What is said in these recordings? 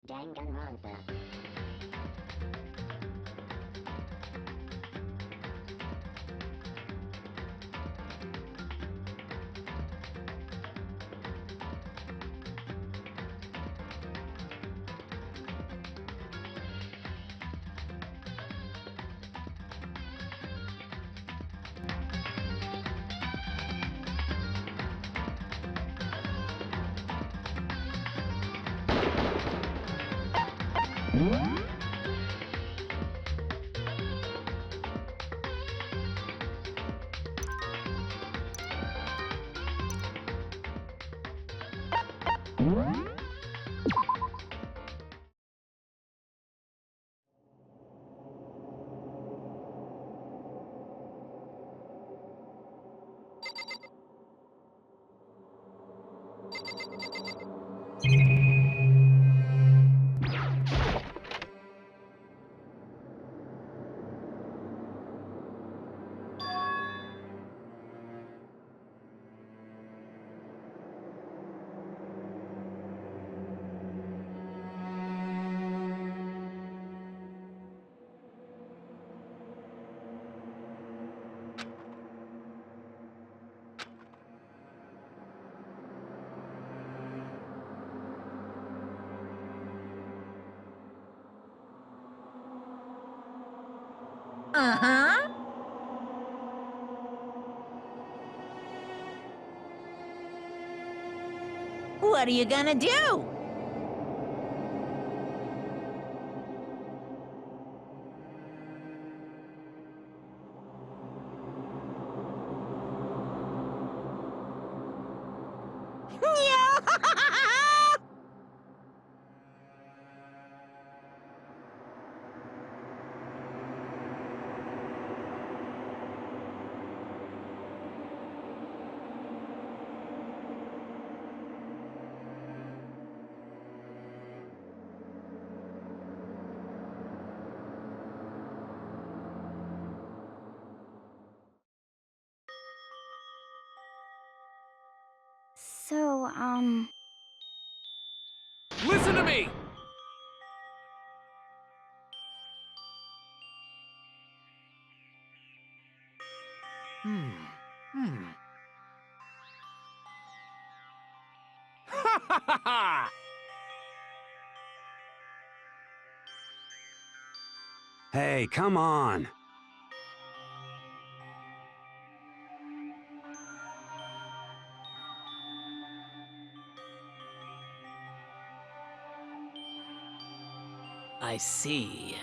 Danganronpa. Uh-huh. What are you gonna do? So, Listen to me! Ha ha ha ha! Hey, come on. I see.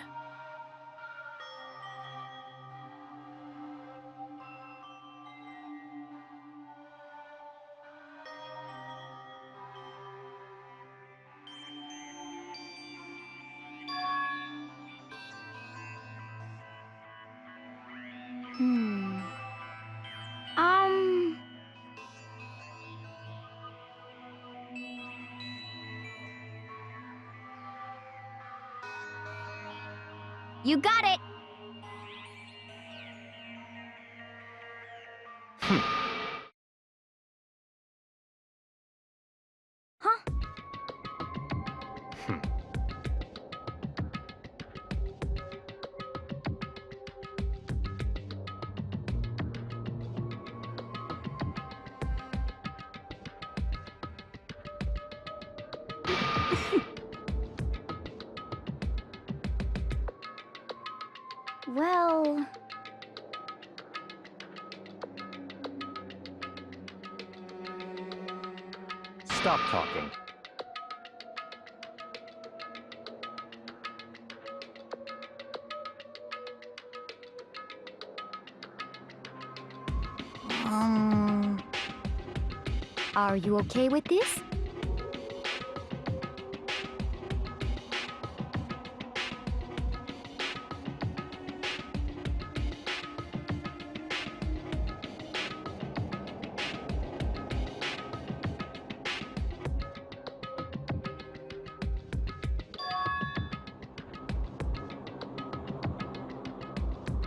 um... You got it! Huh? Well... Stop talking. Are you okay with this?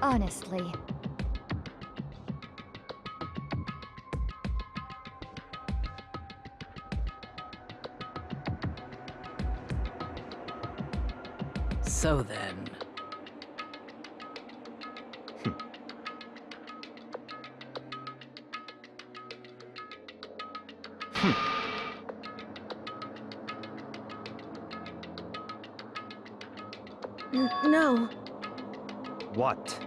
Honestly. So then... No, What?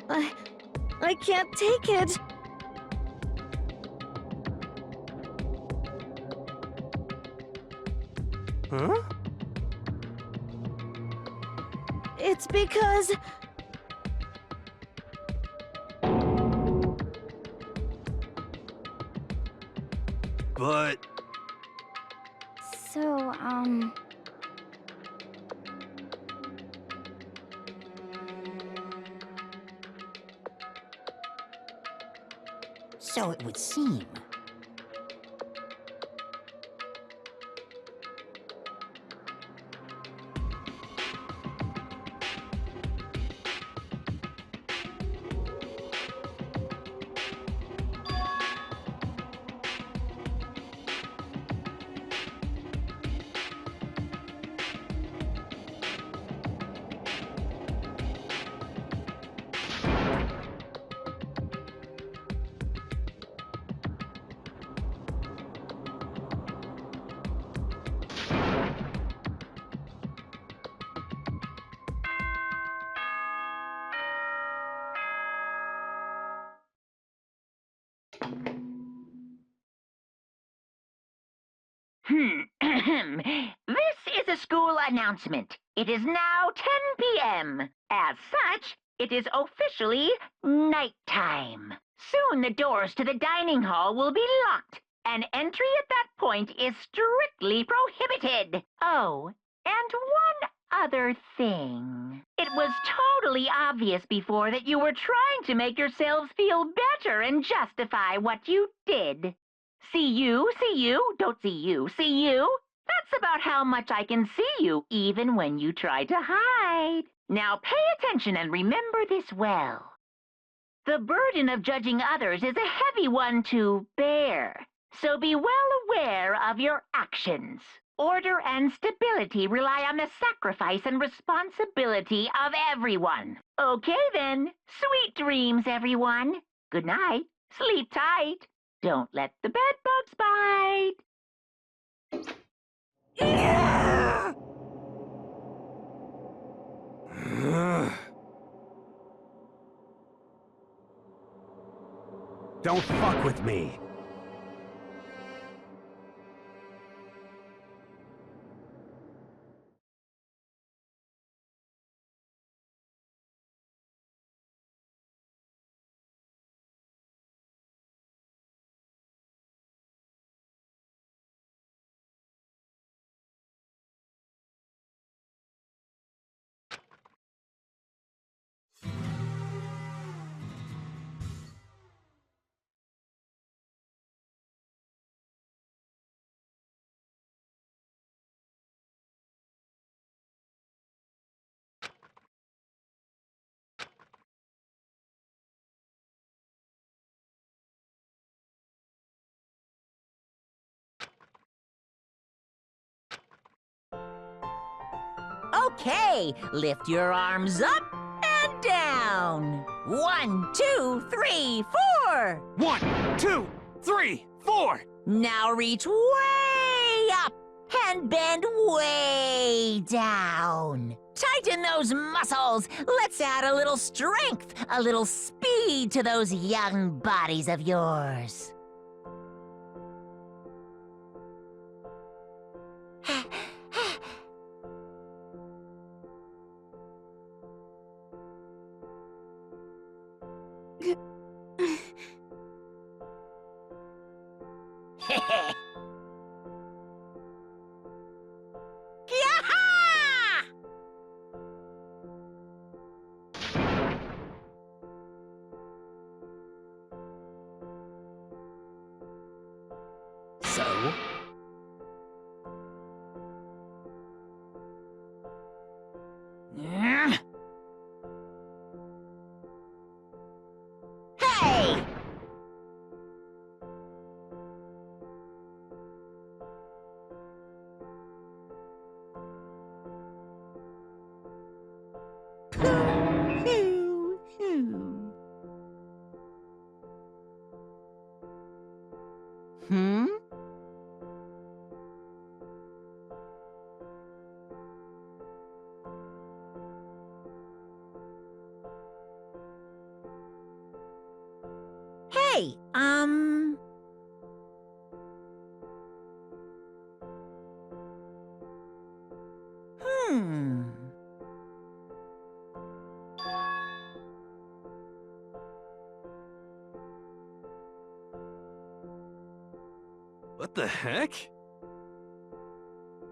I can't take it. Huh? It's because... But... So, So it would seem. This is a school announcement. It is now 10 p.m. As such, it is officially nighttime. Soon the doors to the dining hall will be locked, and entry at that point is strictly prohibited. Oh, and one other thing. It was totally obvious before that you were trying to make yourselves feel better and justify what you did. See you, don't see you, see you. That's about how much I can see you, even when you try to hide. Now pay attention and remember this well. The burden of judging others is a heavy one to bear, so be well aware of your actions. Order and stability rely on the sacrifice and responsibility of everyone. Okay then, sweet dreams, everyone. Good night, sleep tight. Don't let the bedbugs bite. Don't fuck with me! Okay, lift your arms up and down. 1, 2, 3, 4. 1, 2, 3, 4! Now reach way up and bend way down. Tighten those muscles. Let's add a little strength, a little speed to those young bodies of yours. So? Hey! Hmm? Hey, Hmm. What the heck?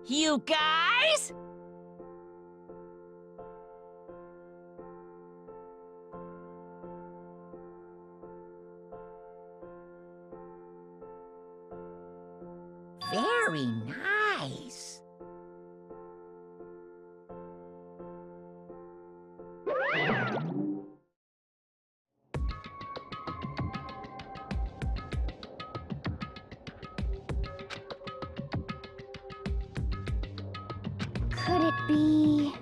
You guys? Very nice. Could it be...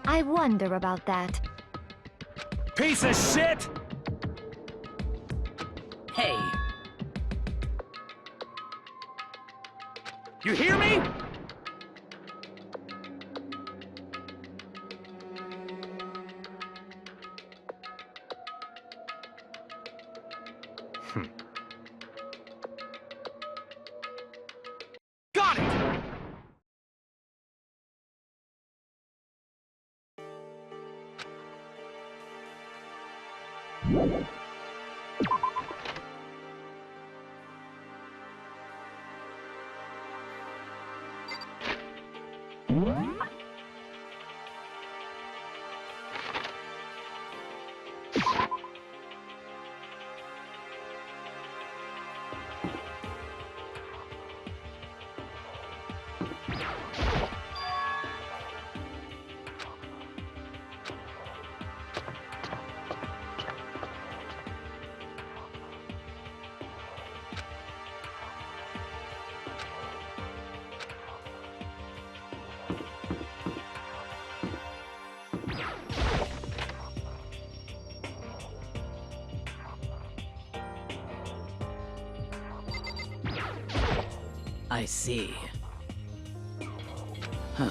I wonder about that. Piece of shit! Hey! You hear me? Got it! I see. Huh.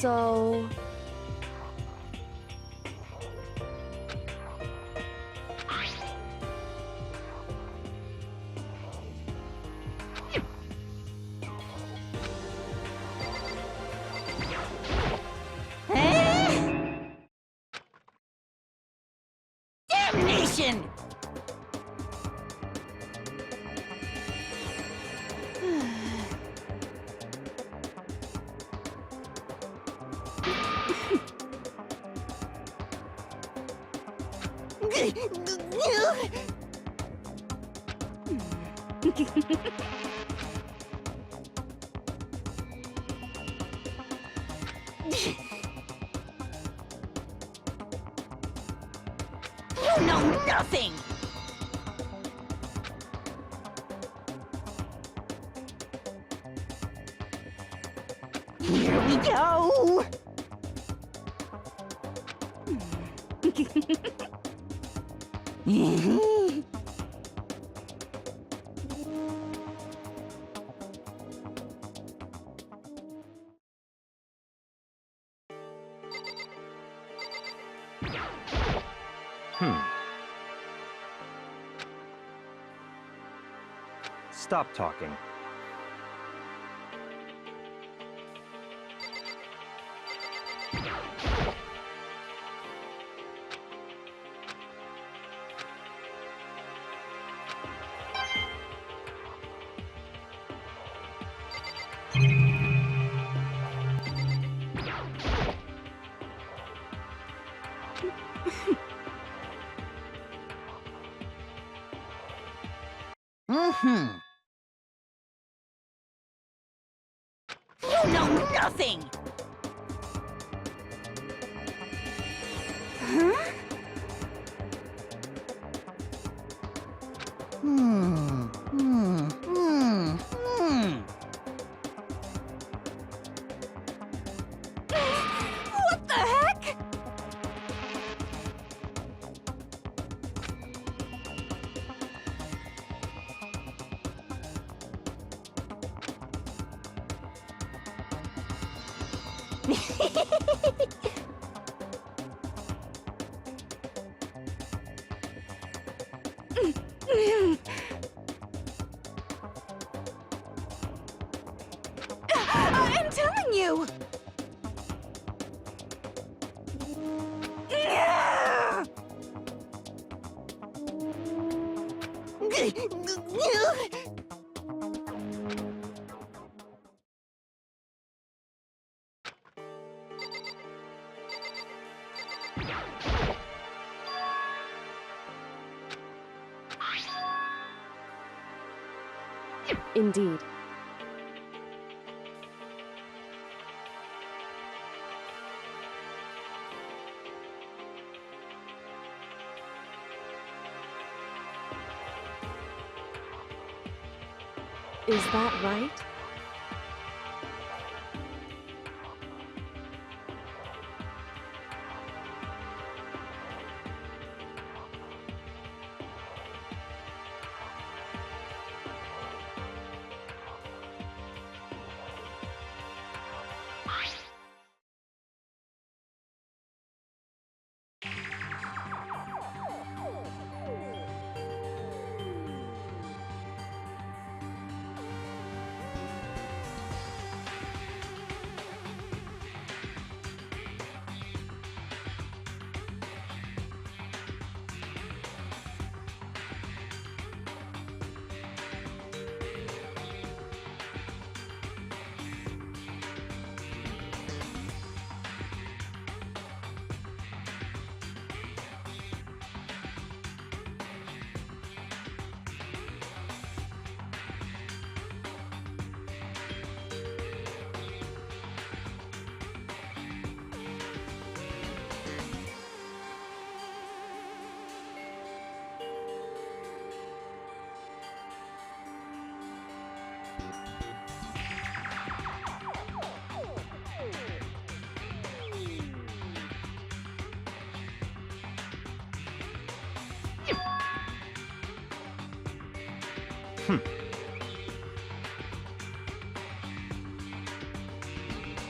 So... Damnation! You know nothing! Here we go! Stop talking. Mm-hmm. You know nothing! Huh? What the heck? I'm telling you! Indeed. Is that right?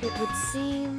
It would seem...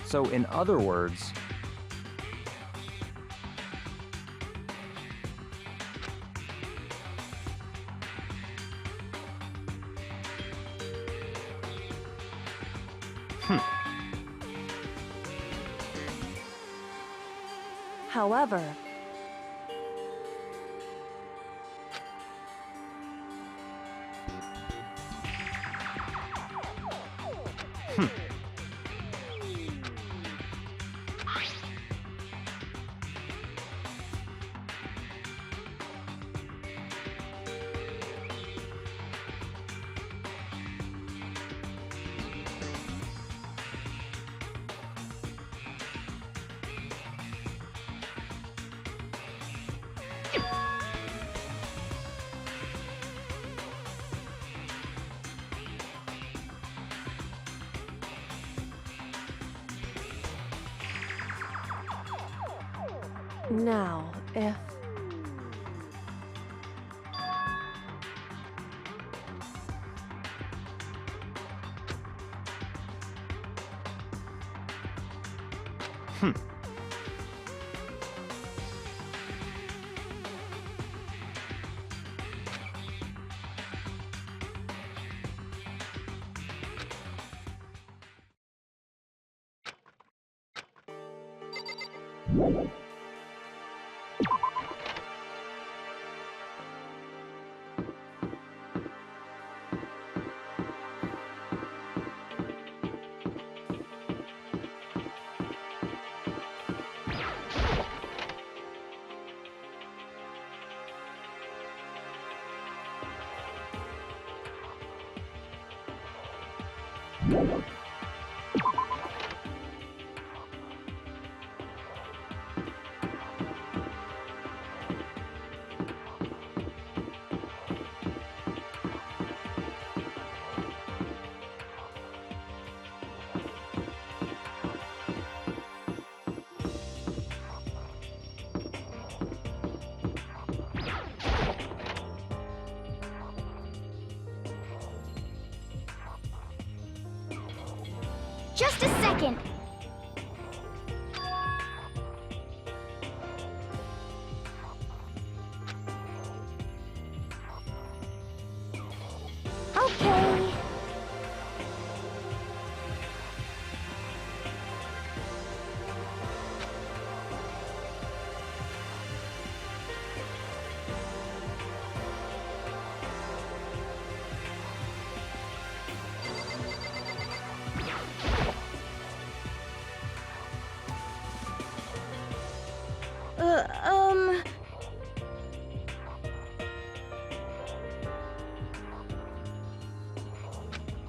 So, in other words, However... Now, if... Just a second. Okay. Uh, um...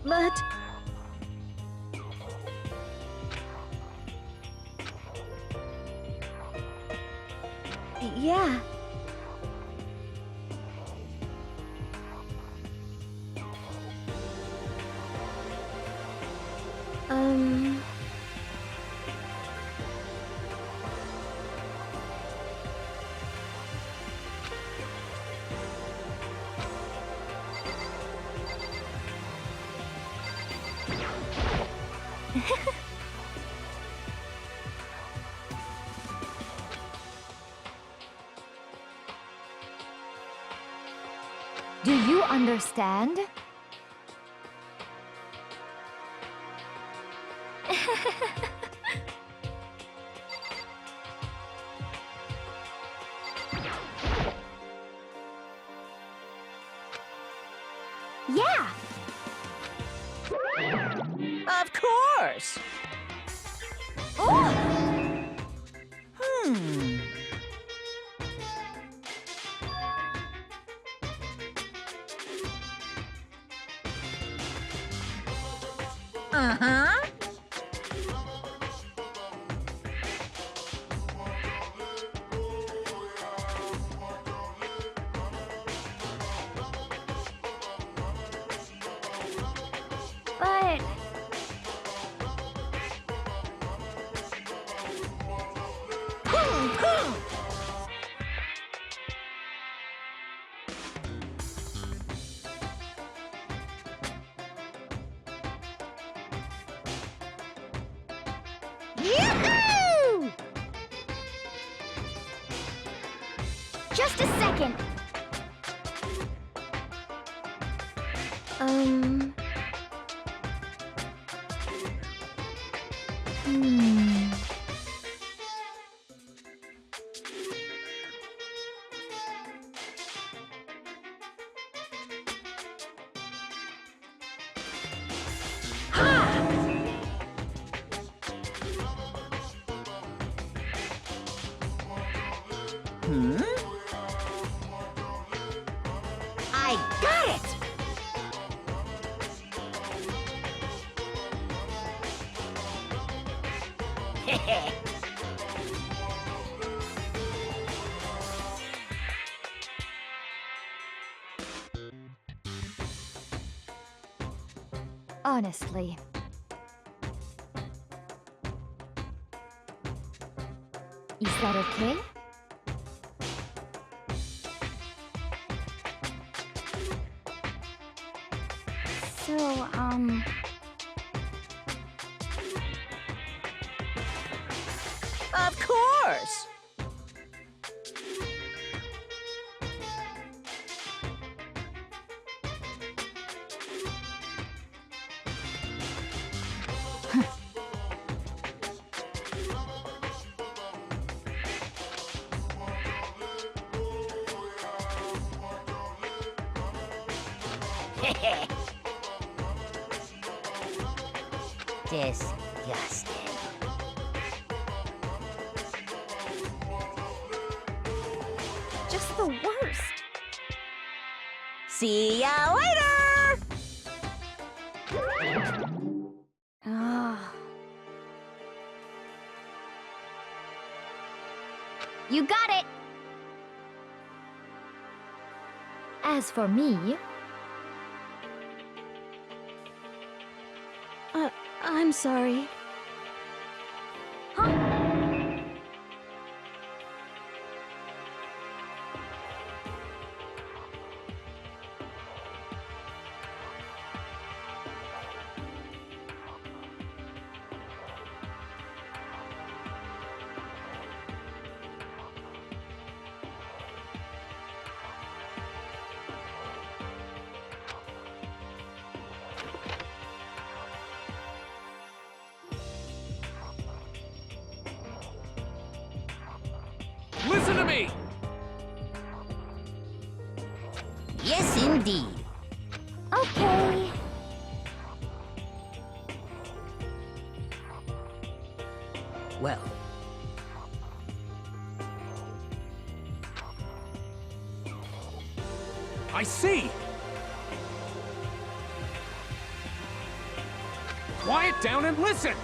But... Yeah. Do you understand? Yeah! Of course! Oh! Uh-huh. But... Yoo-hoo! Just a second. I got it! Honestly. Is that okay? So, Of course! Disgusting. Just the worst. See ya later! ah. You got it! As for me, I'm sorry. Listen to me! Yes, indeed. okay. Well, I see! Quiet down and listen!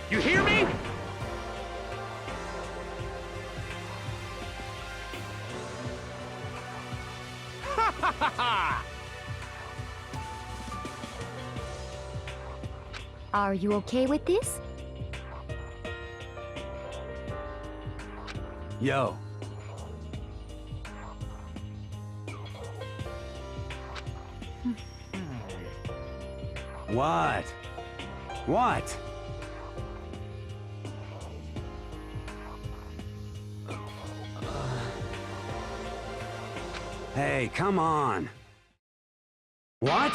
You hear me? Ha ha ha ha! Are you okay with this? Yo. What? What? Hey, come on. What?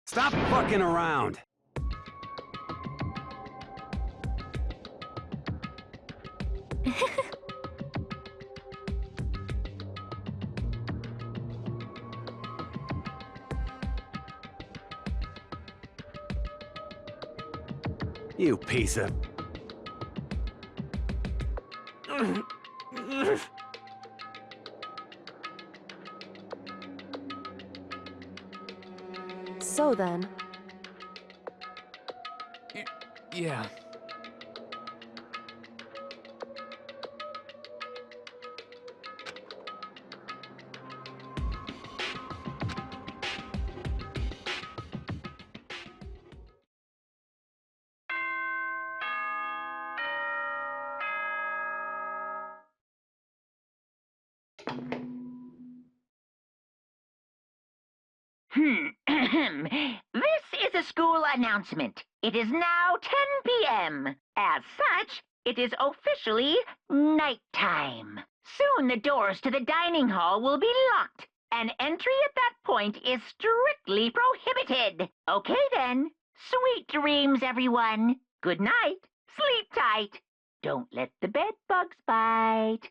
Stop fucking around. You piece of... So then, Yeah. This is a school announcement. It is now 10 p.m. As such, it is officially nighttime. Soon the doors to the dining hall will be locked, and entry at that point is strictly prohibited. Okay then. Sweet dreams, everyone. Good night. Sleep tight. Don't let the bed bugs bite.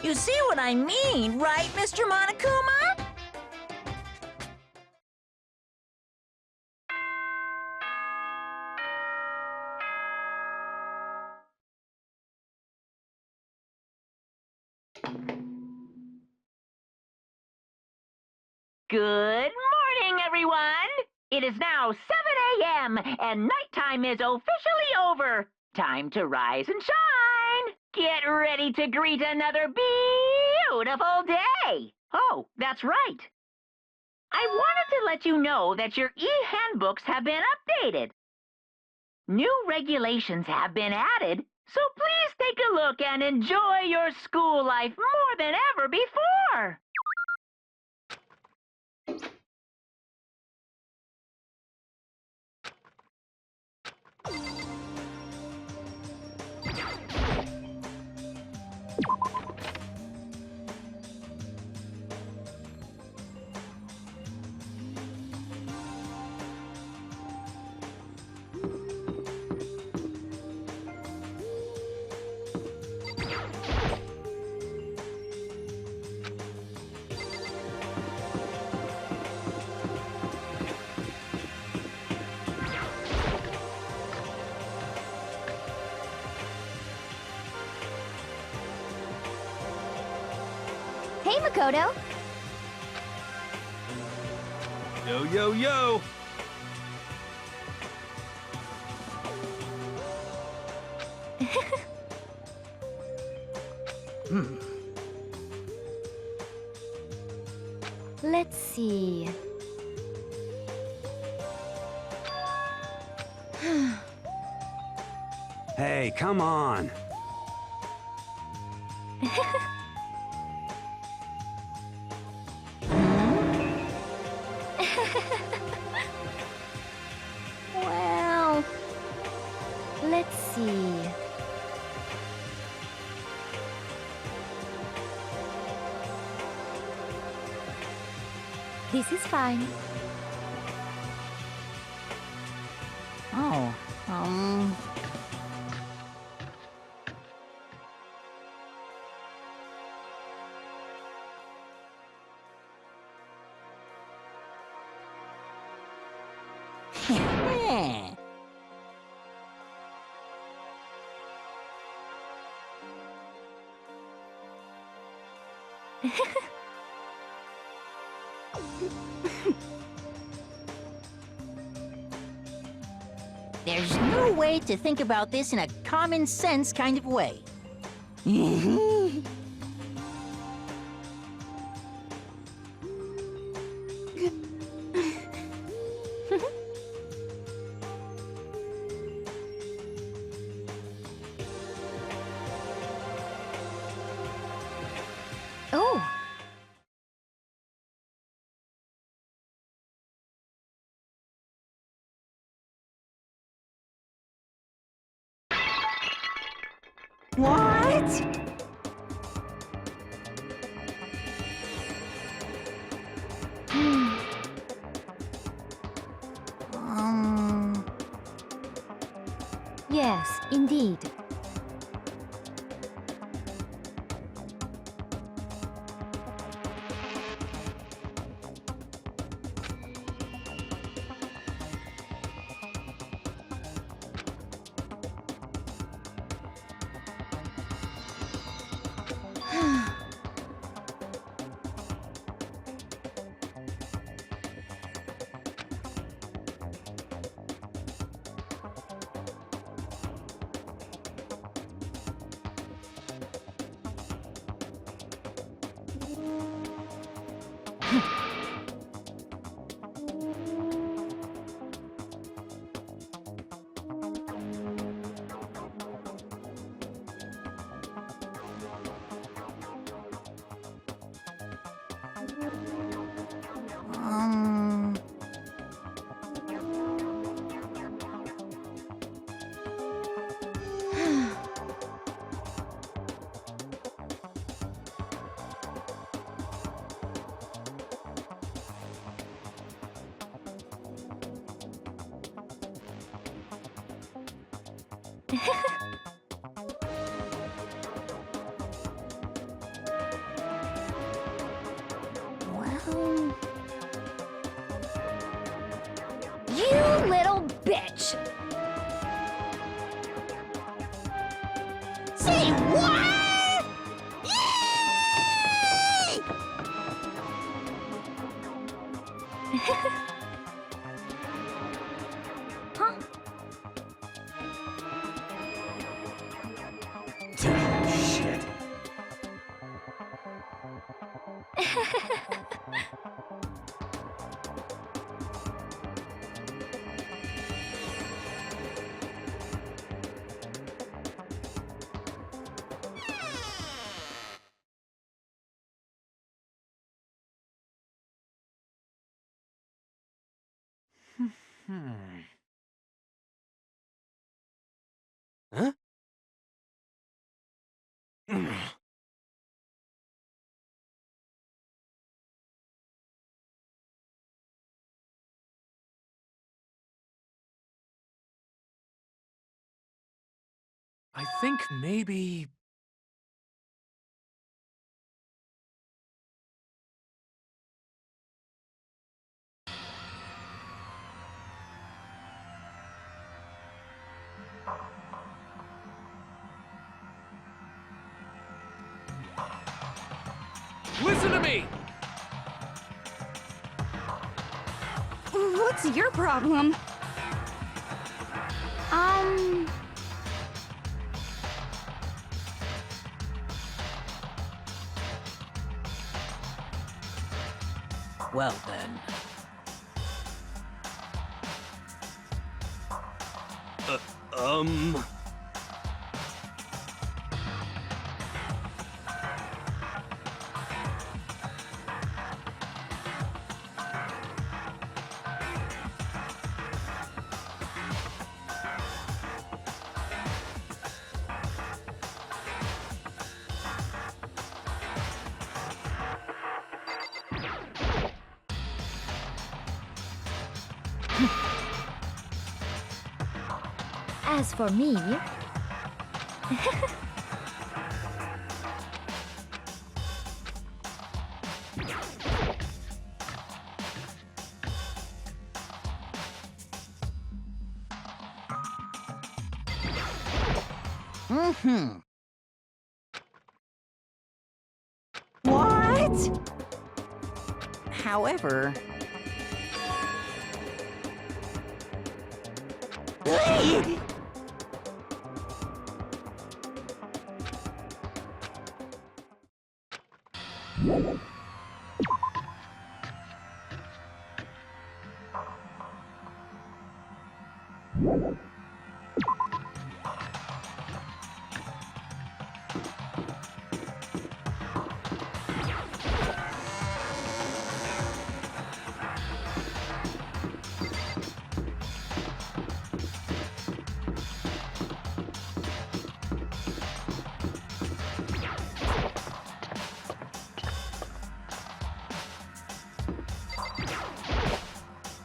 You see what I mean, right, Mr. Monokuma? Good morning, everyone! It is now 7 a.m. and nighttime is officially over. Time to rise and shine! Get ready to greet another beautiful day! Oh, that's right. I wanted to let you know that your e-handbooks have been updated. New regulations have been added, so please take a look and enjoy your school life more than ever before. Hey, Makoto. Yo, yo, yo! Let's see. Hey, come on! Well, let's see. This is fine. Oh, There's no way to think about this in a common sense kind of way. Oh, What? yes, indeed. bitch! Say what? Yay! Huh? Shit. Huh? I think maybe... Listen to me! What's your problem? Well then. Um... As for me... What? However...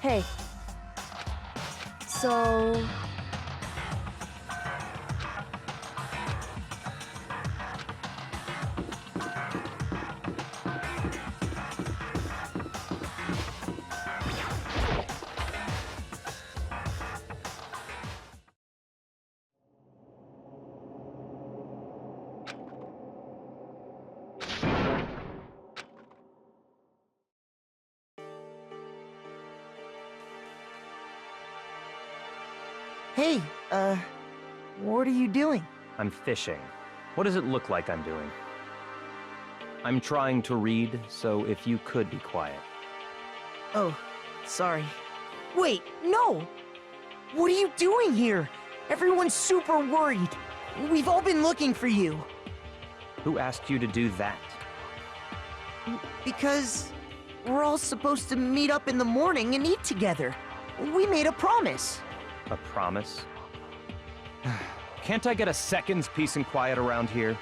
Hey. So... Hey, what are you doing? I'm fishing. What does it look like I'm doing? I'm trying to read, so if you could be quiet. Oh, sorry. Wait, no! What are you doing here? Everyone's super worried. We've all been looking for you. Who asked you to do that? Because we're all supposed to meet up in the morning and eat together. We made a promise. A promise? Can't I get a second's peace and quiet around here?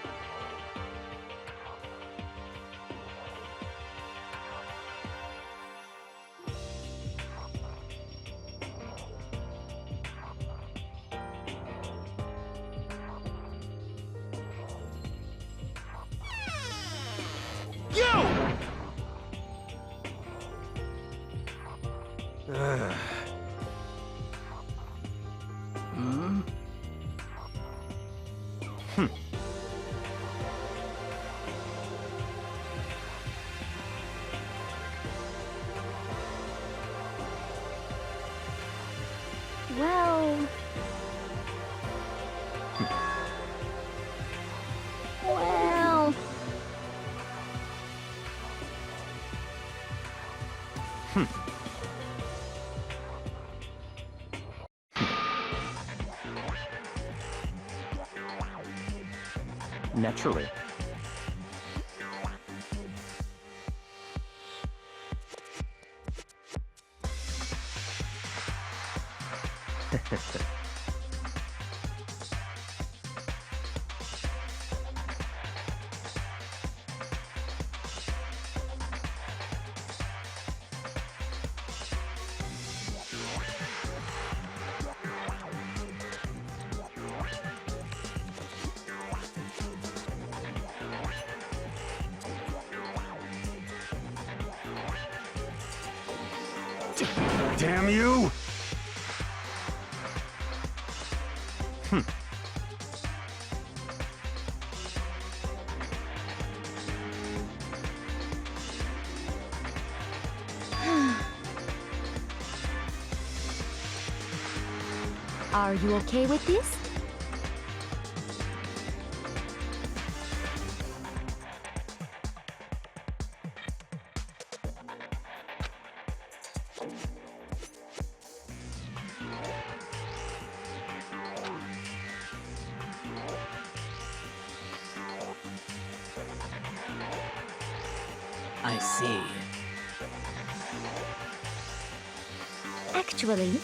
Well, Naturally. Damn you! are you okay with this? I see. Actually,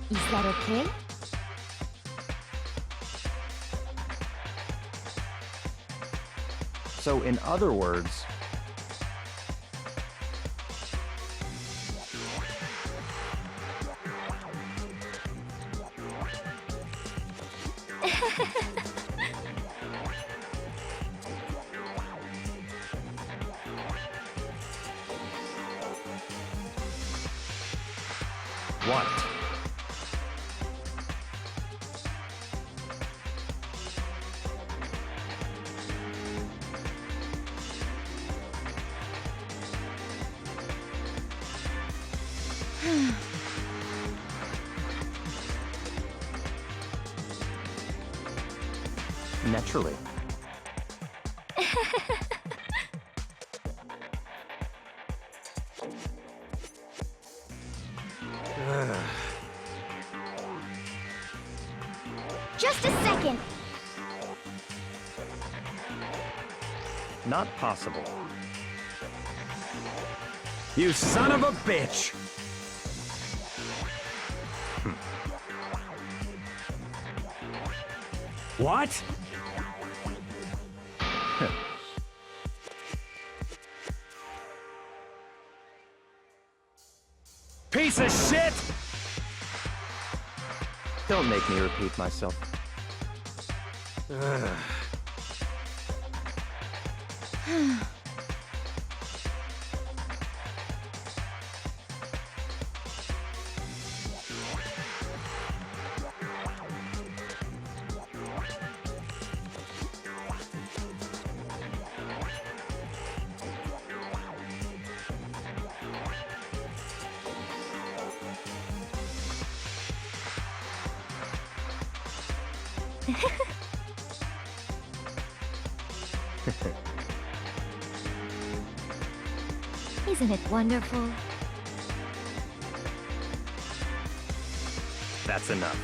is that okay? So, in other words, what? Naturally. Just a second. Not possible. You son of a bitch! What? Piece of shit! Don't make me repeat myself. Isn't it wonderful? That's enough.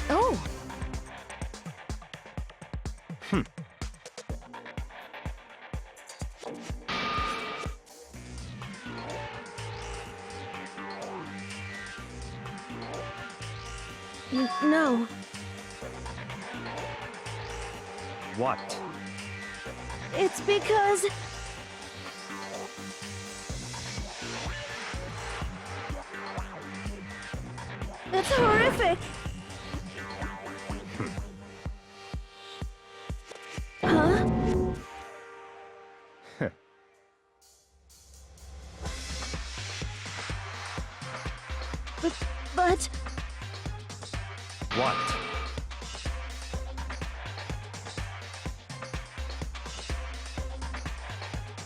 Oh, No. What? It's because... It's horrific. Huh?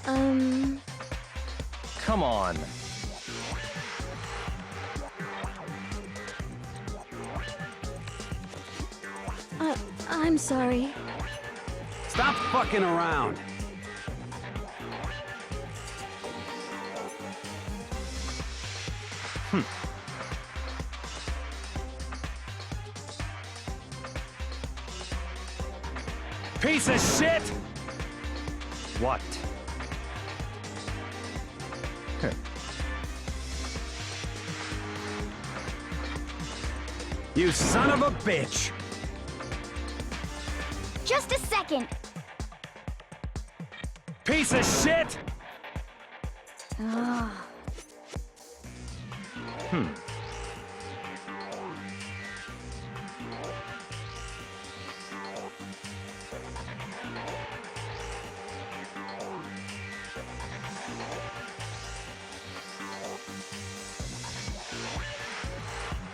Come on. I'm sorry. Stop fucking around. Piece of shit! What? You son of a bitch! Just a second. Piece of shit!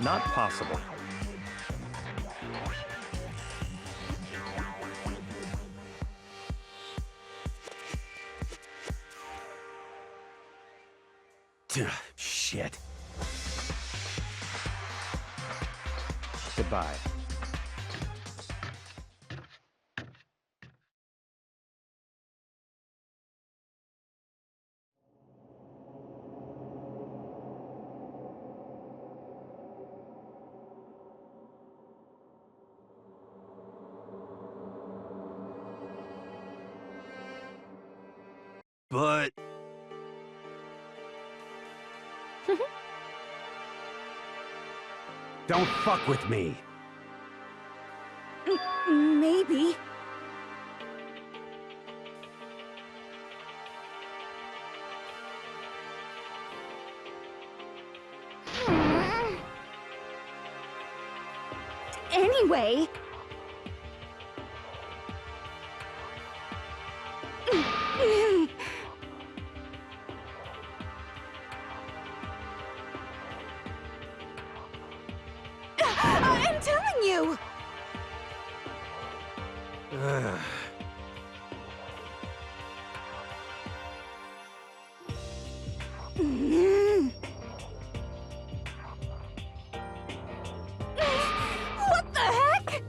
Not possible. Shit. Goodbye. But... Don't fuck with me. Maybe. Anyway. I'm telling you. What the heck?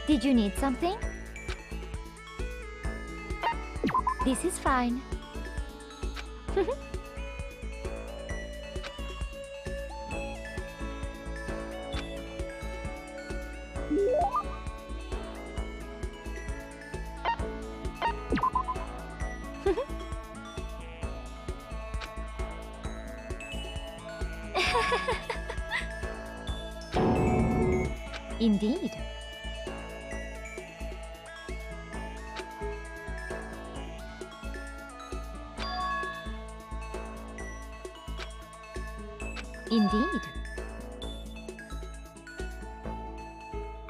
Did you need something? This is fine. Indeed. Indeed.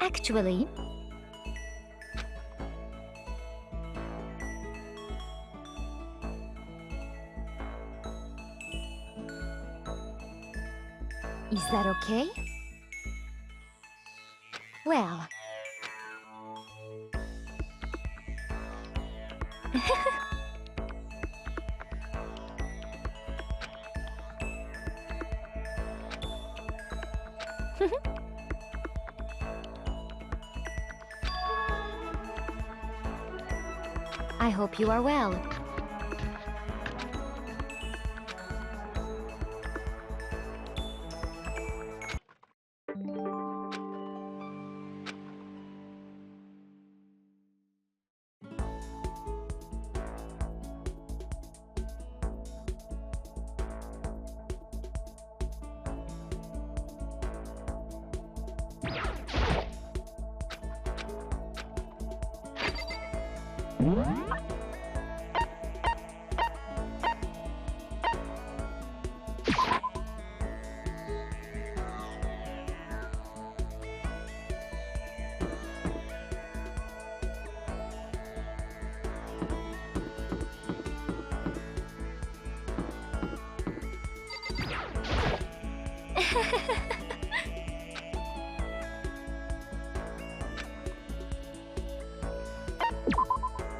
Actually, that okay? Well... I hope you are well.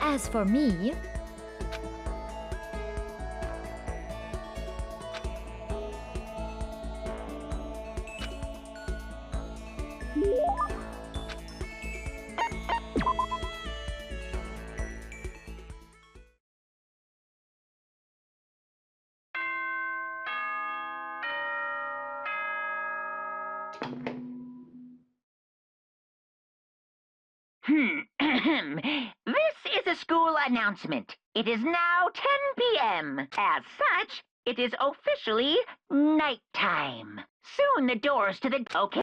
As for me... This is a school announcement. It is now 10 p.m. As such, it is officially nighttime. Soon the doors to the... Okay.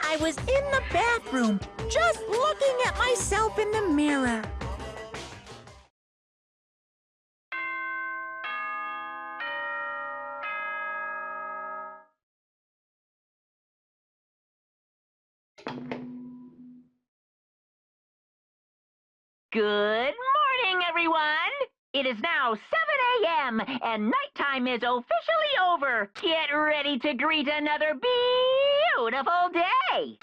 I was in the bathroom, just looking at myself in the mirror. Good morning, everyone! It is now 7 a.m. and nighttime is officially over. Get ready to greet another beautiful day!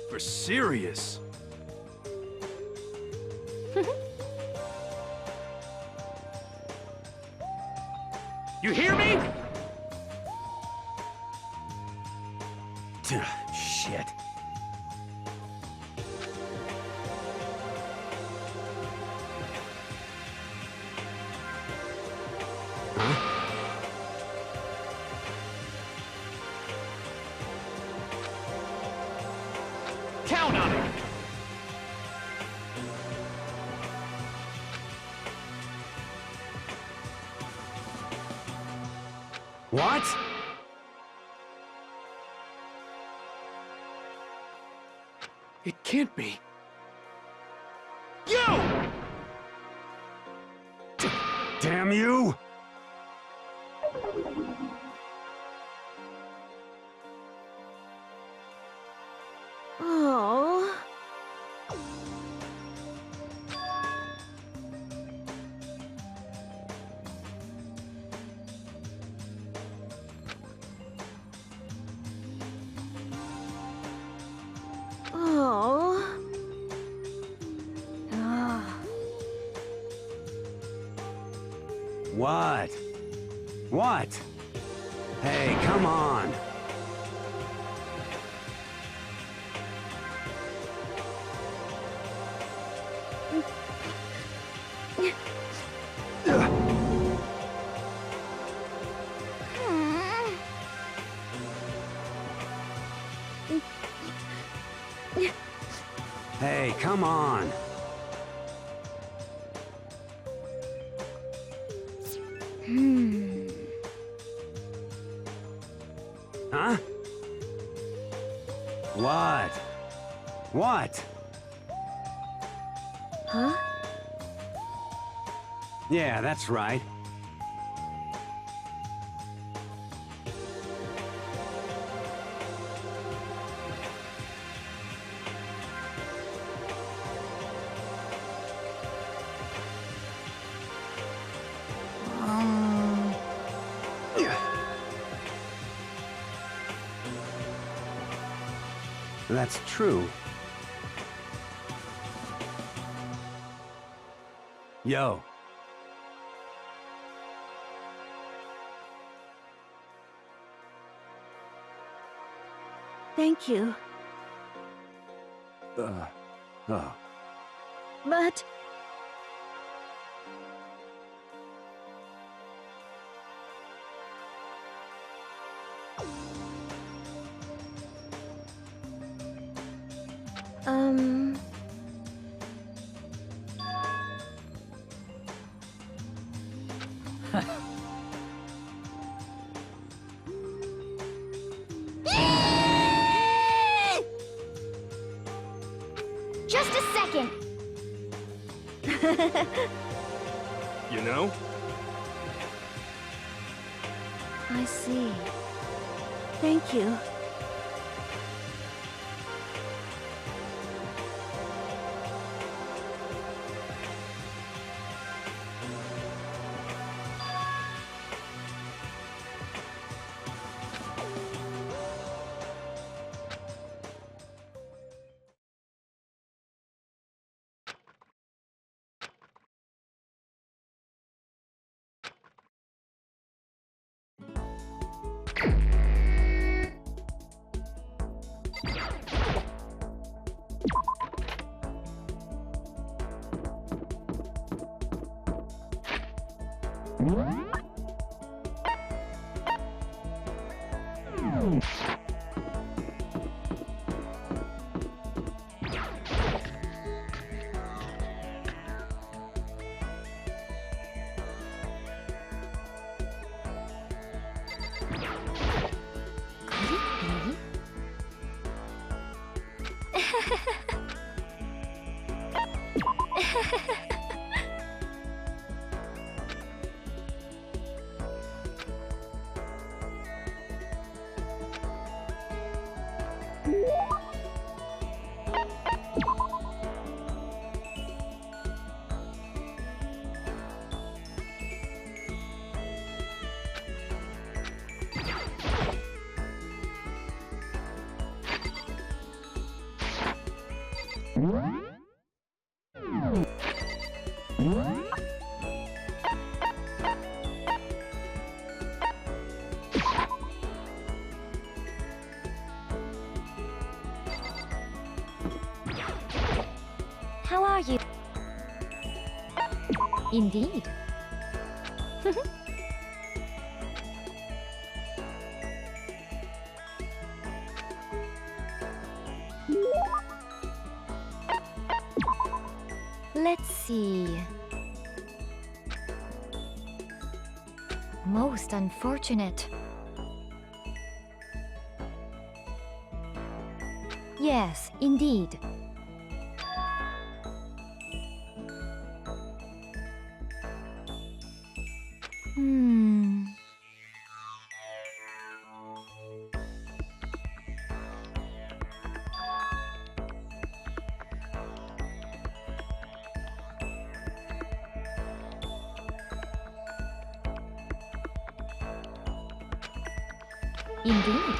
For serious. You hear me? Shit. Count on it. What? It can't be. You! Damn you! What? What? Hey, come on. Hey, come on. Huh? What? What? Huh? Yeah, that's right. That's true. Yo. Thank you. Oh. But... Just a second. You know? I see. Thank you. How are you? Indeed. Let's see. Most unfortunate. Yes, indeed. Indeed.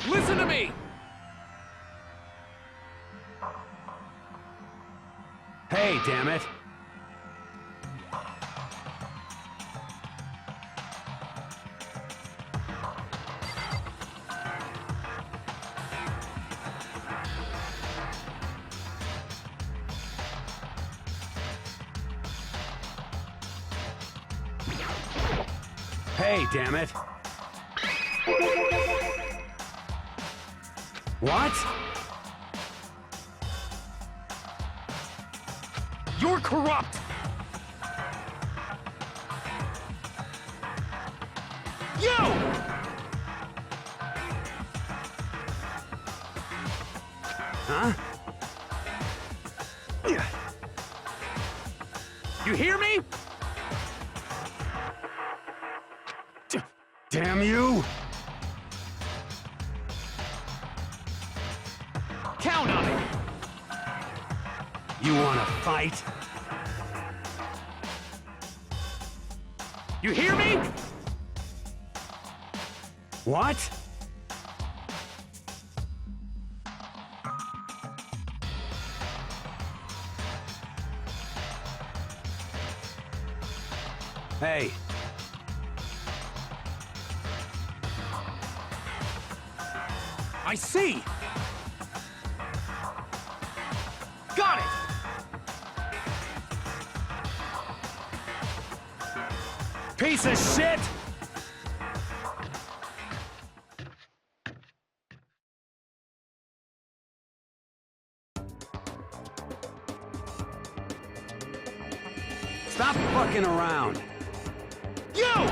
Listen to me! Hey, damn it! Hey, damn it! What? You're corrupt! You! Huh? You hear me? Damn you! Count on it! You wanna fight? You hear me? What? Hey. I see! Got it! Piece of shit! Stop fucking around! You!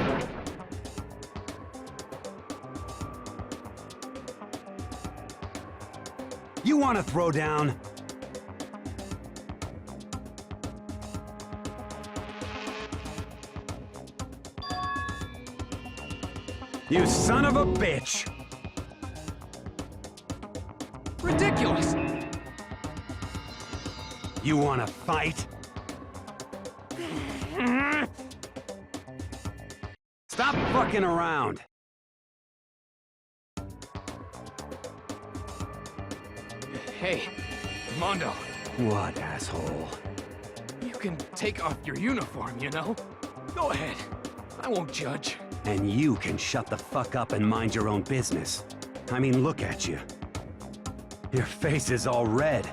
You wanna throw down? You son of a bitch! Ridiculous! You wanna fight? Stop fucking around! Hey, Mondo, What, asshole? you can take off your uniform, you know? Go ahead. I won't judge. And you can shut the fuck up and mind your own business. I mean, look at you. Your face is all red.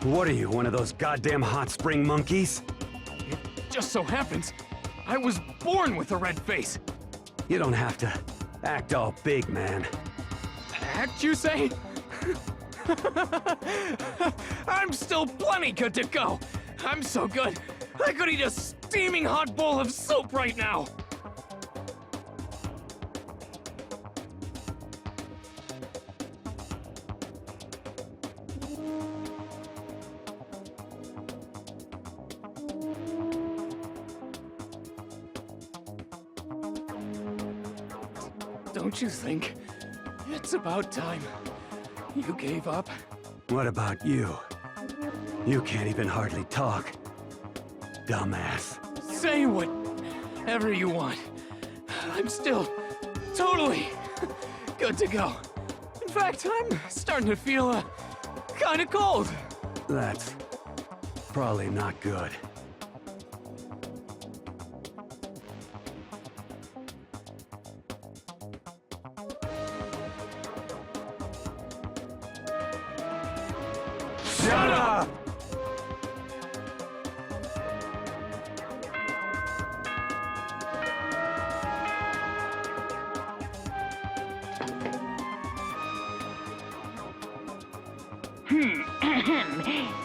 What are you, one of those goddamn hot spring monkeys? It just so happens, I was born with a red face. You don't have to act all big, man. Act, you say? I'm still plenty good to go. I'm so good, I could eat a steaming hot bowl of soup right now. Don't you think it's about time you gave up? What about you? You can't even hardly talk. Dumbass. Say whatever you want. I'm still totally good to go. In fact, I'm starting to feel kind of cold. That's probably not good. Shut up!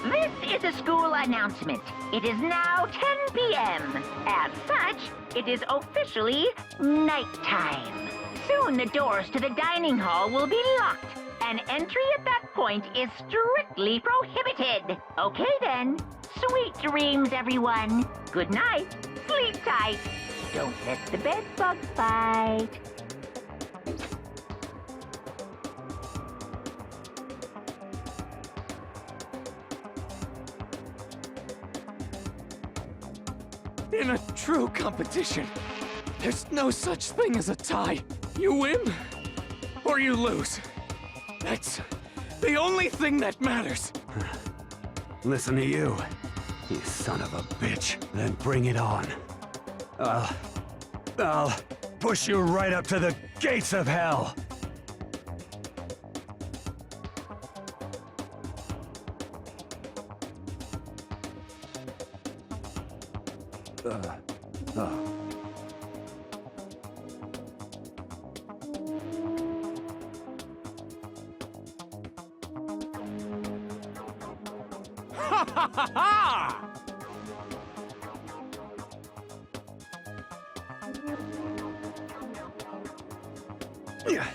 This is a school announcement. It is now 10 p.m. As such, it is officially nighttime. Soon the doors to the dining hall will be locked, and entry at that point is strictly prohibited. Okay then. Sweet dreams, everyone. Good night. Sleep tight. Don't let the bed bug bite. In a true competition, there's no such thing as a tie. You win, or you lose. That's the only thing that matters. Listen to you, you son of a bitch. Then bring it on. I'll push you right up to the gates of hell. Ha ha ha ha! Yeah.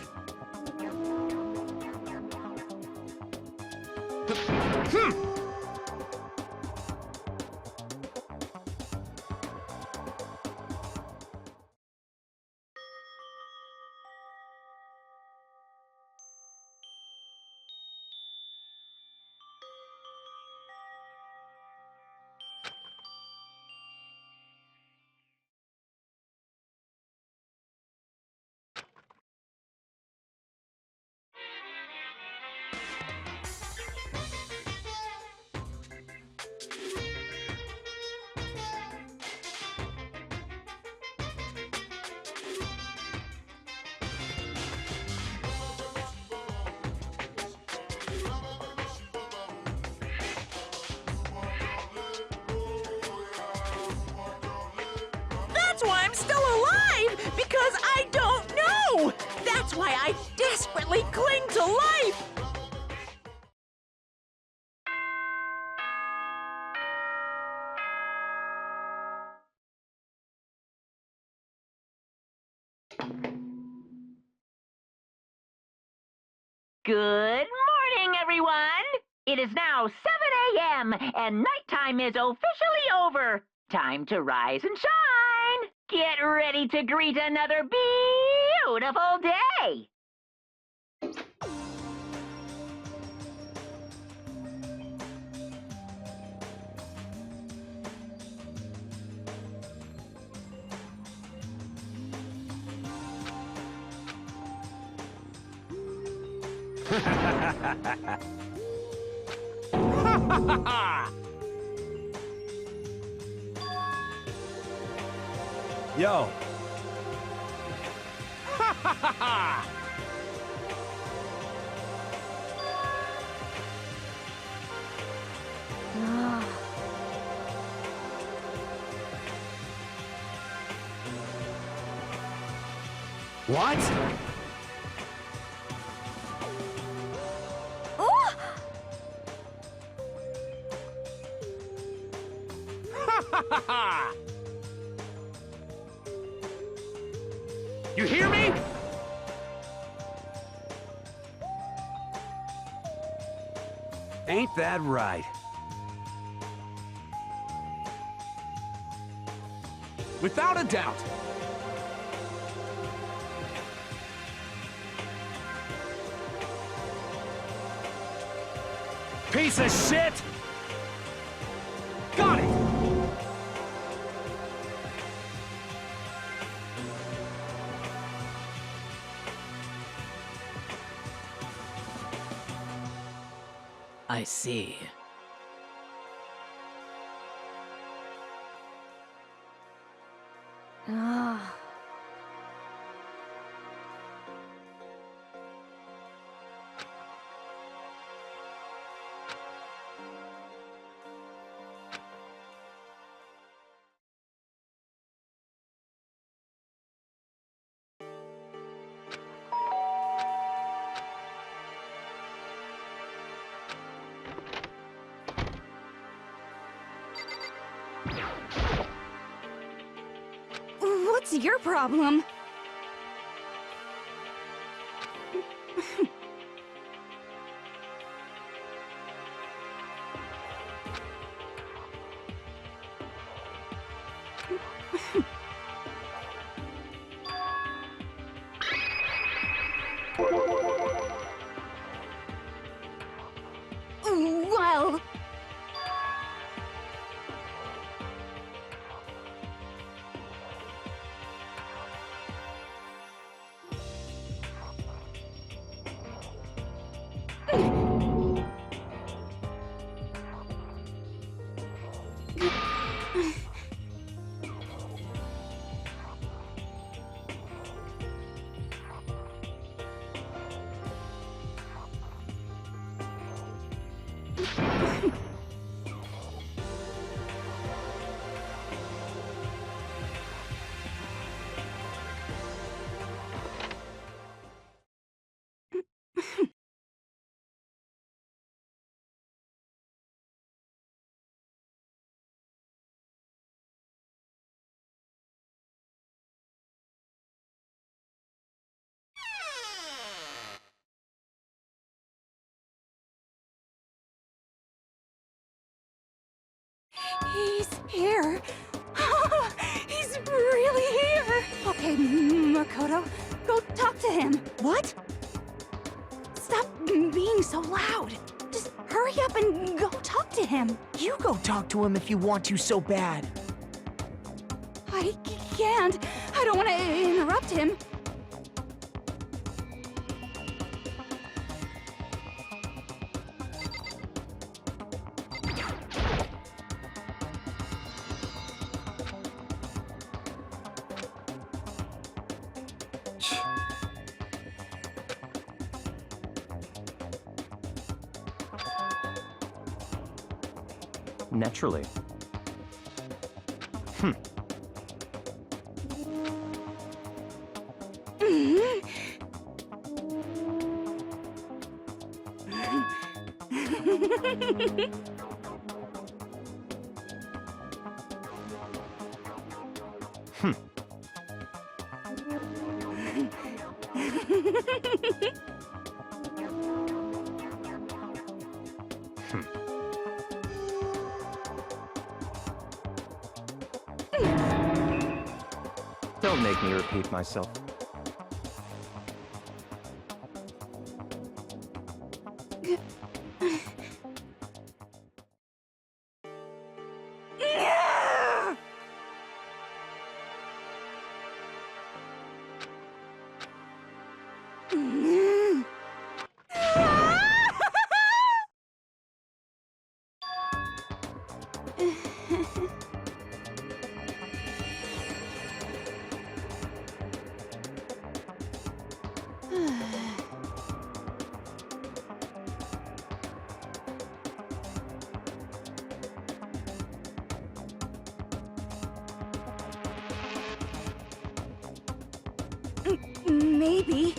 That's why I'm still alive! Because I don't know! That's why I desperately cling to life! Good morning, everyone! It is now 7 a.m. and nighttime is officially over. Time to rise and shine! Get ready to greet another beautiful day! Yo, what? You hear me? Ain't that right? Without a doubt. Piece of shit! Got it! I see. What's your problem? Well... He's here. He's really here. Okay, Makoto, go talk to him. What? Stop being so loud. Just hurry up and go talk to him. You go talk to him if you want to so bad. I can't. I don't want to interrupt him. Naturally. Don't make me repeat myself. Maybe.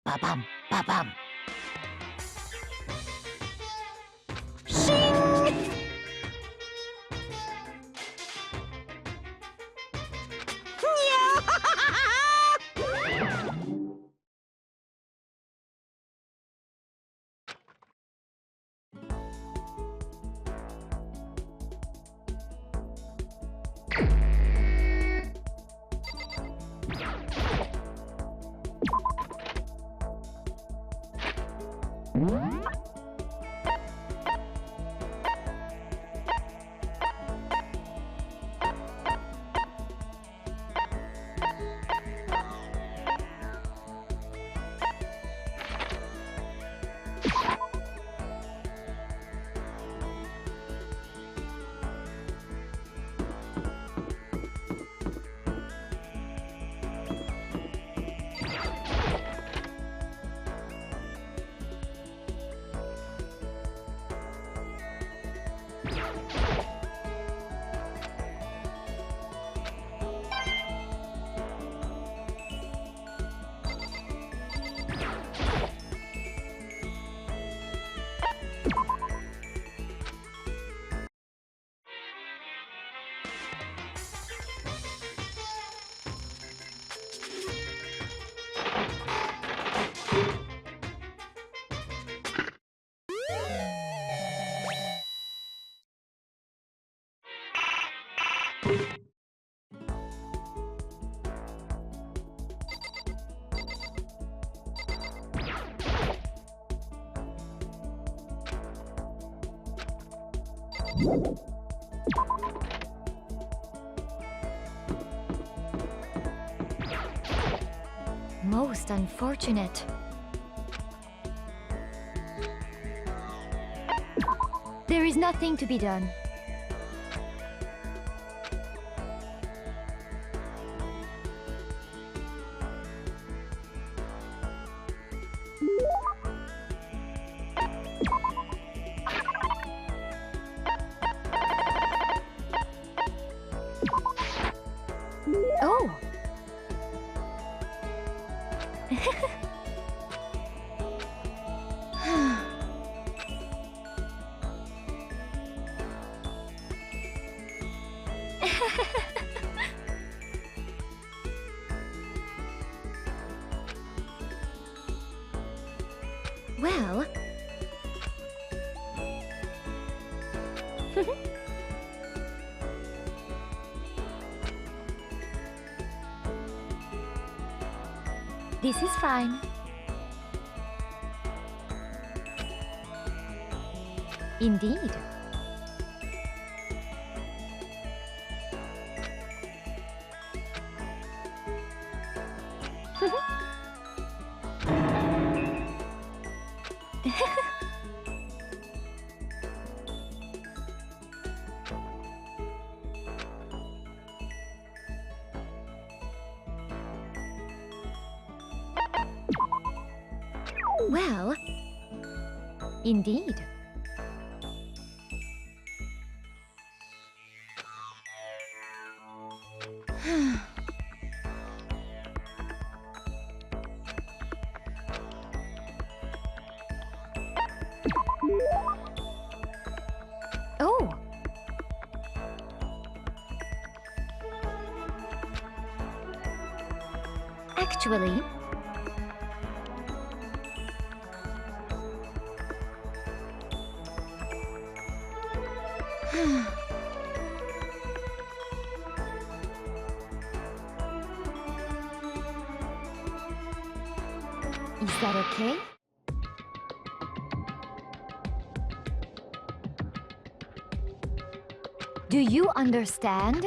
Ba-bum, ba-bum. Most unfortunate. There is nothing to be done. This is fine. Indeed. Well, indeed. Oh. Actually, is that okay? Do you understand?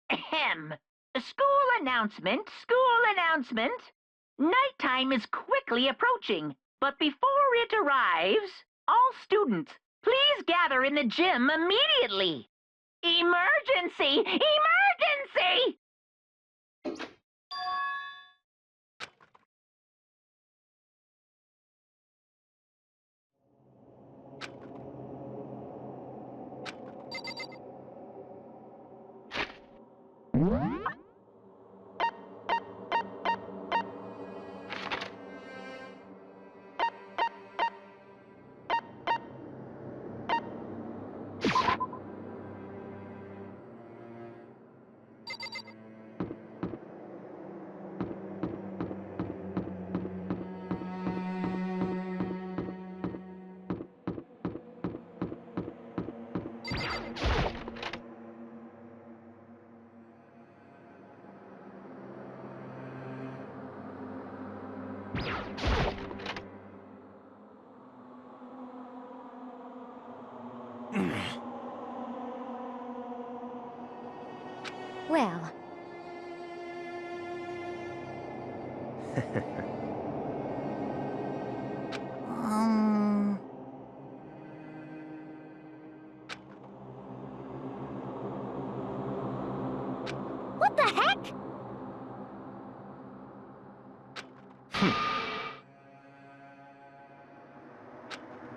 Ahem. School announcement, school announcement. Nighttime is quickly approaching, but before it arrives, all students, please gather in the gym immediately. Emergency! Emergency! Well, What the heck?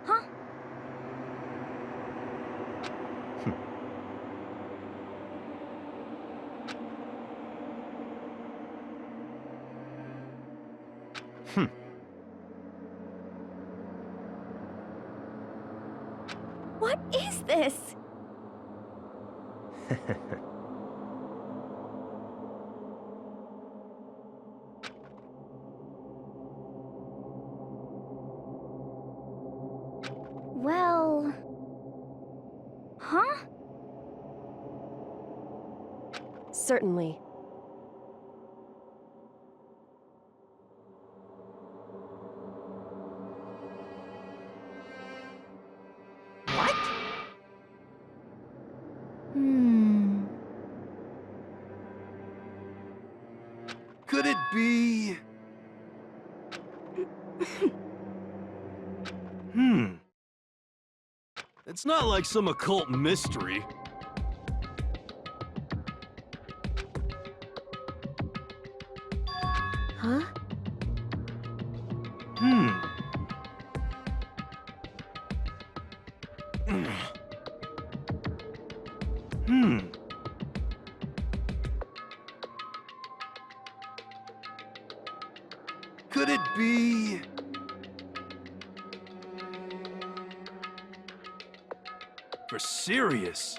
Huh? What is this? Well... Huh? Certainly. What? Could it be... It's not like some occult mystery. Huh? Could it be... For serious?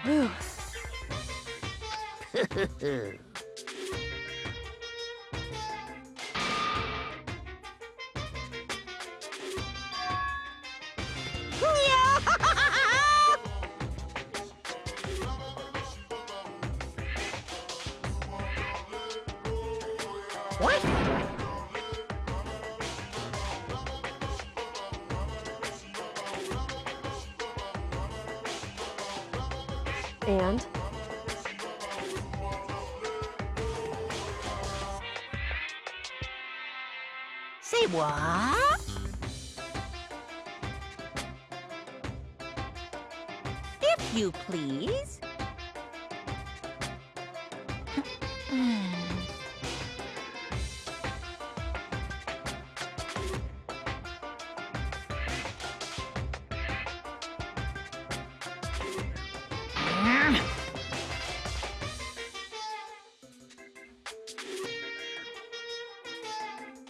Whew. What? And? Say what? If you please.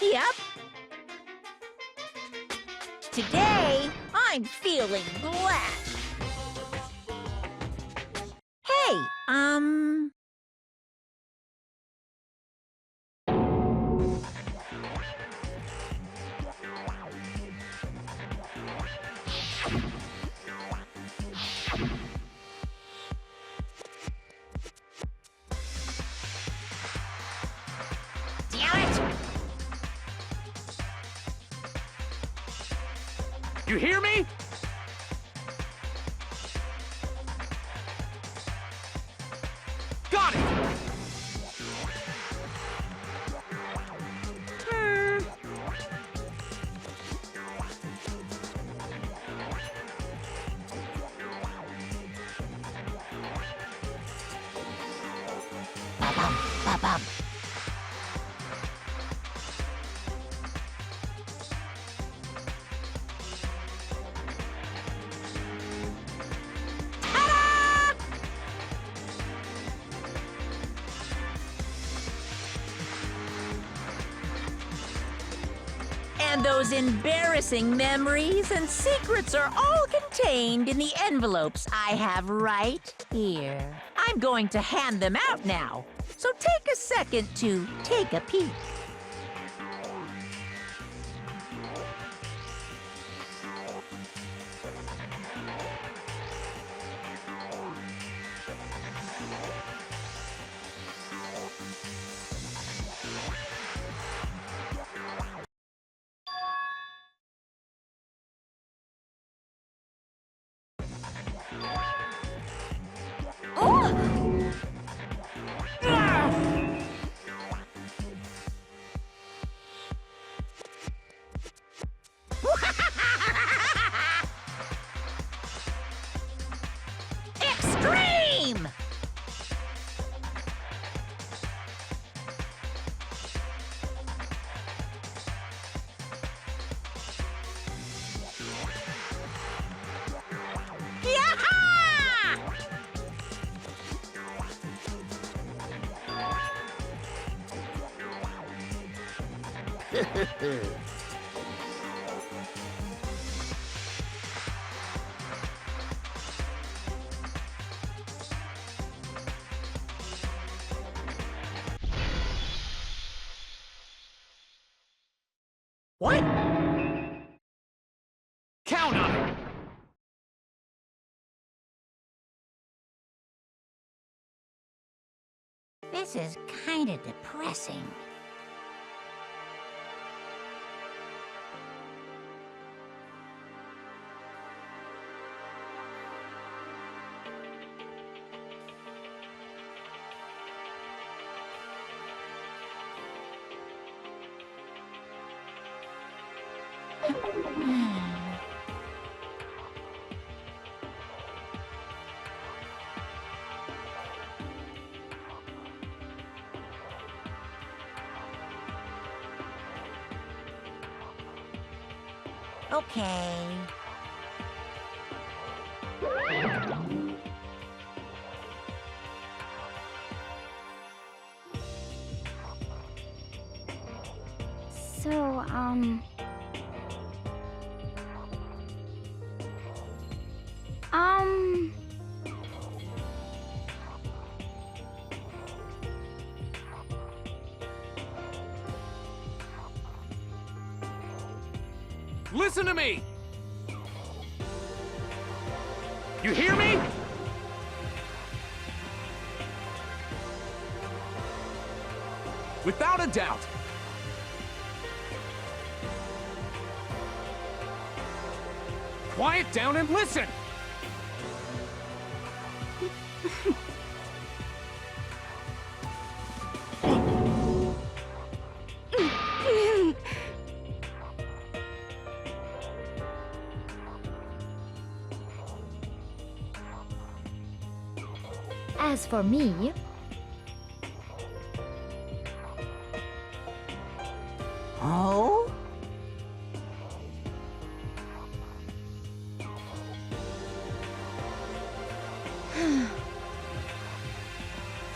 Yep. Today, I'm feeling blessed. Hey, damn it! You hear me? Got it! Ba-bum, ba-bum. And those embarrassing memories and secrets are all contained in the envelopes I have right here. I'm going to hand them out now, so take a second to take a peek. Extreme! What? Count on it! This is kinda depressing. Okay. So, Listen to me! You hear me? Without a doubt. Quiet down and listen! as for me, Oh?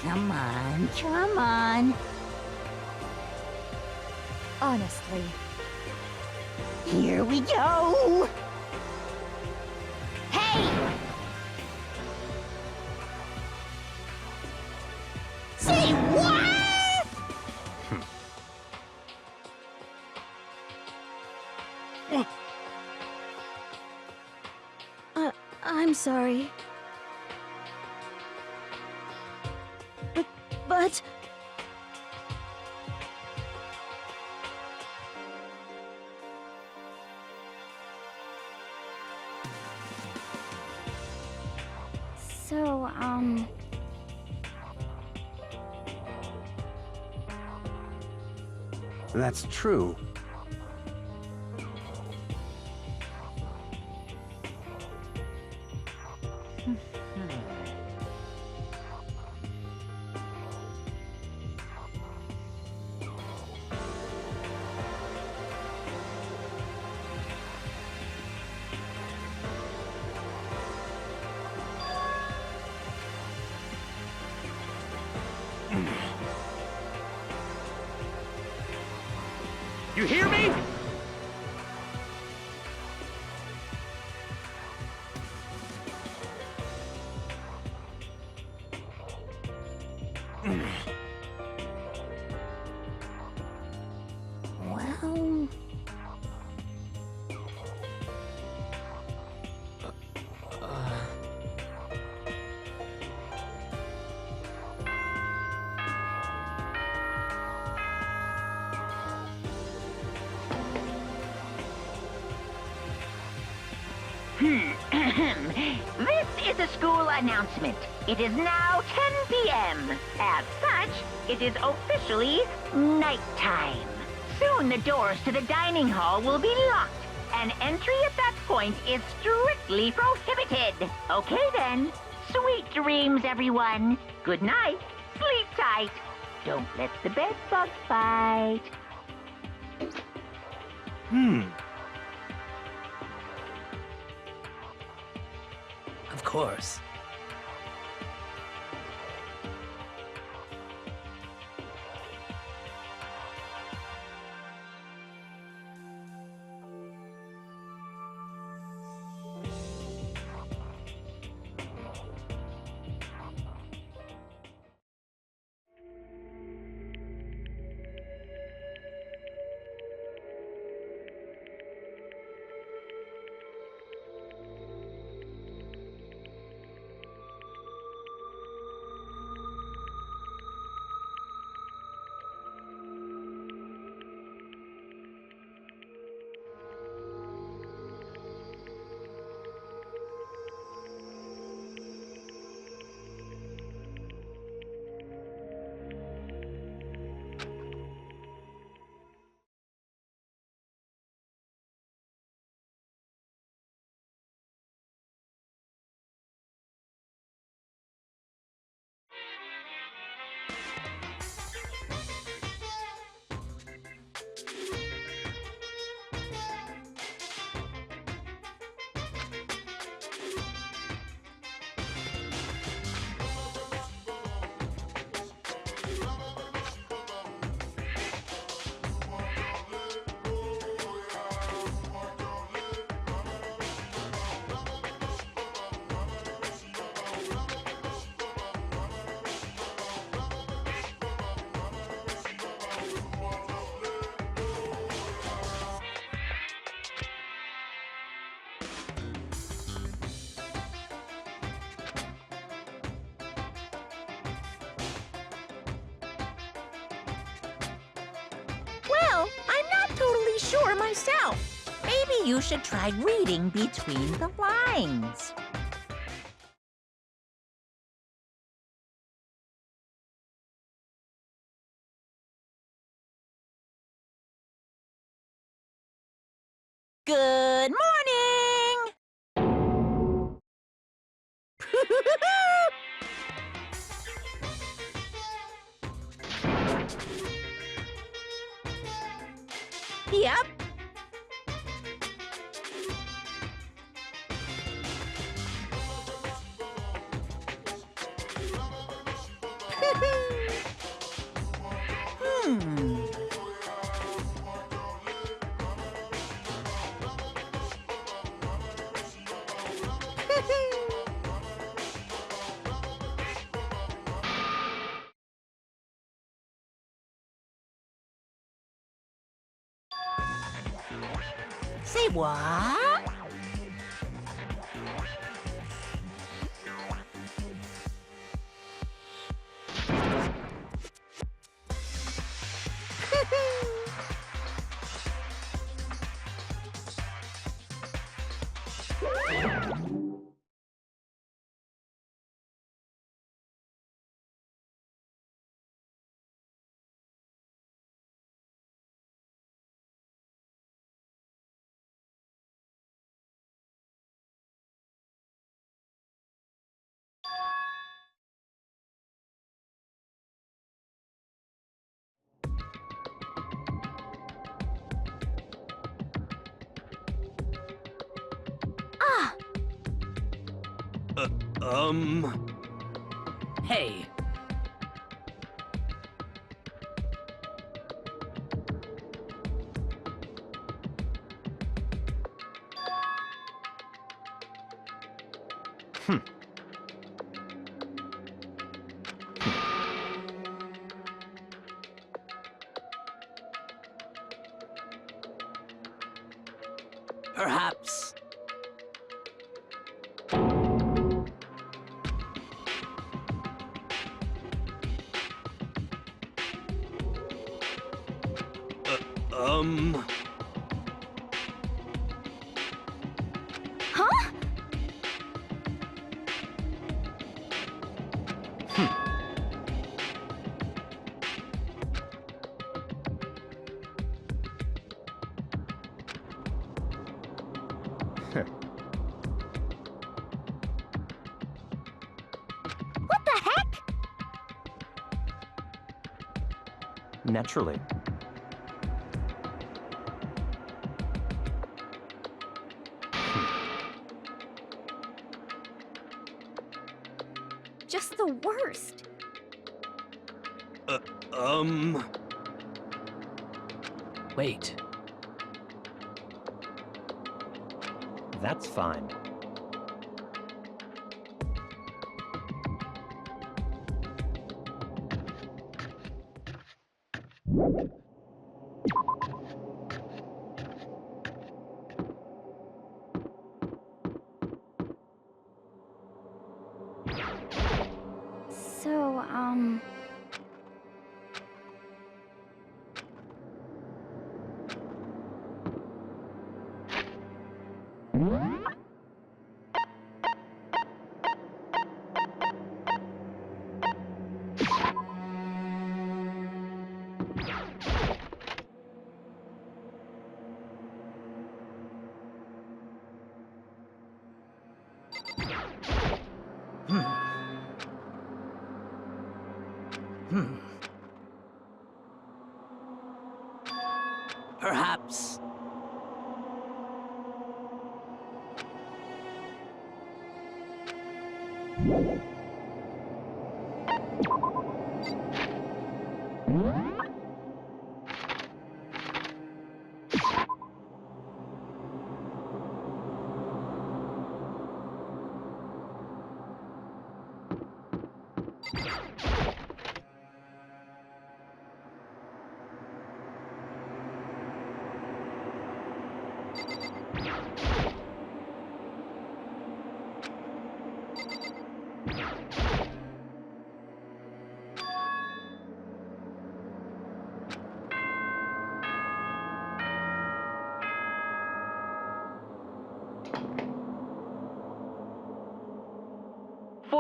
Come on, come on. honestly, Here we go. Hey! Say what? I'm sorry. But... so, That's true. You hear me? Well... This is a school announcement. It is now 10 p.m. As such, it is officially nighttime. Soon the doors to the dining hall will be locked, and entry at that point is strictly prohibited. Okay then. Sweet dreams, everyone. Good night. Sleep tight. Don't let the bed bug bite. Of course. sure myself. Maybe you should try reading between the lines. Good morning! Yep. Say what? Hey. Perhaps. Huh? What the heck? Naturally. Just the worst. Wait. That's fine. So, Perhaps.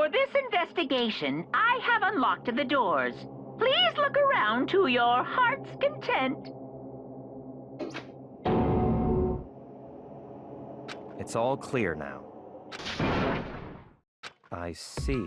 For this investigation, I have unlocked the doors. Please look around to your heart's content. It's all clear now. I see.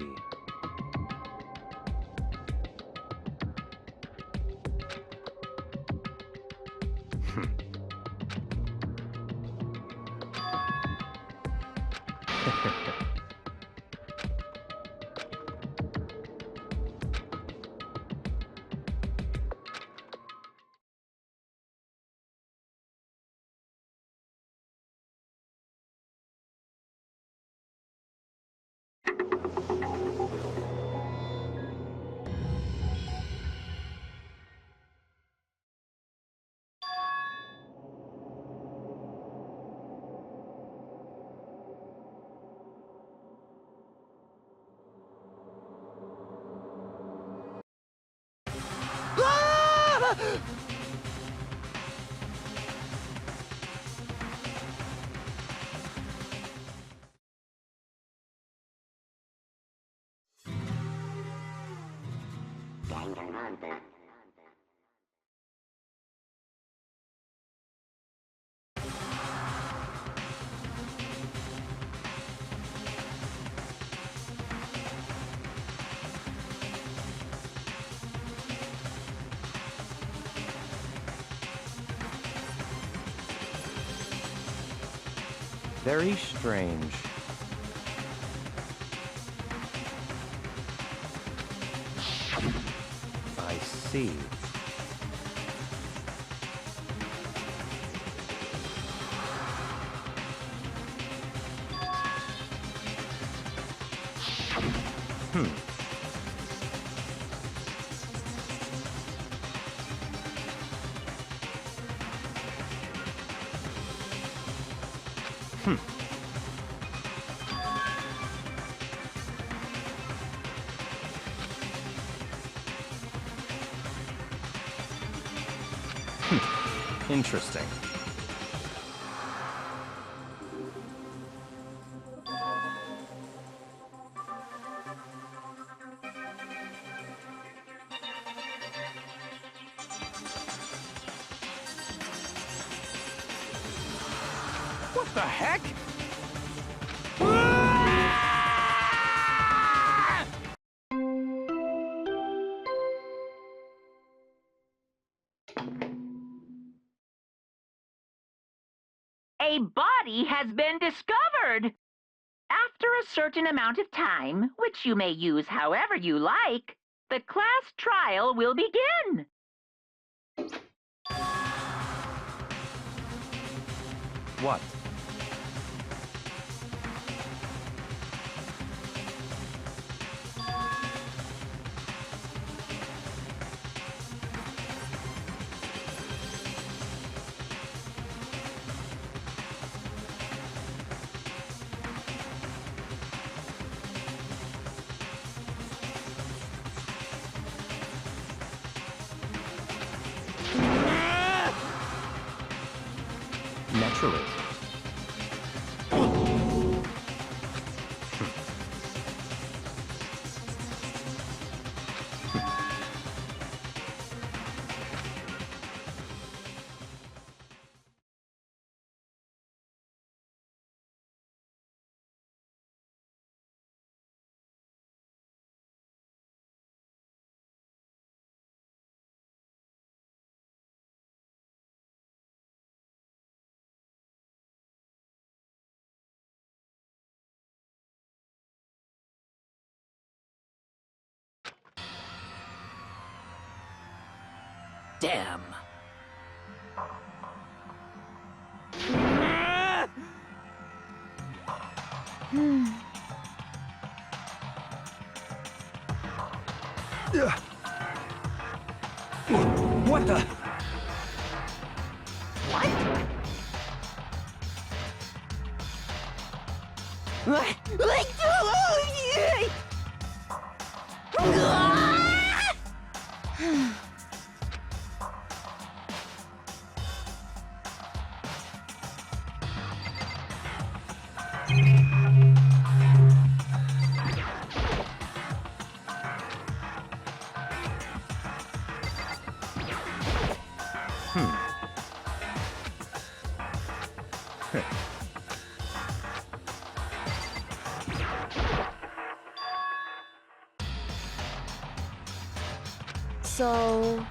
Danganronpa. Very strange. I see. Interesting. What the heck? A body has been discovered! After a certain amount of time, which you may use however you like, the class trial will begin. What? Naturally. Damn. What the? So...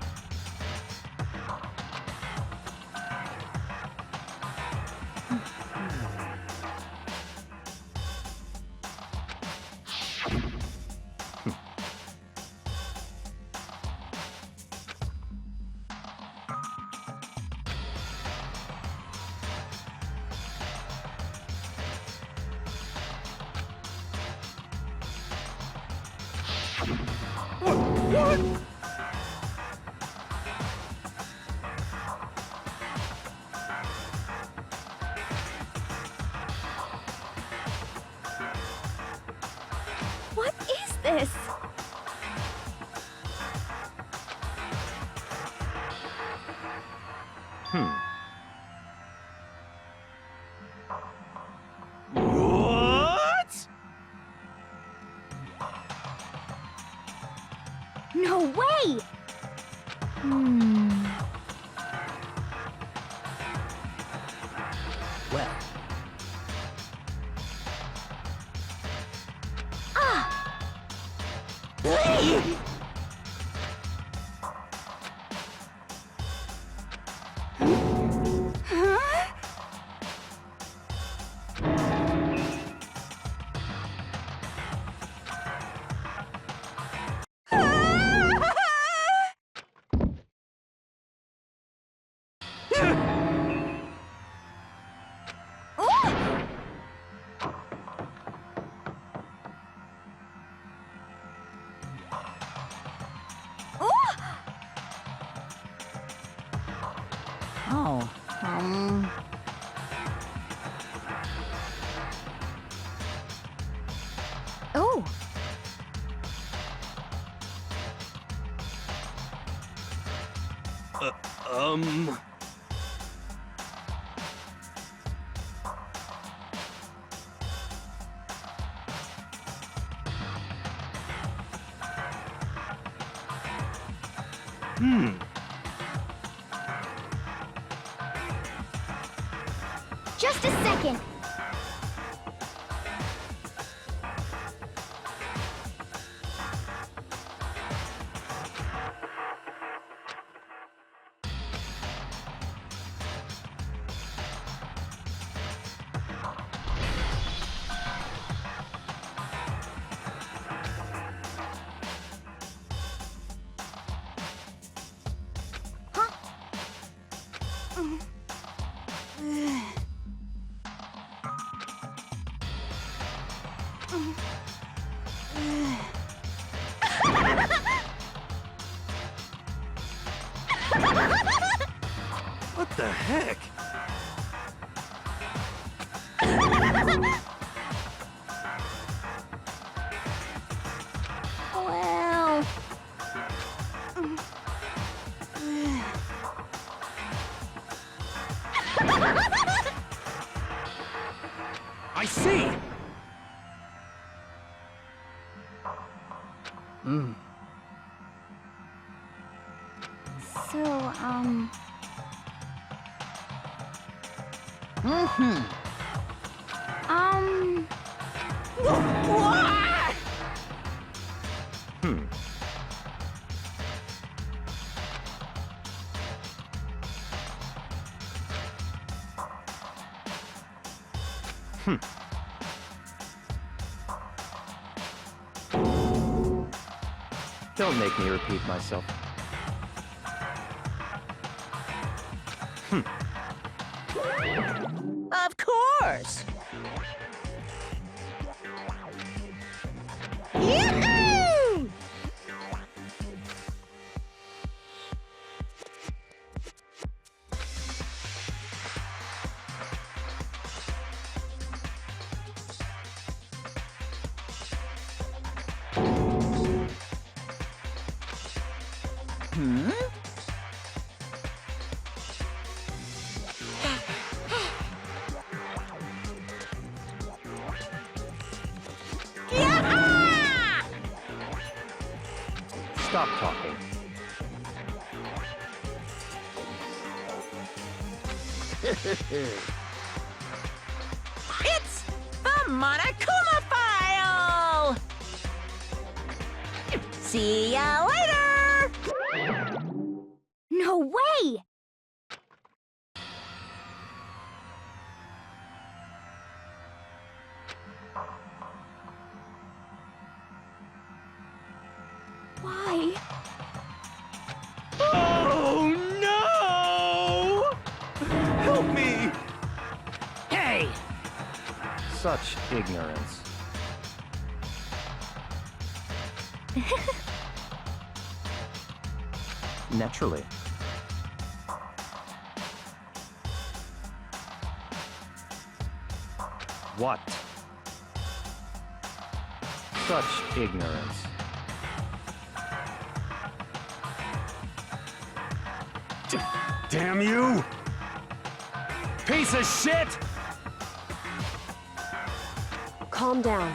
What is this? What? No way! Well, Oh, Oh, Um... just a second. What the heck? Well... I see! So, Don't make me repeat myself. of course. Yahoo! Stop talking. It's the Monokuma File! See ya later! No way! Why? Oh no! Help me! Hey! Such ignorance. Naturally. What? Such ignorance. Damn you! Piece of shit! Calm down.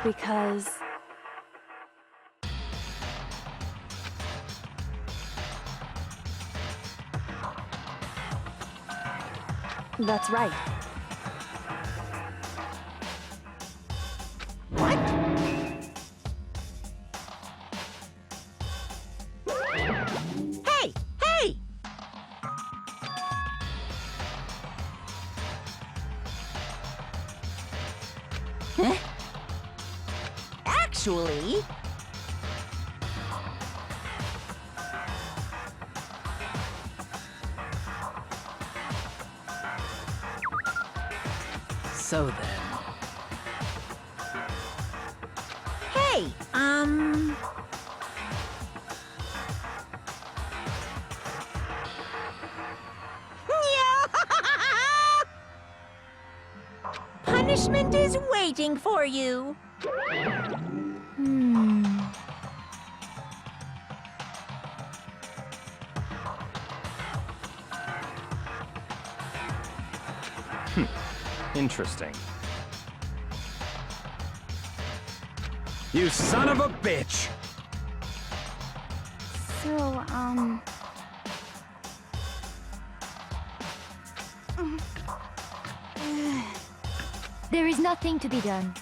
Because... that's right. Hey! Hey! Huh? Actually... So then. Hey, punishment is waiting for you. Interesting. You son of a bitch! So, there is nothing to be done.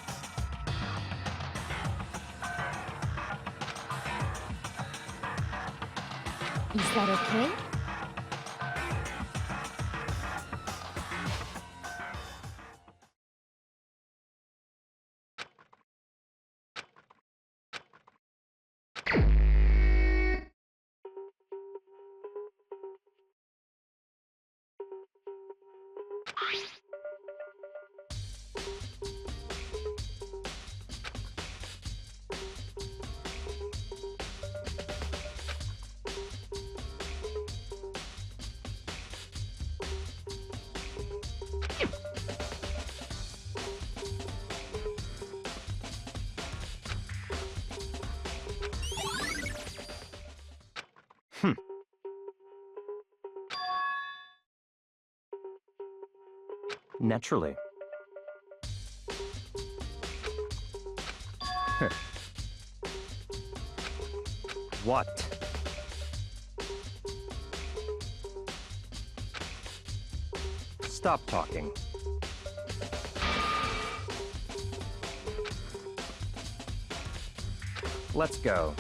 Is that okay? Naturally. What? Stop talking. Let's go.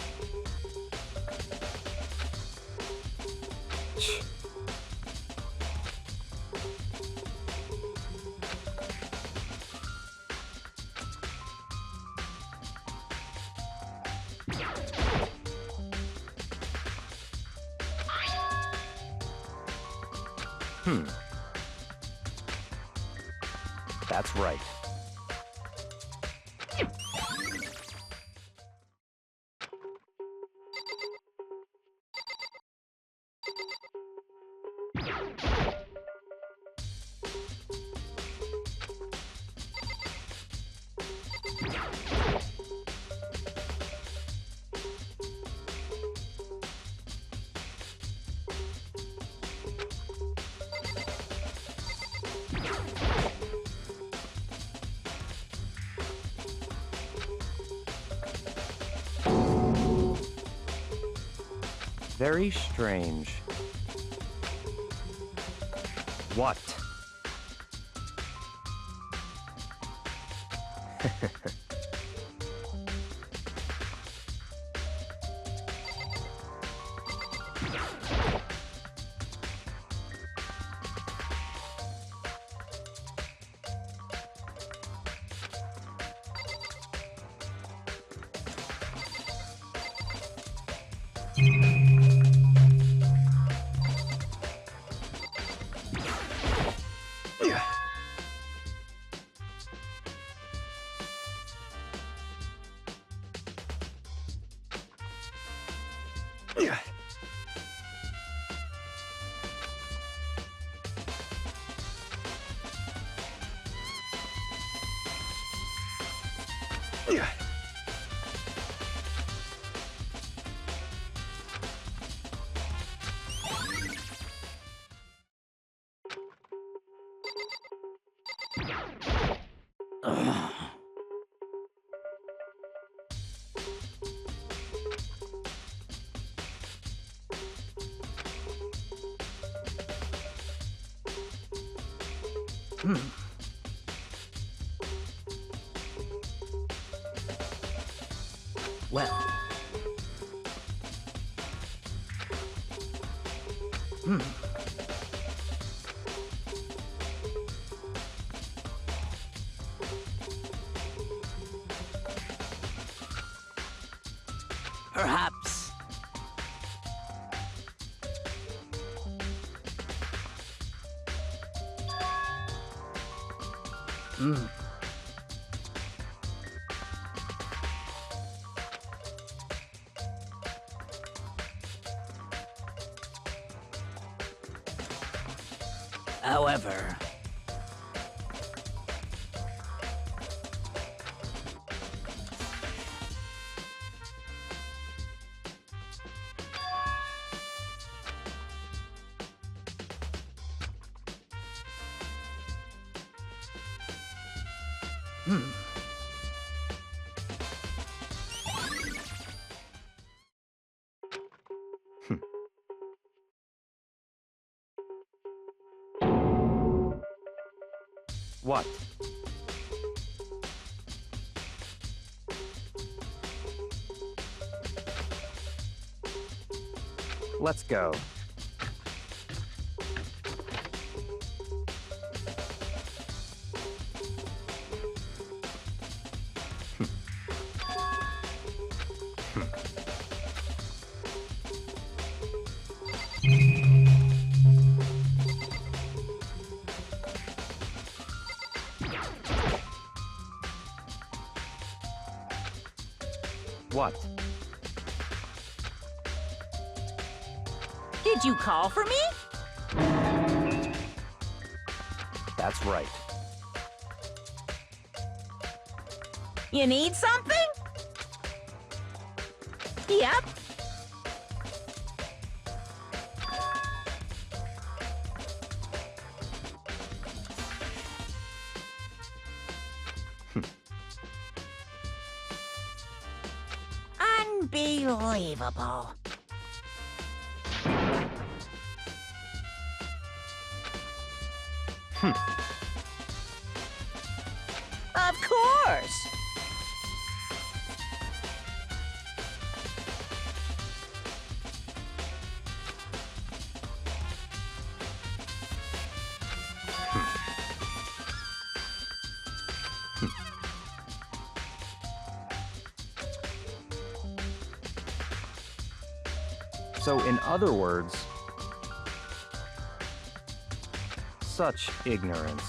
That's right. Very strange. What? Well. Perhaps. However... What? Let's go. What? Did you call for me? That's right. You need something? Yep. Unbelievable. Of course. So, in other words, such ignorance.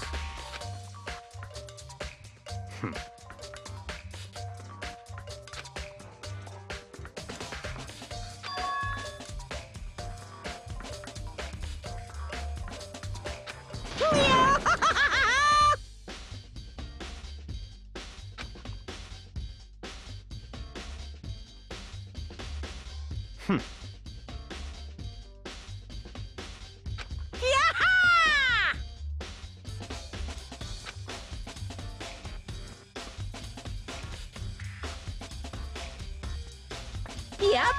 Yep.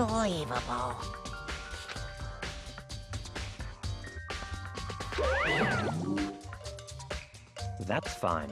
Unbelievable. That's fine.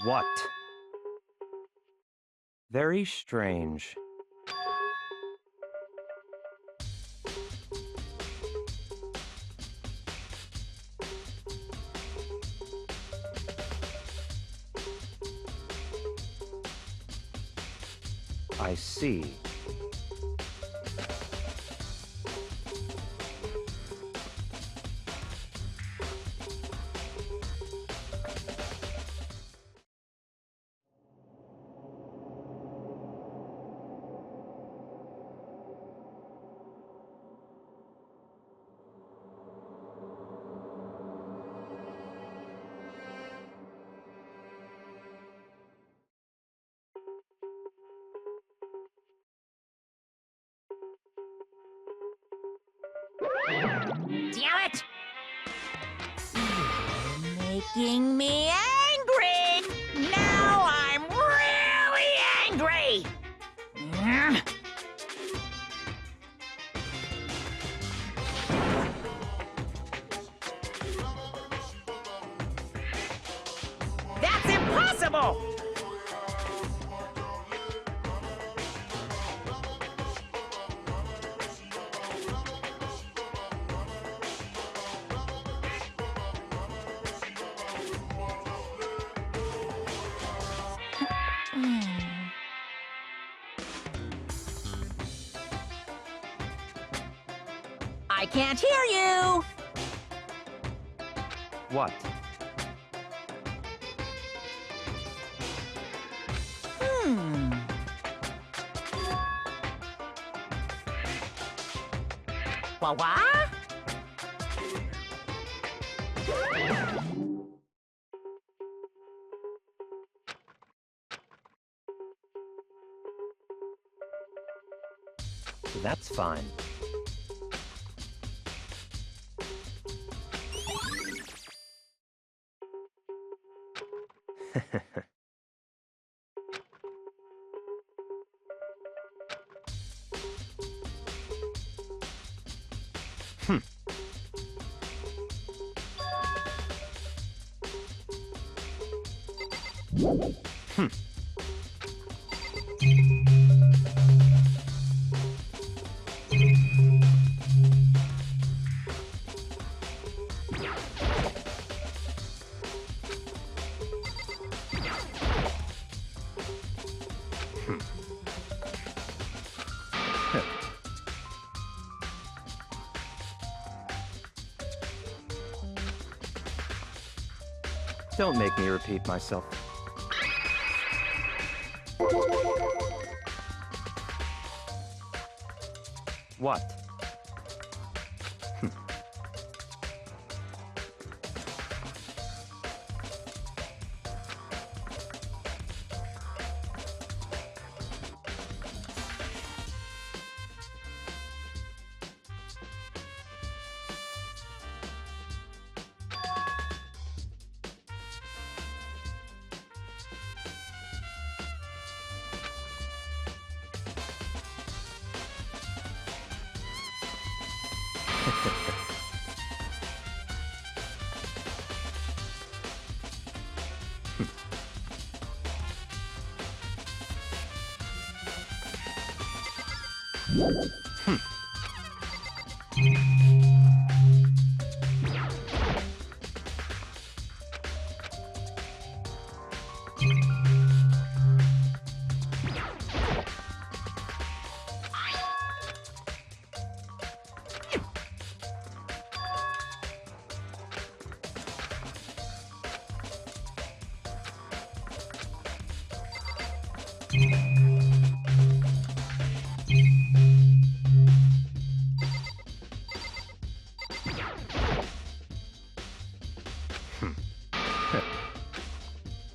What? Very strange. I see. Damn it! You're making me angry! Now I'm really angry! That's impossible! I can't hear you! What? What? That's fine. Don't make me repeat myself. What?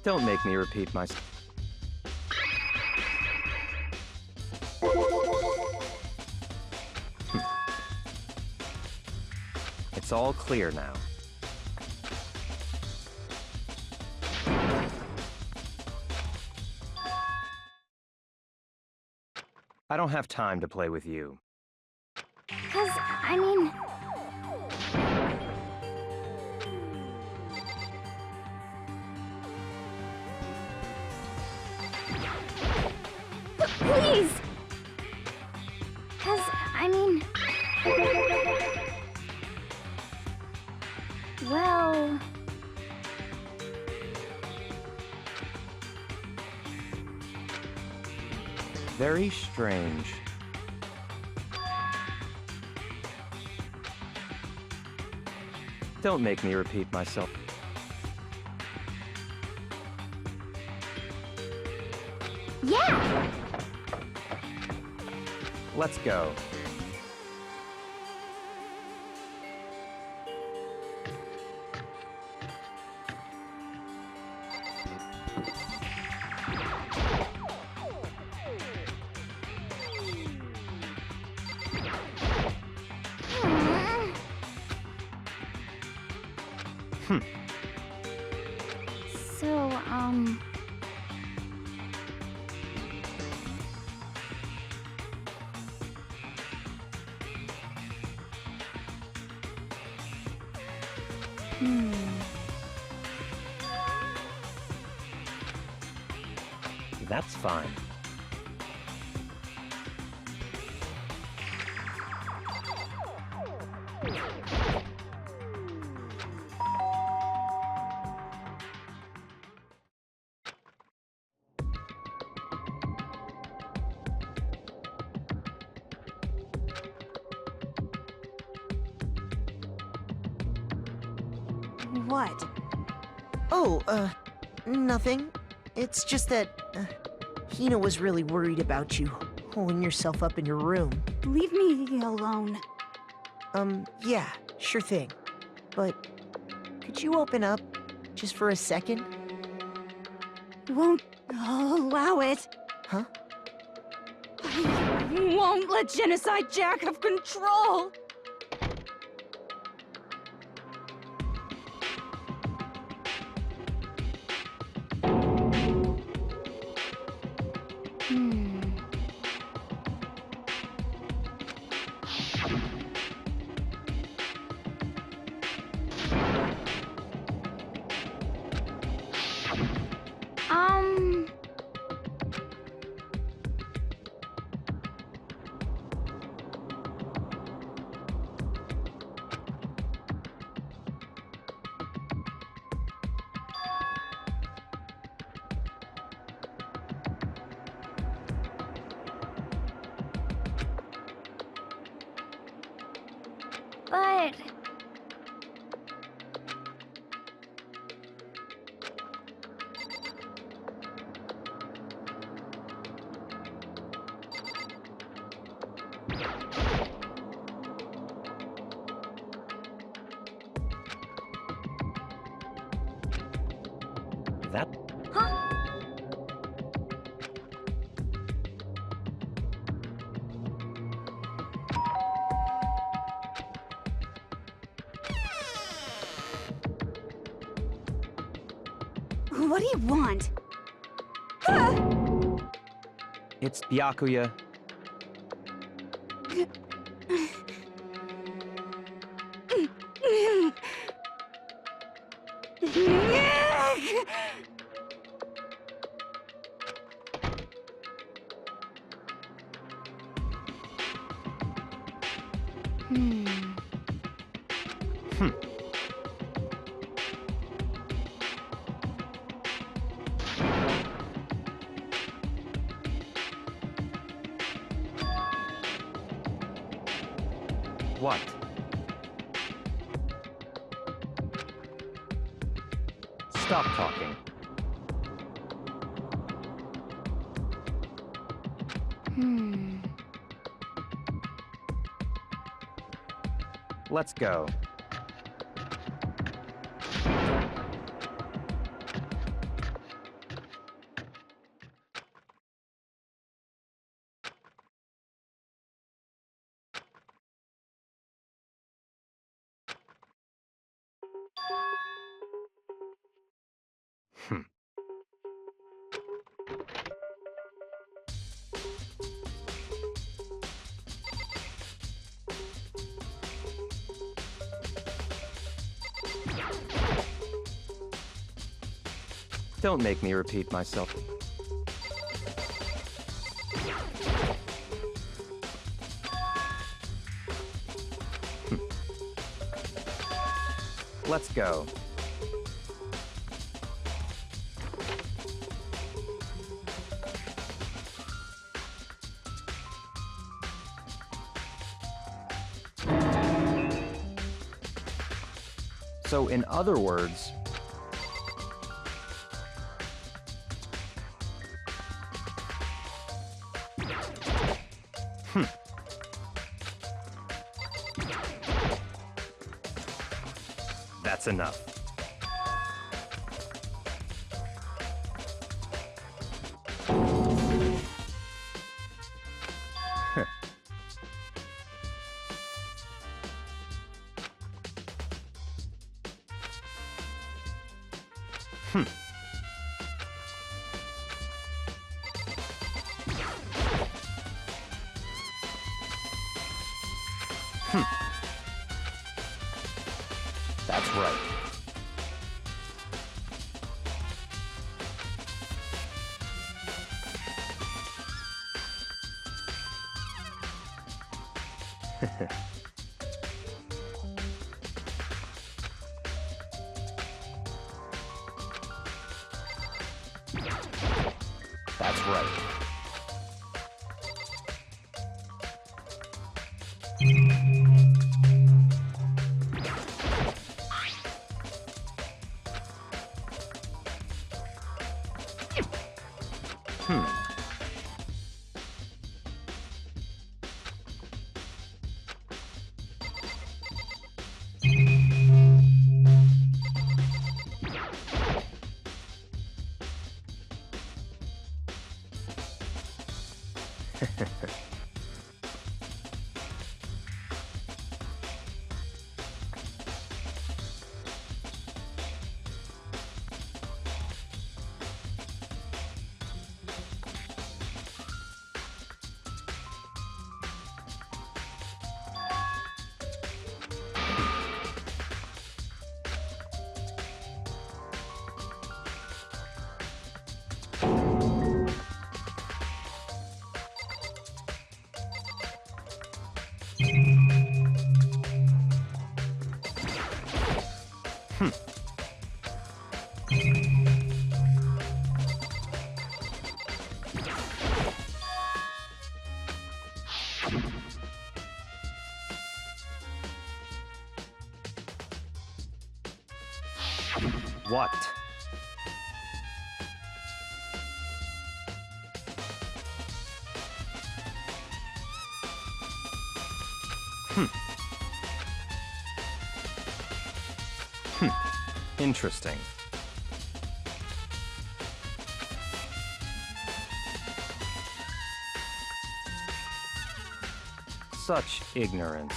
Don't make me repeat myself. It's all clear now. I don't have time to play with you. 'Cause, I mean... Please! 'Cause, I mean... Well... Very strange. Don't make me repeat myself. Yeah! Let's go. So, That's fine. What? Oh, nothing. It's just that, Hina was really worried about you, holding yourself up in your room. Leave me alone. Yeah, sure thing. But, could you open up, just for a second? Won't allow it. Huh? I won't let Genocide Jack have control. but... That... What do you want? It's Byakuya. What? Stop talking. Let's go. Don't make me repeat myself. Let's go. So, in other words, that's enough. That's right. That's right. What? Interesting. Such ignorance.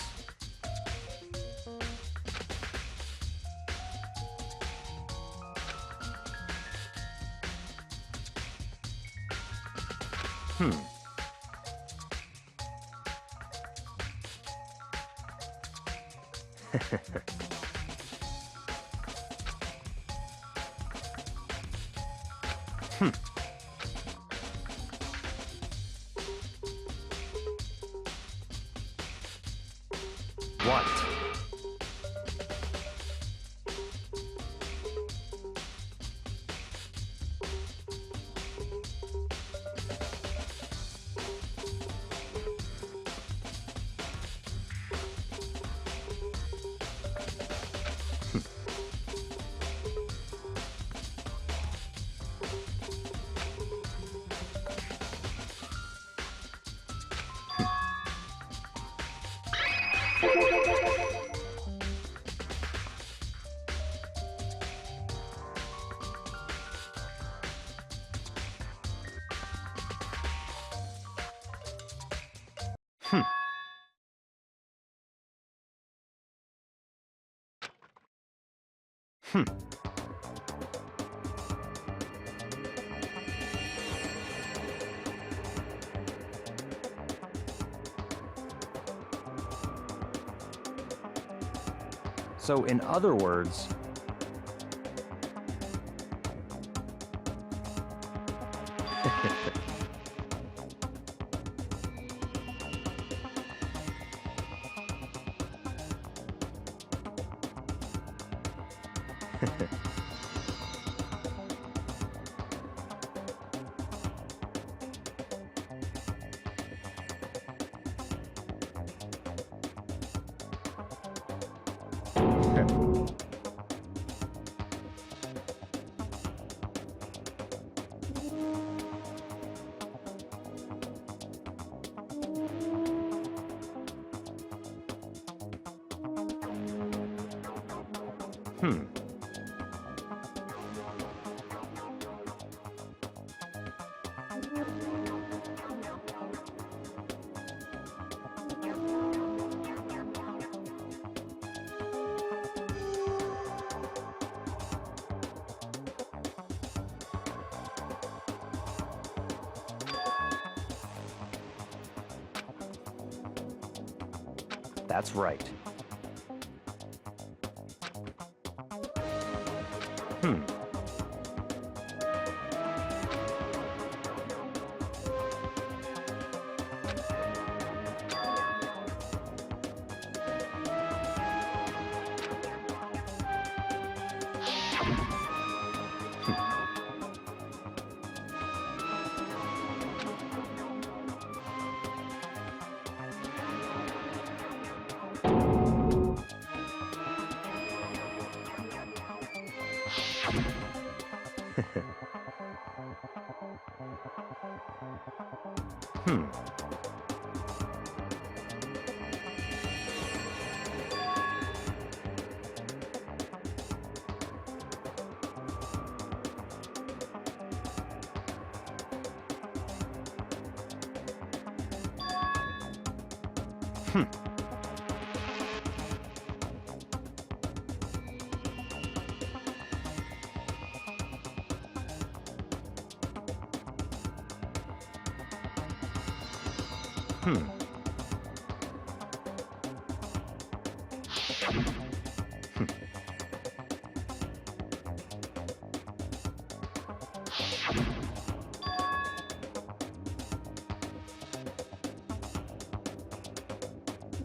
what? So, in other words, that's right.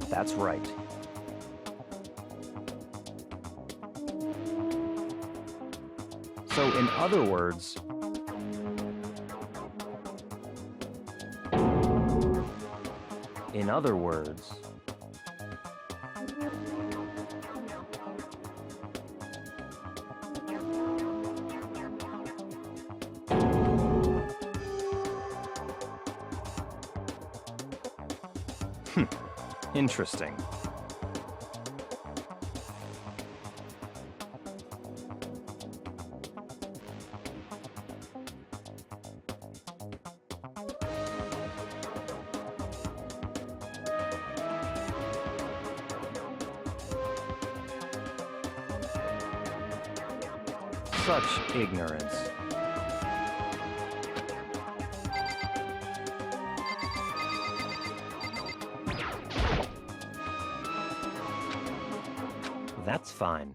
That's right. So, in other words, interesting. Such ignorance. That's fine.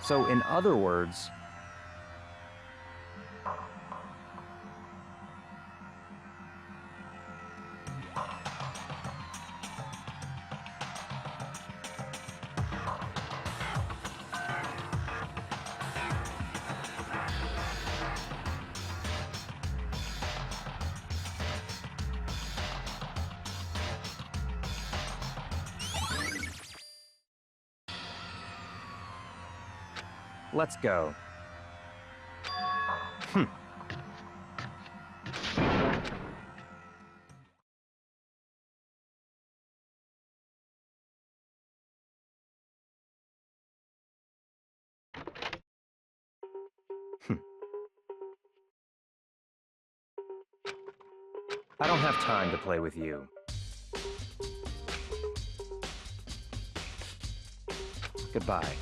So, in other words, let's go. I don't have time to play with you. Goodbye.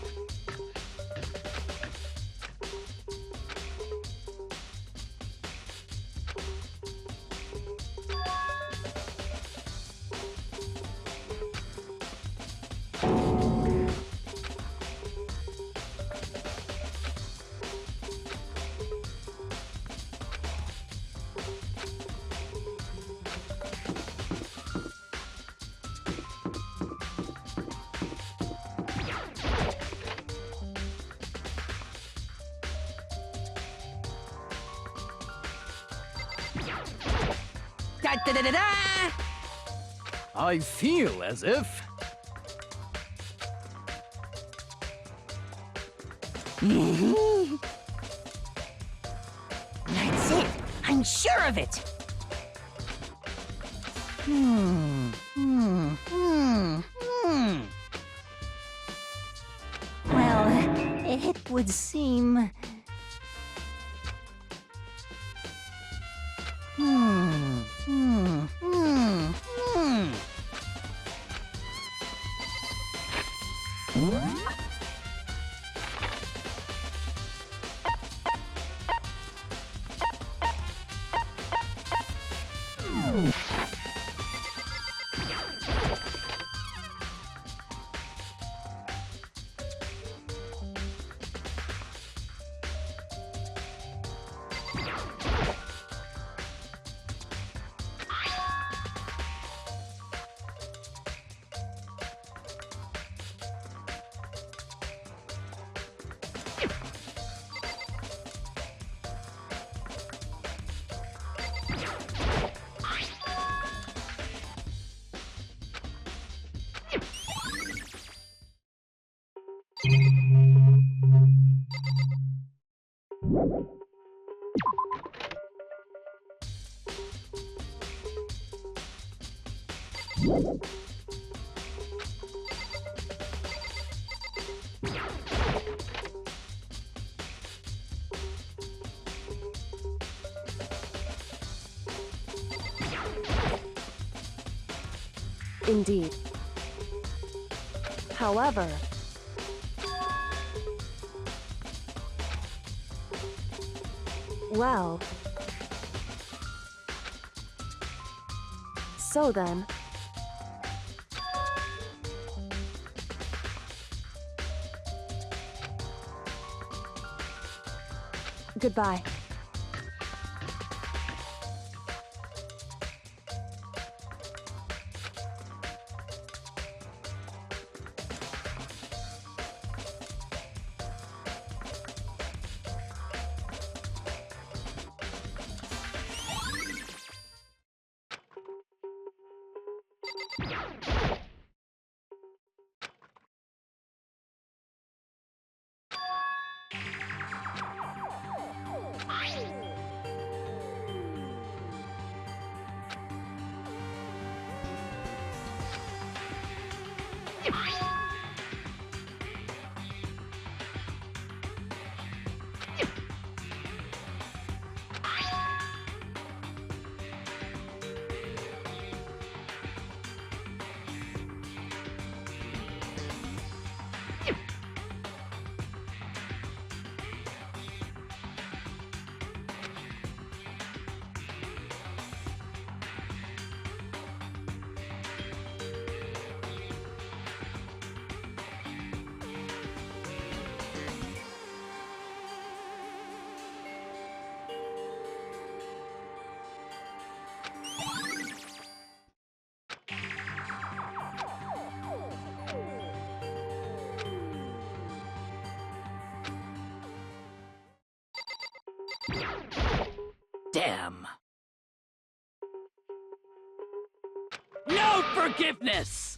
Da-da-da-da-da! I feel as if... That's it! I'm sure of it! Well, it would seem... Indeed. However, well, so then, goodbye. Damn. No forgiveness!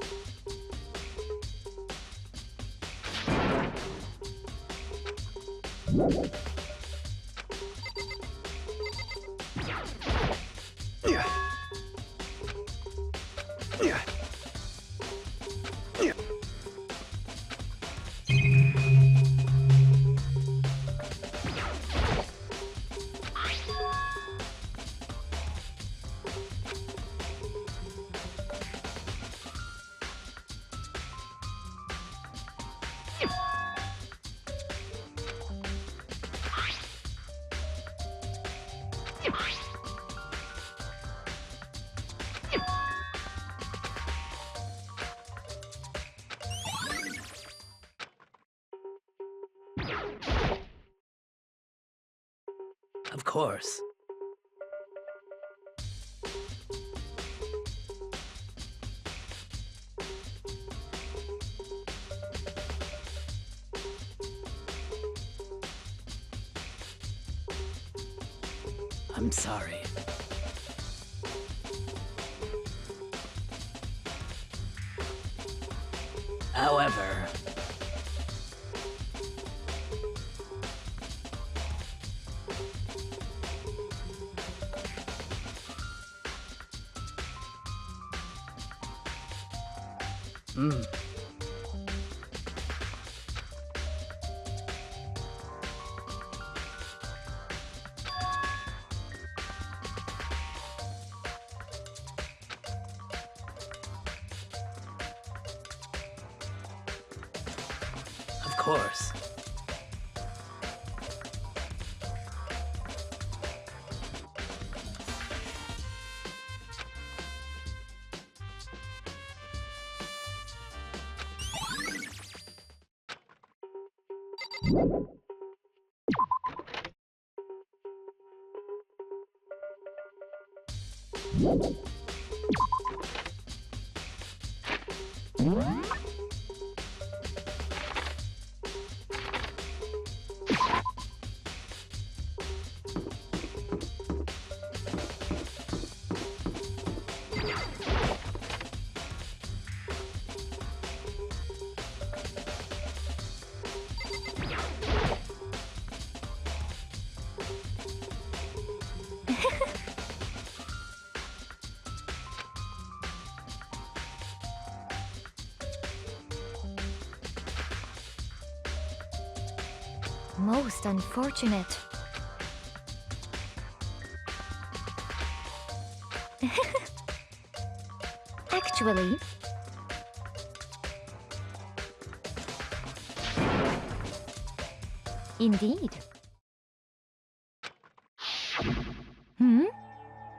Of course. I'm sorry. However, of course. Most unfortunate. Actually, indeed.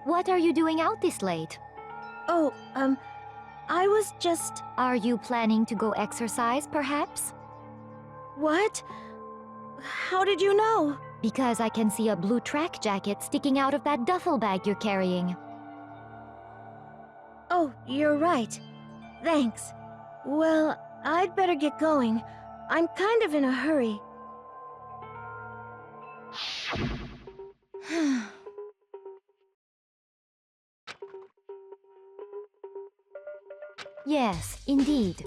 What are you doing out this late? Oh, I was just... Are you planning to go exercise, perhaps? What? How did you know? Because I can see a blue track jacket sticking out of that duffel bag you're carrying. Oh, you're right. Thanks. Well, I'd better get going. I'm kind of in a hurry. Yes, indeed.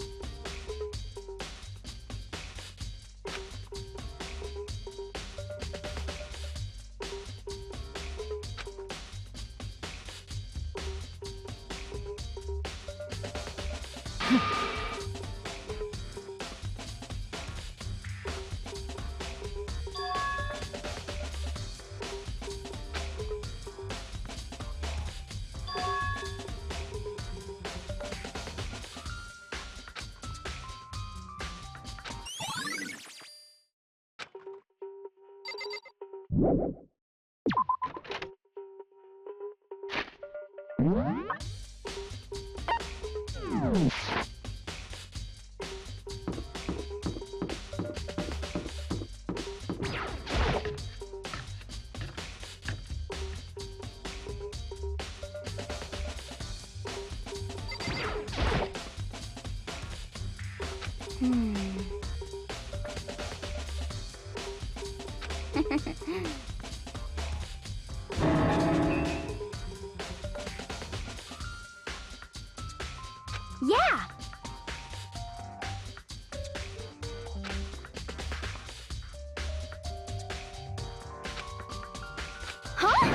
Yeah! Huh?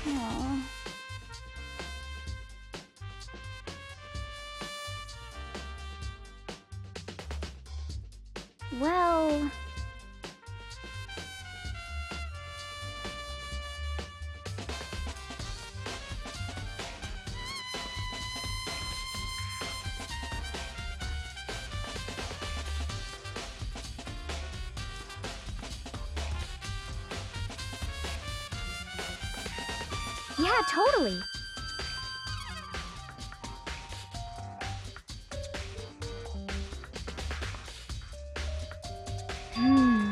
Aw. Well... Yeah, totally. Ah!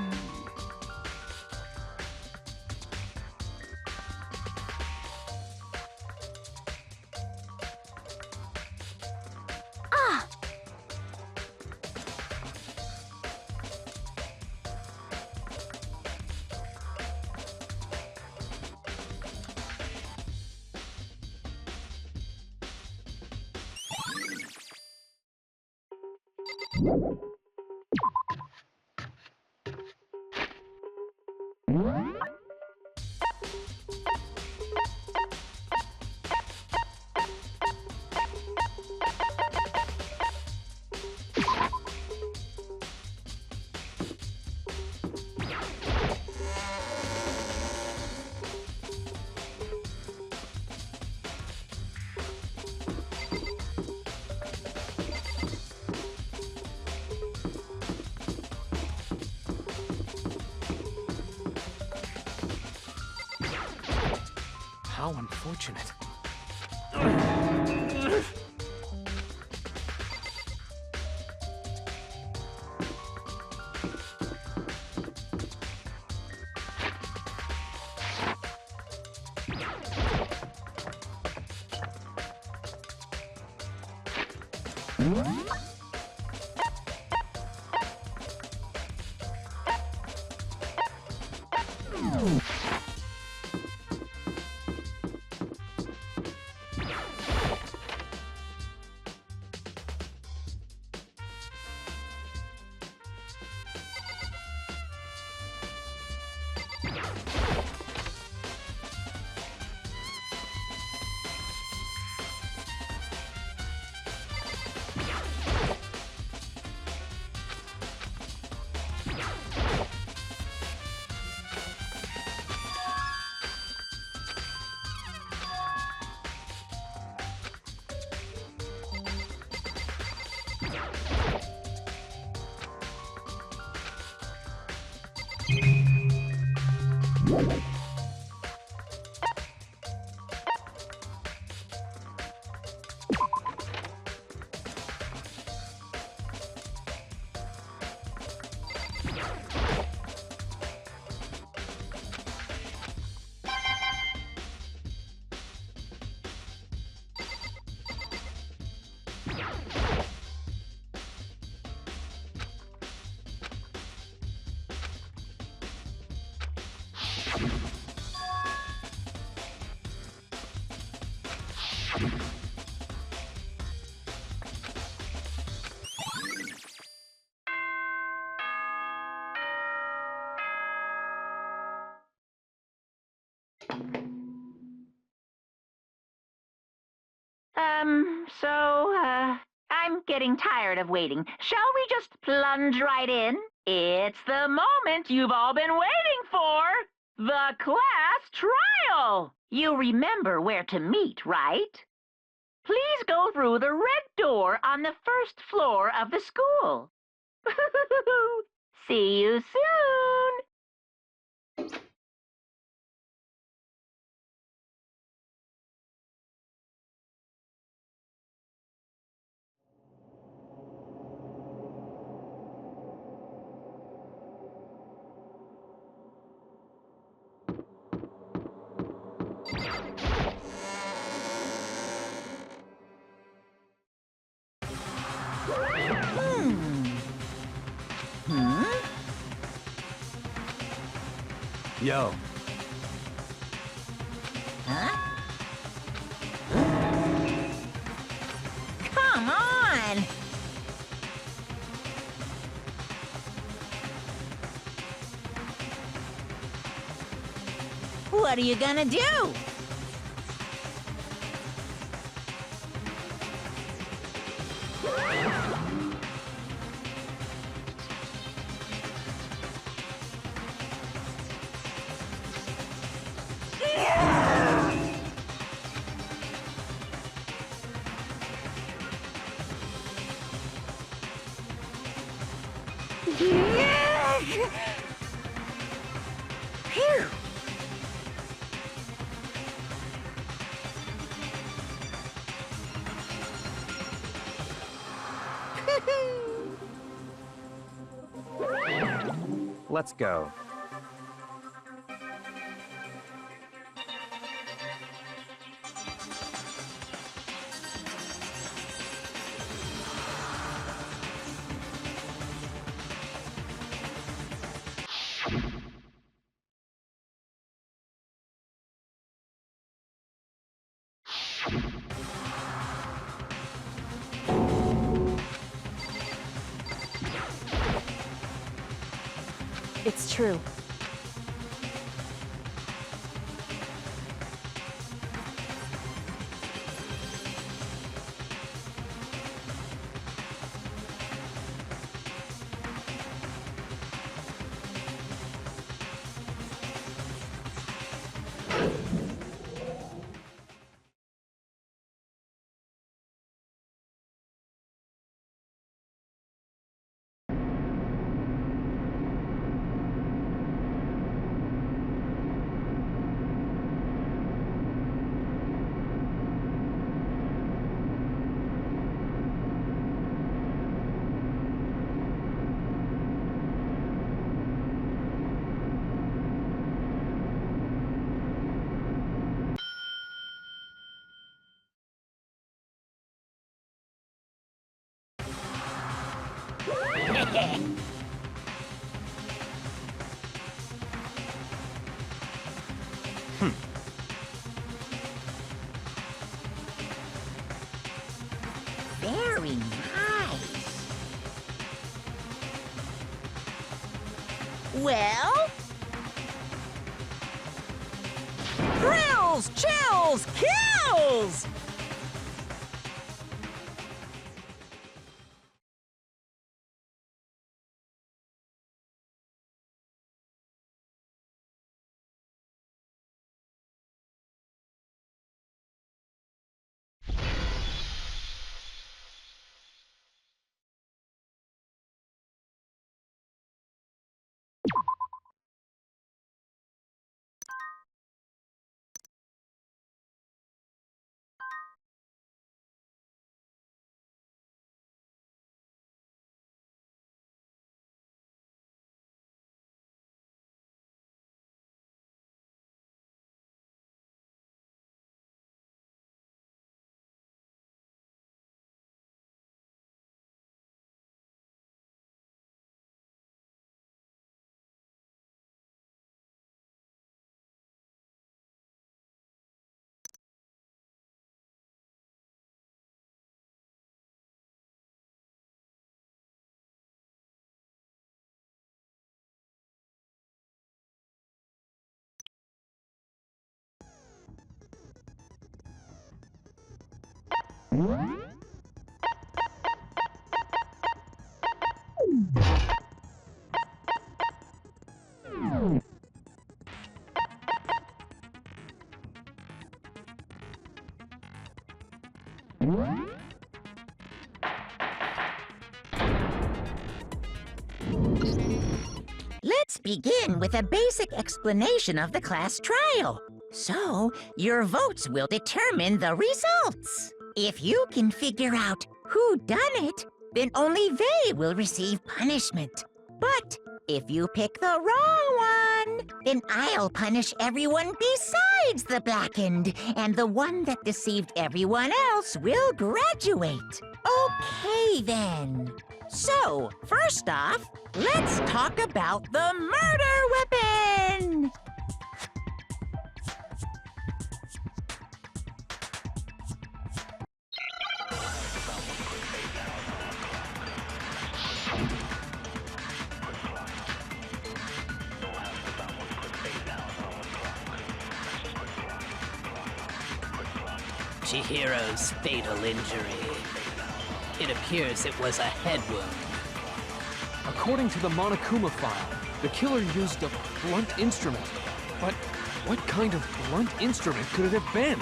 How unfortunate. I'm getting tired of waiting. Shall we just plunge right in? It's the moment you've all been waiting for! The class trial! You remember where to meet, right? Please go through the red door on the first floor of the school. See you soon! Yo. Huh? Come on! What are you gonna do? Phew! Let's go. It's true. Very nice. Well? Thrills, chills, kills! Let's begin with a basic explanation of the class trial. So, your votes will determine the results. If you can figure out who done it, then only they will receive punishment. But if you pick the wrong one, then I'll punish everyone besides the blackened, and the one that deceived everyone else will graduate. Okay, then. So, first off, let's talk about the murder weapon! Chihiro's fatal injury. It appears it was a head wound. According to the Monokuma file, the killer used a blunt instrument. But what kind of blunt instrument could it have been?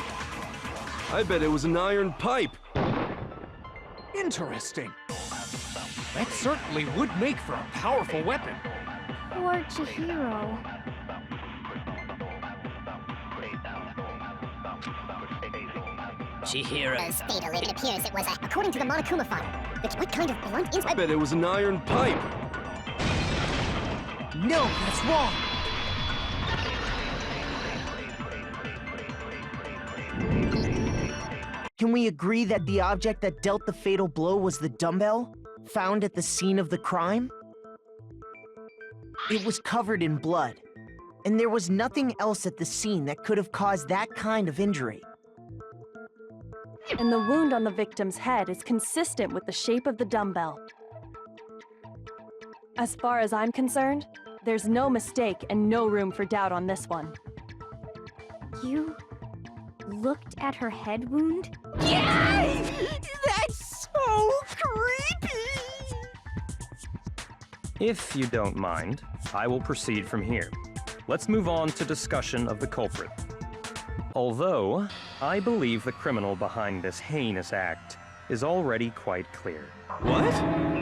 I bet it was an iron pipe. Interesting. That certainly would make for a powerful weapon. Poor Chihiro. Chihiro's fatal. It appears it was a... According to the Monokuma file, what kind of blunt instrument... I bet it was an iron pipe. No, that's wrong. Can we agree that the object that dealt the fatal blow was the dumbbell, found at the scene of the crime? It was covered in blood, and there was nothing else at the scene that could have caused that kind of injury. And the wound on the victim's head is consistent with the shape of the dumbbell. As far as I'm concerned, there's no mistake and no room for doubt on this one. You looked at her head wound? Yay! That's so creepy! If you don't mind, I will proceed from here. Let's move on to discussion of the culprit. Although, I believe the criminal behind this heinous act is already quite clear. What?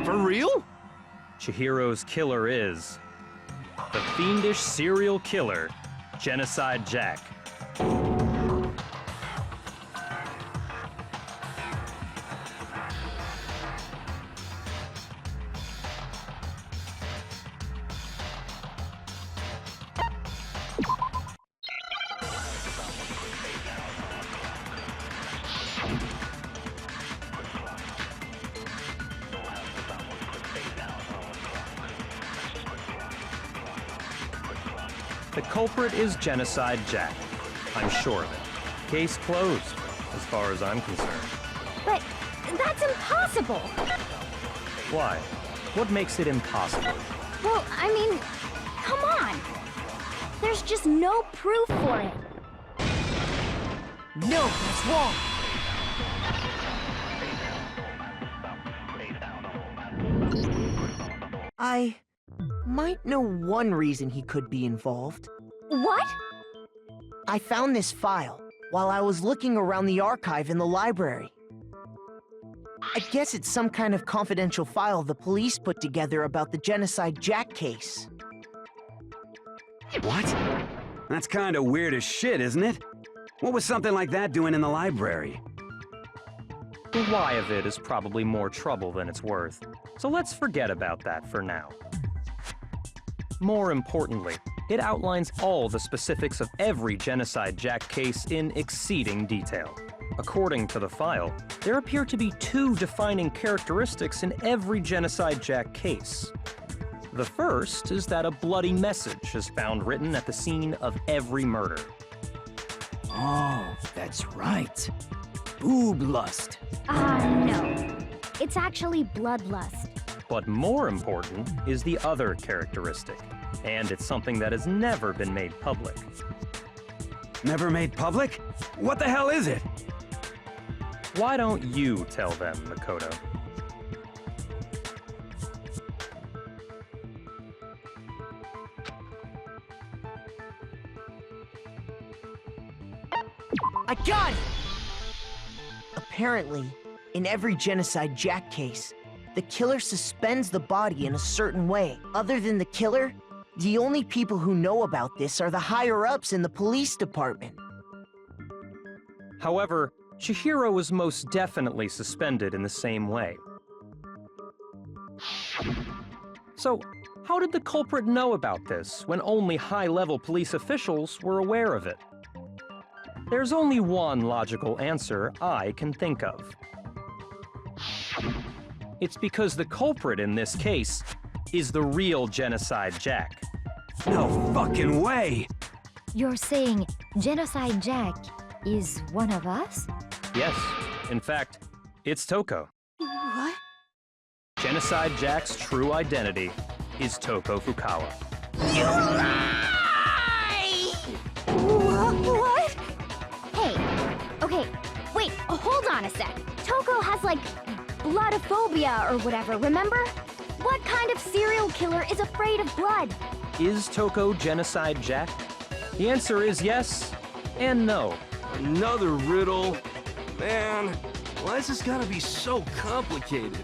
For real? Chihiro's killer is the fiendish serial killer, Genocide Jack. The culprit is Genocide Jack. I'm sure of it. Case closed, as far as I'm concerned. But that's impossible! Why? What makes it impossible? Well, I mean, come on! There's just no proof for it. No, that's wrong! I might know one reason he could be involved. What? I found this file while I was looking around the archive in the library. I guess it's some kind of confidential file the police put together about the Genocide Jack case. What? That's kind of weird as shit, isn't it? What was something like that doing in the library? The why of it is probably more trouble than it's worth, so let's forget about that for now. More importantly, it outlines all the specifics of every Genocide Jack case in exceeding detail. According to the file, there appear to be two defining characteristics in every Genocide Jack case. The first is that a bloody message is found written at the scene of every murder. Oh, that's right. Boob lust. No. It's actually bloodlust. But more important is the other characteristic, and it's something that has never been made public. Never made public? What the hell is it? Why don't you tell them, Makoto? I got it! Apparently, in every Genocide Jack case, the killer suspends the body in a certain way. Other than the killer, the only people who know about this are the higher-ups in the police department. However, Chihiro was most definitely suspended in the same way. So, how did the culprit know about this when only high-level police officials were aware of it? There's only one logical answer I can think of. It's because the culprit in this case is the real Genocide Jack. No fucking way! You're saying Genocide Jack is one of us? Yes, in fact, it's Toko. What? Genocide Jack's true identity is Toko Fukawa. You lie! What? Hey, okay, wait, hold on a sec. Toko has, like, bloodophobia or whatever, remember? What kind of serial killer is afraid of blood? Is Toko Genocide Jack? The answer is yes and no. Another riddle? Man, why is this gotta be so complicated?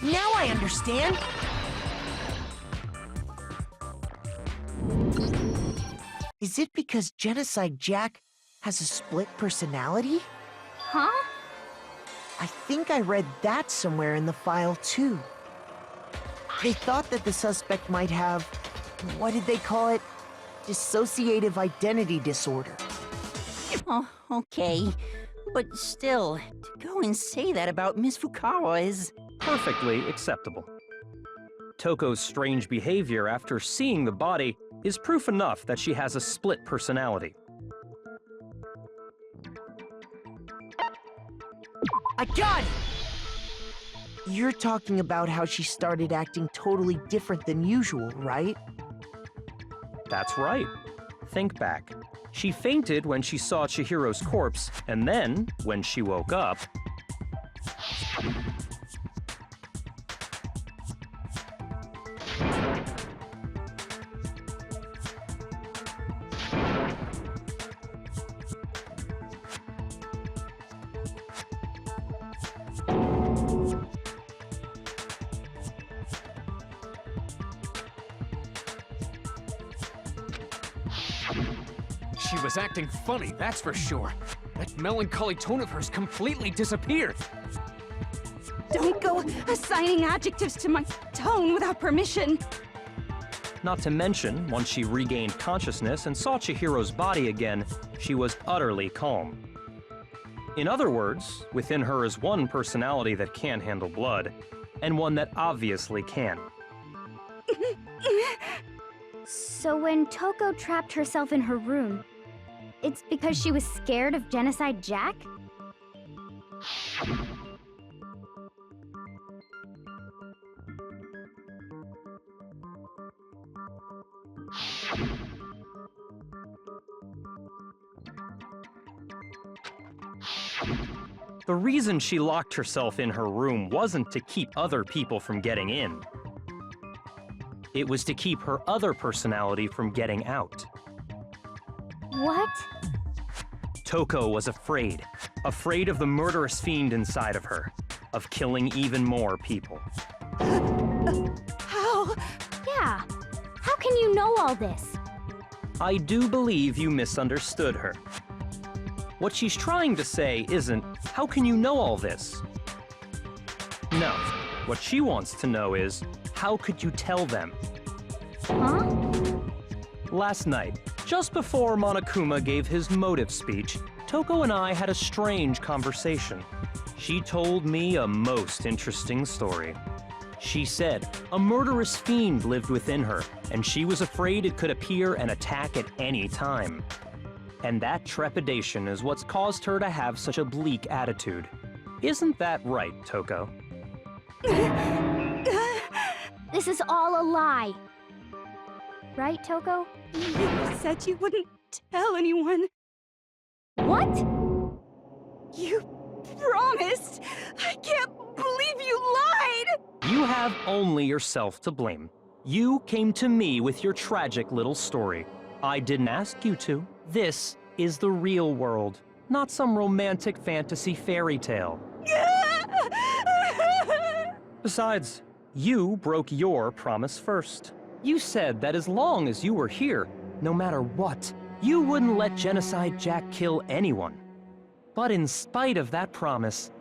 Now I understand! Is it because Genocide Jack has a split personality? Huh? I think I read that somewhere in the file, too. They thought that the suspect might have, what did they call it? Dissociative identity disorder. Oh, okay. But still, to go and say that about Miss Fukawa is... Perfectly acceptable. Toko's strange behavior after seeing the body is proof enough that she has a split personality. I got it! You're talking about how she started acting totally different than usual, right? That's right. Think back. She fainted when she saw Chihiro's corpse, and then, when she woke up... She was acting funny, that's for sure. That melancholy tone of hers completely disappeared. Don't go assigning adjectives to my tone without permission. Not to mention, once she regained consciousness and saw Chihiro's body again, she was utterly calm. In other words, within her is one personality that can handle blood, and one that obviously can. So when Toko trapped herself in her room, it's because she was scared of Genocide Jack? The reason she locked herself in her room wasn't to keep other people from getting in. It was to keep her other personality from getting out. What? Toko was afraid. Afraid of the murderous fiend inside of her. Of killing even more people. How? Yeah. How can all this? I do believe you misunderstood her. What she's trying to say isn't, how can you know all this? No. What she wants to know is, how could you tell them? Huh? Last night, just before Monokuma gave his motive speech, Toko and I had a strange conversation. She told me a most interesting story. She said a murderous fiend lived within her, and she was afraid it could appear and attack at any time. And that trepidation is what's caused her to have such a bleak attitude. Isn't that right, Toko? This is all a lie. Right, Toko? You said you wouldn't tell anyone. What? You promised! I can't believe you lied! You have only yourself to blame. You came to me with your tragic little story. I didn't ask you to. This is the real world, not some romantic fantasy fairy tale. Besides, you broke your promise first. You said that as long as you were here, no matter what, you wouldn't let Genocide Jack kill anyone. But in spite of that promise,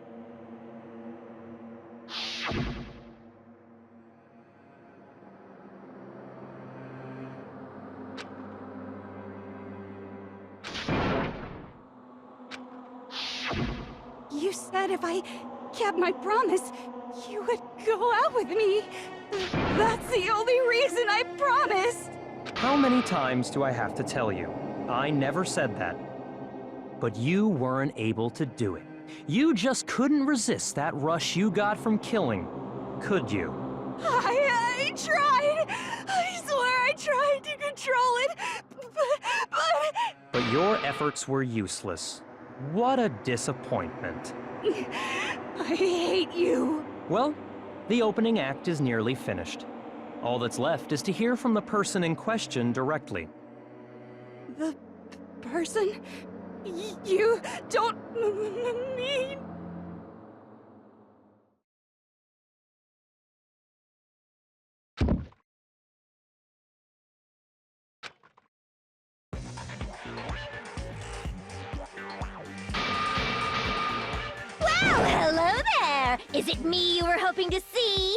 You said if I kept my promise, you would go out with me. That's the only reason I promised. how many times do I have to tell you? I never said that. But you weren't able to do it. You just couldn't resist that rush you got from killing, could you? I tried. I swear I tried to control it, But your efforts were useless. What a disappointment. I hate you. Well, the opening act is nearly finished. All that's left is to hear from the person in question directly. The person? You don't mean... Well, hello there! Is it me you were hoping to see?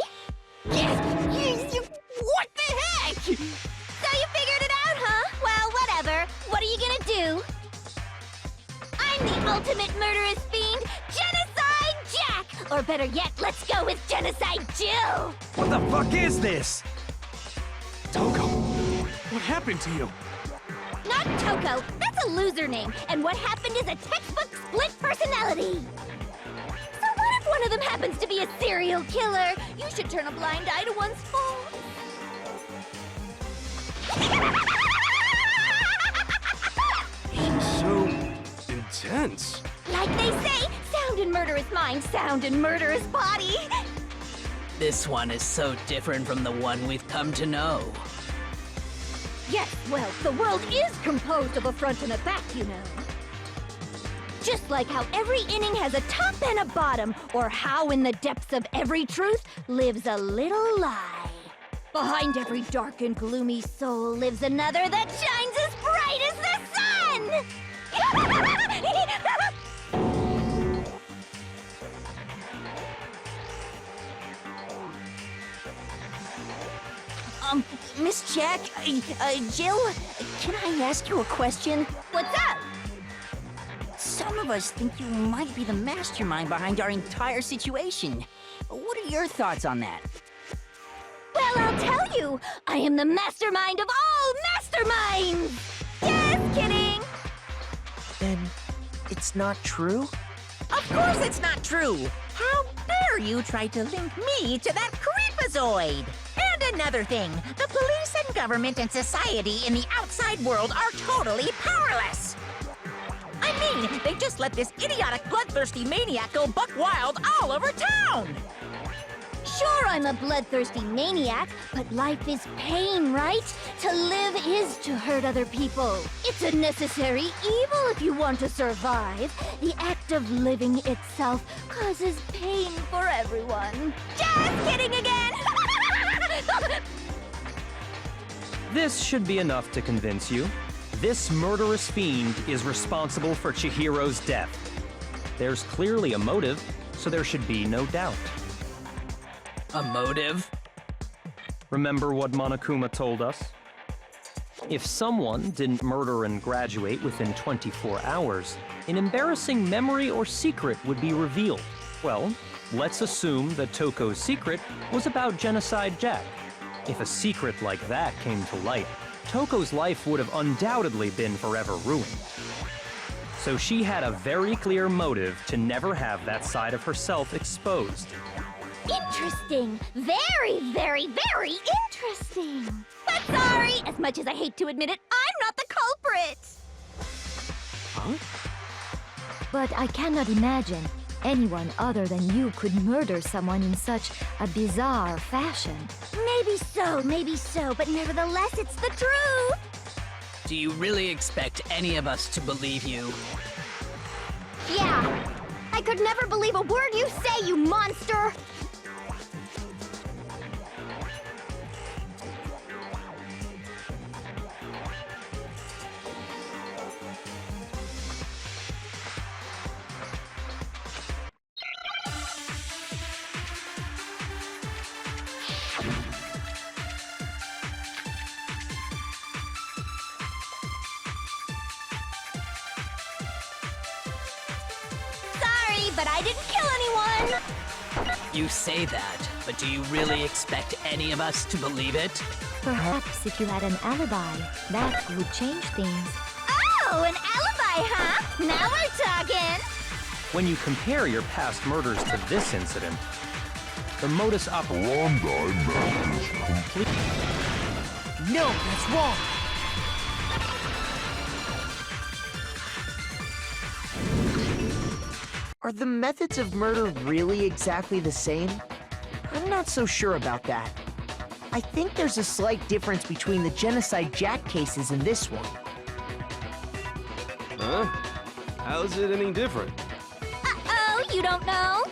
What the heck? So you figured it out, huh? Well, whatever. What are you gonna do? I'm the ultimate murderous fiend, Genocide Jack! Or better yet, let's go with Genocide Jill! What the fuck is this? Toko, what happened to you? Not Toko, that's a loser name, and what happened is a textbook split personality! So what if one of them happens to be a serial killer? You should turn a blind eye to one's faults. So intense. Like they say, sound in murderous mind, sound in murderous body. This one is so different from the one we've come to know. Yes, well, the world is composed of a front and a back, you know. Just like how every inning has a top and a bottom, or how in the depths of every truth lives a little lie. Behind every dark and gloomy soul lives another that shines as bright as the sun! Miss Jack, Jill, can I ask you a question? What's up? Some of us think you might be the mastermind behind our entire situation. What are your thoughts on that? Well, I'll tell you, I am the mastermind of all masterminds! Just kidding! Then it's not true? Of course it's not true! How dare you try to link me to that creepazoid! And another thing, the police and government and society in the outside world are totally powerless! I mean, they just let this idiotic, bloodthirsty maniac go buck wild all over town! Sure, I'm a bloodthirsty maniac, but life is pain, right? To live is to hurt other people. It's a necessary evil if you want to survive. The act of living itself causes pain for everyone. Just kidding again! This should be enough to convince you. This murderous fiend is responsible for Chihiro's death. There's clearly a motive, so there should be no doubt. A motive? Remember what Monokuma told us? If someone didn't murder and graduate within 24 hours, an embarrassing memory or secret would be revealed. Well, let's assume that Toko's secret was about Genocide Jack. If a secret like that came to light, Toko's life would have undoubtedly been forever ruined. So she had a very clear motive to never have that side of herself exposed. Interesting. Very, very, very interesting. But sorry, as much as I hate to admit it, I'm not the culprit. Huh? But I cannot imagine anyone other than you could murder someone in such a bizarre fashion. Maybe so, but nevertheless, it's the truth. Do you really expect any of us to believe you? Yeah. I could never believe a word you say, you monster! But I didn't kill anyone! You say that, but do you really expect any of us to believe it? Perhaps if you had an alibi, that would change things. Oh, an alibi, huh? Now we're talking! When you compare your past murders to this incident, the modus operandi matches completely. No, that's wrong! Are the methods of murder really exactly the same? I'm not so sure about that. I think there's a slight difference between the Genocide Jack cases and this one. Huh? How's it any different? Uh-oh, you don't know?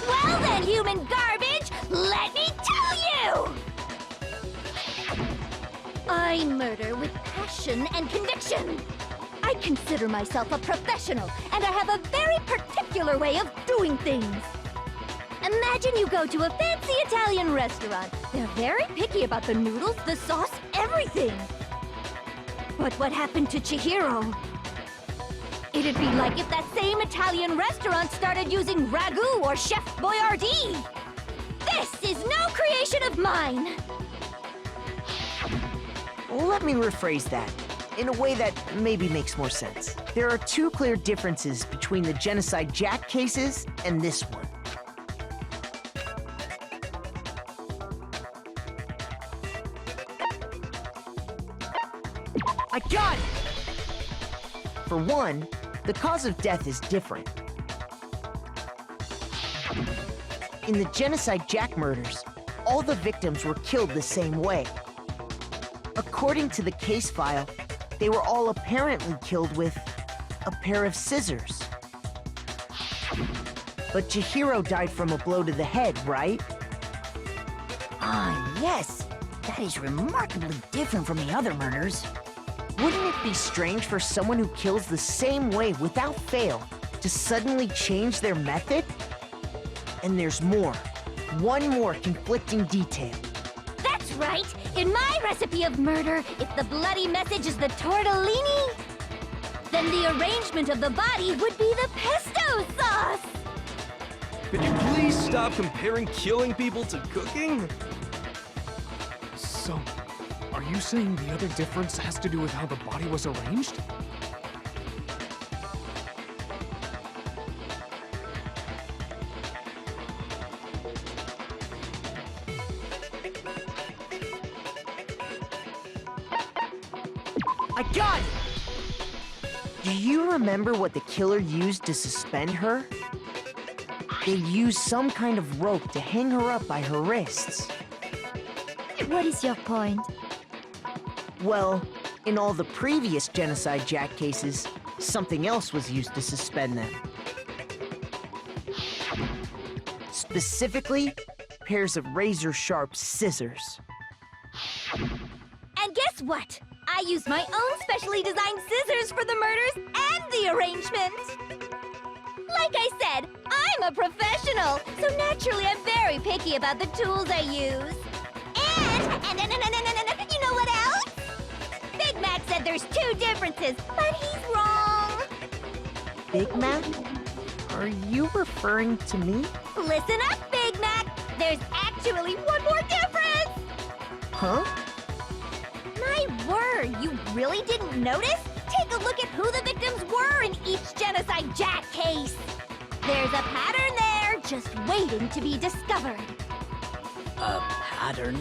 Well then, human garbage, let me tell you! I murder with passion and conviction. I consider myself a professional, and I have a very particular way of doing things. Imagine you go to a fancy Italian restaurant. They're very picky about the noodles, the sauce, everything. But what happened to Chihiro? It'd be like if that same Italian restaurant started using ragu or Chef Boyardee. This is no creation of mine. Let me rephrase that in a way that maybe makes more sense. There are two clear differences between the Genocide Jack cases and this one. I got it! For one, the cause of death is different. In the Genocide Jack murders, all the victims were killed the same way. According to the case file, they were all apparently killed with a pair of scissors. But Chihiro died from a blow to the head, right? Ah, yes. That is remarkably different from the other murders. Wouldn't it be strange for someone who kills the same way without fail to suddenly change their method? And there's more. One more conflicting detail. That's right! In my recipe of murder, if the bloody message is the tortellini, then the arrangement of the body would be the pesto sauce! Could you please stop comparing killing people to cooking? So, are you saying the other difference has to do with how the body was arranged? I got it! Do you remember what the killer used to suspend her? They used some kind of rope to hang her up by her wrists. What is your point? Well, in all the previous Genocide Jack cases, something else was used to suspend them. Specifically, pairs of razor-sharp scissors. guess what? I used my own specially designed scissors for the murders and the arrangement. Like I said, I'm a professional, so naturally I'm very picky about the tools I use. And you know what else? Big Mac said there's 2 differences, but he's wrong. Big Mac? Are you referring to me? Listen up, Big Mac. There's actually one more difference. Huh? My word, you really didn't notice? Take a look at who the victims were in each Genocide Jack case. There's a pattern there, just waiting to be discovered. A pattern?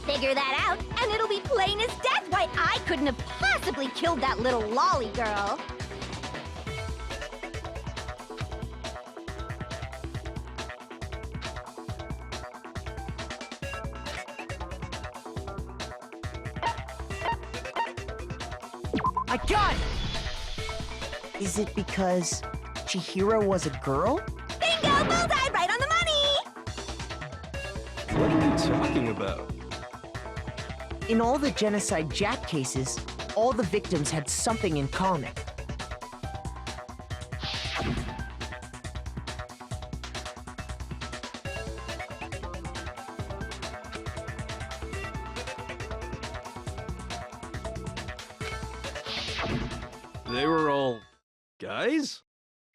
Figure that out, and it'll be plain as death why I couldn't have possibly killed that little lolly girl. I got it! Is it because Chihiro was a girl? Bingo! Bullseye! Right on the money! What are you talking about? In all the Genocide Jack cases, all the victims had something in common. They were all guys?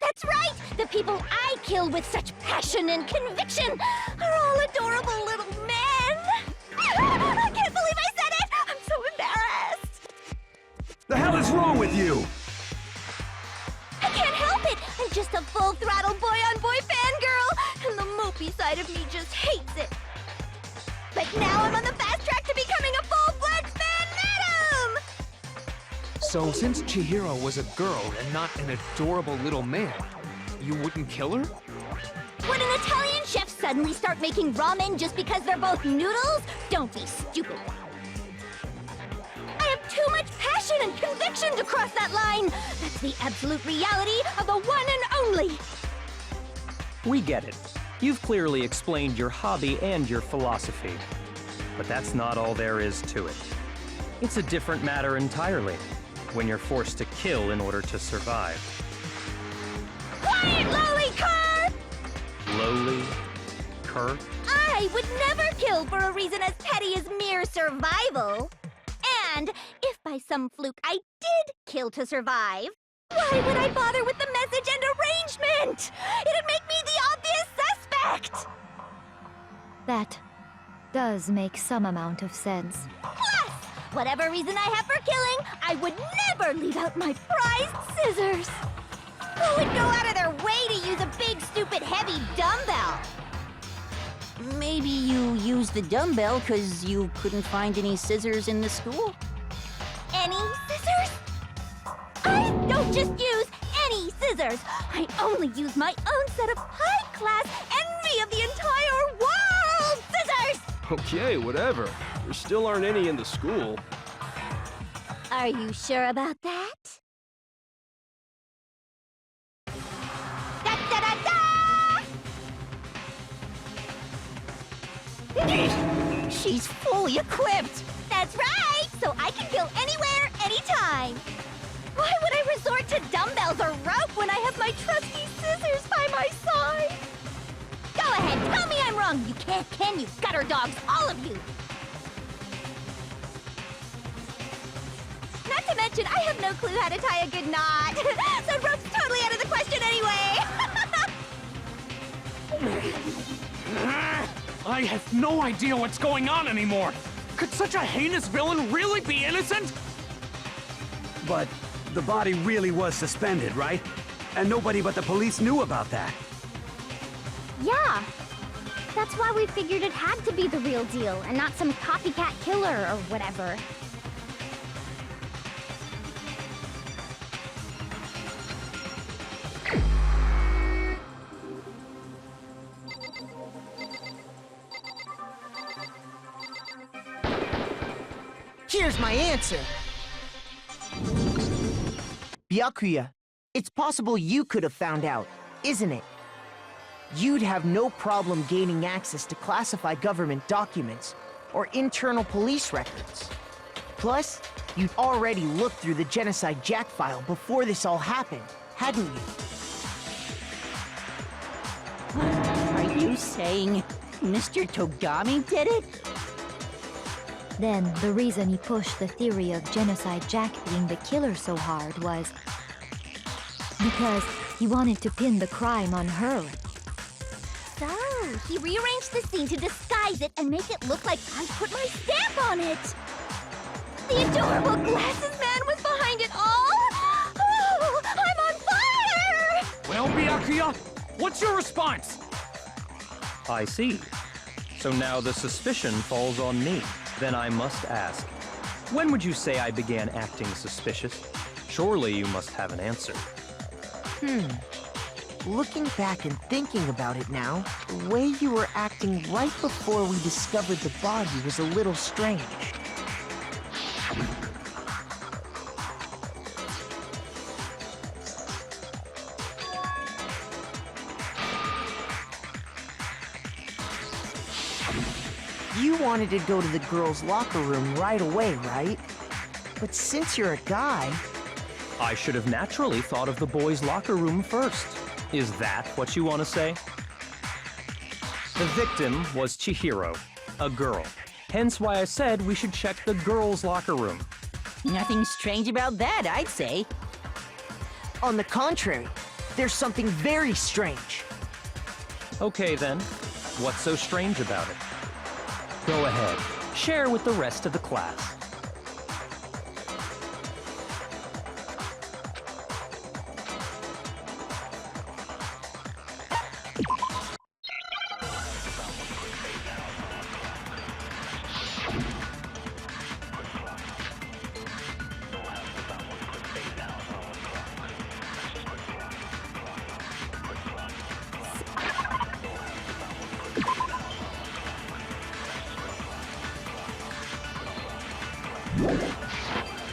That's right! The people I kill with such passion and conviction are all adorable little men! I can't believe I said it! I'm so embarrassed! The hell is wrong with you? I can't help it! I'm just a full-throttle boy-on-boy fangirl, and the mopey side of me just hates it. But now I'm on the fast track to becoming a full-blood fan madam! So since Chihiro was a girl and not an adorable little man, you wouldn't kill her? Would an Italian chef suddenly start making ramen just because they're both noodles? Don't be stupid. I have too much passion and conviction to cross that line. That's the absolute reality of the one and only. We get it. You've clearly explained your hobby and your philosophy. But that's not all there is to it. It's a different matter entirely, when you're forced to kill in order to survive. Quiet, lowly cur! Lowly? Cur? I would never kill for a reason as petty as mere survival. And if by some fluke I did kill to survive, why would I bother with the message and arrangement? It'd make me the obvious suspect! That does make some amount of sense. Plus, whatever reason I have for killing, I would never leave out my prized scissors. Who would go out of their way to use a big, stupid, heavy dumbbell? Maybe you used the dumbbell because you couldn't find any scissors in the school? Any scissors? I don't just use any scissors. I only use my own set of high-class, envy of the entire world scissors! Okay, whatever. There still aren't any in the school. Are you sure about that? She's fully equipped! That's right! So I can kill anywhere, anytime! Why would I resort to dumbbells or rope when I have my trusty scissors by my side? Go ahead, tell me I'm wrong! You can't, can you, gutter dogs, all of you! Not to mention, I have no clue how to tie a good knot! So rope's totally out of the question anyway! I have no idea what's going on anymore! Could such a heinous villain really be innocent? But the body really was suspended, right? And nobody but the police knew about that. Yeah. That's why we figured it had to be the real deal and not some copycat killer or whatever. Here's my answer. Byakuya, it's possible you could have found out, isn't it? You'd have no problem gaining access to classified government documents or internal police records. Plus, you'd already looked through the Genocide Jack file before this all happened, hadn't you? Are you saying Mr. Togami did it? Then, the reason he pushed the theory of Genocide Jack being the killer so hard was because he wanted to pin the crime on her. So, he rearranged the scene to disguise it and make it look like I put my stamp on it! The adorable glasses man was behind it all! Oh, I'm on fire! Well, Byakuya, what's your response? I see. So now the suspicion falls on me. Then I must ask, when would you say I began acting suspicious? Surely you must have an answer. Looking back and thinking about it now, the way you were acting right before we discovered the body was a little strange. You wanted to go to the girls' locker room right away, right? But since you're a guy... I should have naturally thought of the boys' locker room first. Is that what you want to say? The victim was Chihiro, a girl. Hence why I said we should check the girls' locker room. Nothing strange about that, I'd say. On the contrary, there's something very strange. Okay then, what's so strange about it? Go ahead, share with the rest of the class.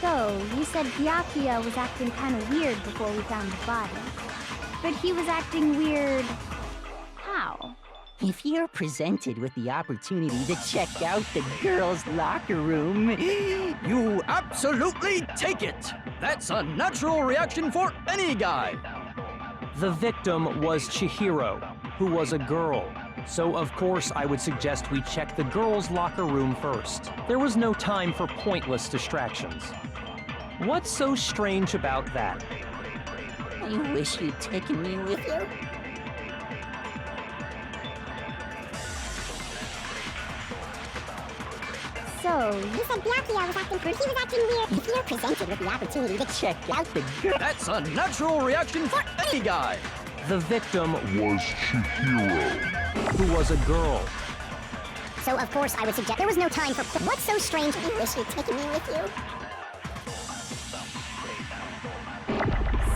So, you said Byakuya was acting kind of weird before we found the body. But he was acting weird... how? If you're presented with the opportunity to check out the girls' locker room... You absolutely take it! That's a natural reaction for any guy! The victim was Chihiro, who was a girl. So of course I would suggest we check the girls' locker room first. There was no time for pointless distractions. What's so strange about that? I wish you'd taken me with you. So, you said Byakuya was acting weird. He was acting weird. If you're presented with the opportunity to check out the girl... That's a natural reaction for any guy! The victim was Chihiro, who was a girl. So, of course, I would suggest there was no time for... What's so strange? I wish you'd taken me with you.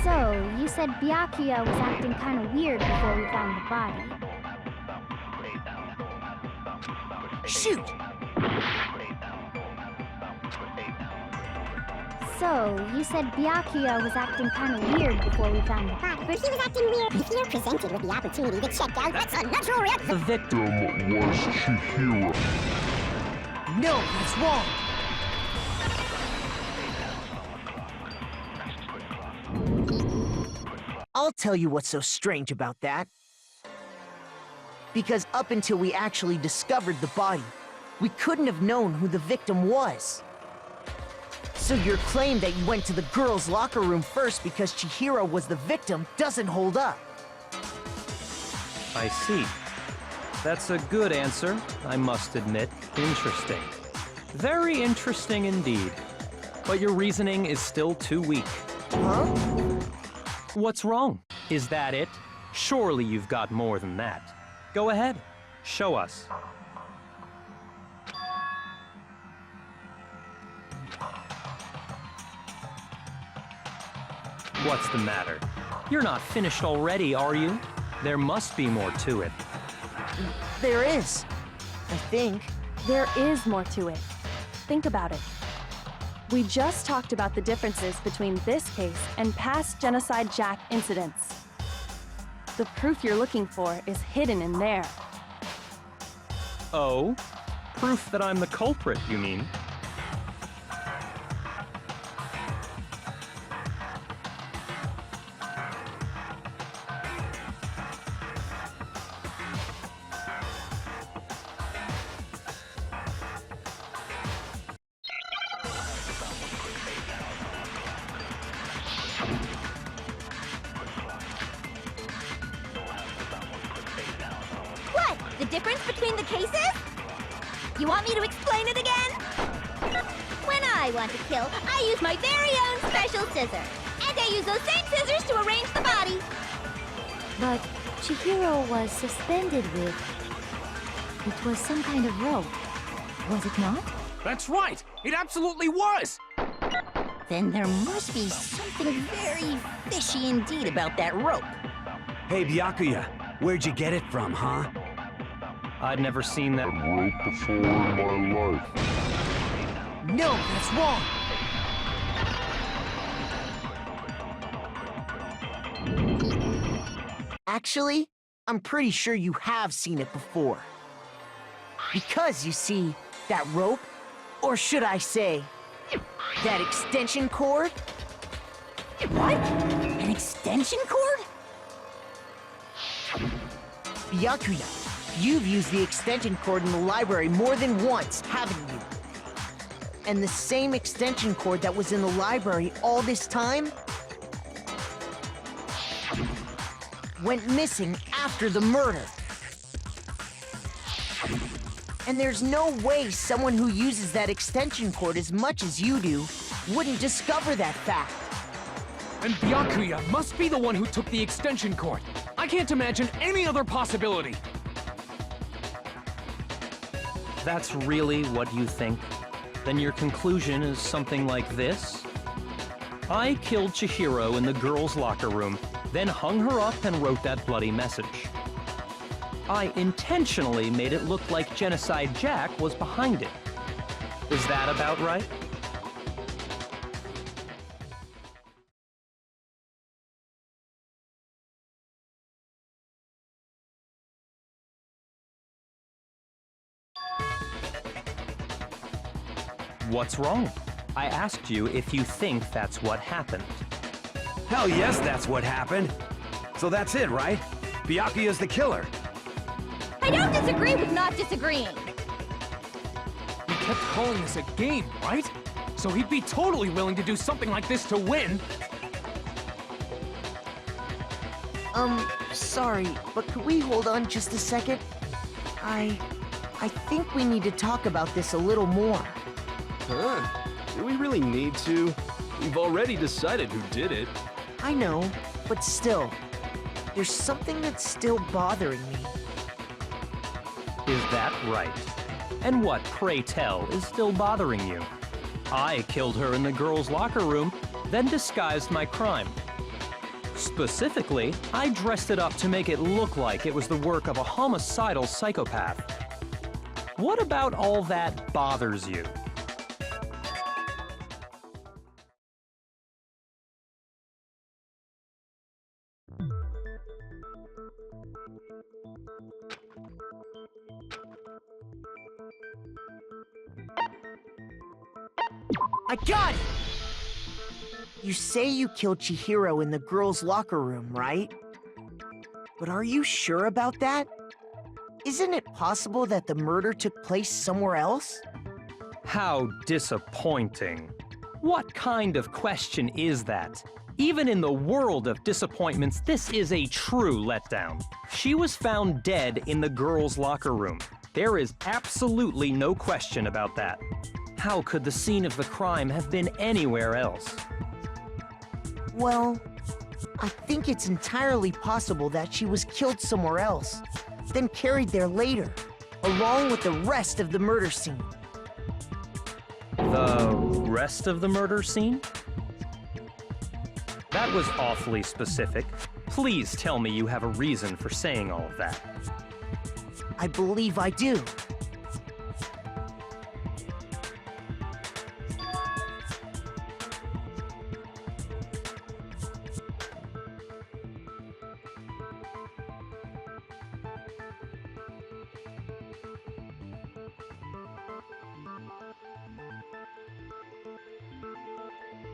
So, you said Byakuya was acting kind of weird before we found the body. Shoot! So, you said Byakuya was acting kind of weird before we found the body. But he was acting weird. If you're presented with the opportunity to check out... That's a natural reaction! The victim was Chihiro. No, that's wrong! I'll tell you what's so strange about that. Because up until we actually discovered the body, we couldn't have known who the victim was. So your claim that you went to the girls' locker room first because Chihiro was the victim doesn't hold up. I see. That's a good answer, I must admit. Interesting. Very interesting indeed. But your reasoning is still too weak. Huh? What's wrong? Is that it? Surely you've got more than that. Go ahead, show us. What's the matter? You're not finished already, are you? There must be more to it. There is. I think. There is more to it. Think about it. We just talked about the differences between this case and past Genocide Jack incidents. The proof you're looking for is hidden in there. Oh? Proof that I'm the culprit, you mean? The difference between the cases? You want me to explain it again? When I want to kill, I use my very own special scissor. And I use those same scissors to arrange the body. But Chihiro was suspended with... It was some kind of rope, was it not? That's right! It absolutely was! Then there must be something very fishy indeed about that rope. Hey, Byakuya, where'd you get it from, huh? I'd never seen that rope before in my life. No, that's wrong! Actually, I'm pretty sure you have seen it before. Because, you see, that rope, or should I say, that extension cord? What? An extension cord? Byakuya, you've used the extension cord in the library more than once, haven't you? And the same extension cord that was in the library all this time went missing after the murder. And there's no way someone who uses that extension cord as much as you do wouldn't discover that fact. And Byakuya must be the one who took the extension cord. I can't imagine any other possibility. That's really what you think? Then your conclusion is something like this? I killed Chihiro in the girls' locker room, then hung her up and wrote that bloody message. I intentionally made it look like Genocide Jack was behind it. Is that about right? What's wrong? I asked you if you think that's what happened. Hell yes, that's what happened. So that's it, right? Byakuya's the killer. I don't disagree with not disagreeing. He kept calling this a game, right? So he'd be totally willing to do something like this to win. Sorry, but could we hold on just a second? I think we need to talk about this a little more. Huh? Do we really need to? We've already decided who did it. I know, but still, there's something that's still bothering me. Is that right? And what, pray tell, is still bothering you? I killed her in the girls' locker room, then disguised my crime. Specifically, I dressed it up to make it look like it was the work of a homicidal psychopath. What about all that bothers you? I got it! You say you killed Chihiro in the girls' locker room, right? But are you sure about that? Isn't it possible that the murder took place somewhere else? How disappointing. What kind of question is that? Even in the world of disappointments, this is a true letdown. She was found dead in the girls' locker room. There is absolutely no question about that. How could the scene of the crime have been anywhere else? Well, I think it's entirely possible that she was killed somewhere else, then carried there later, along with the rest of the murder scene. The rest of the murder scene? That was awfully specific. Please tell me you have a reason for saying all of that. I believe I do.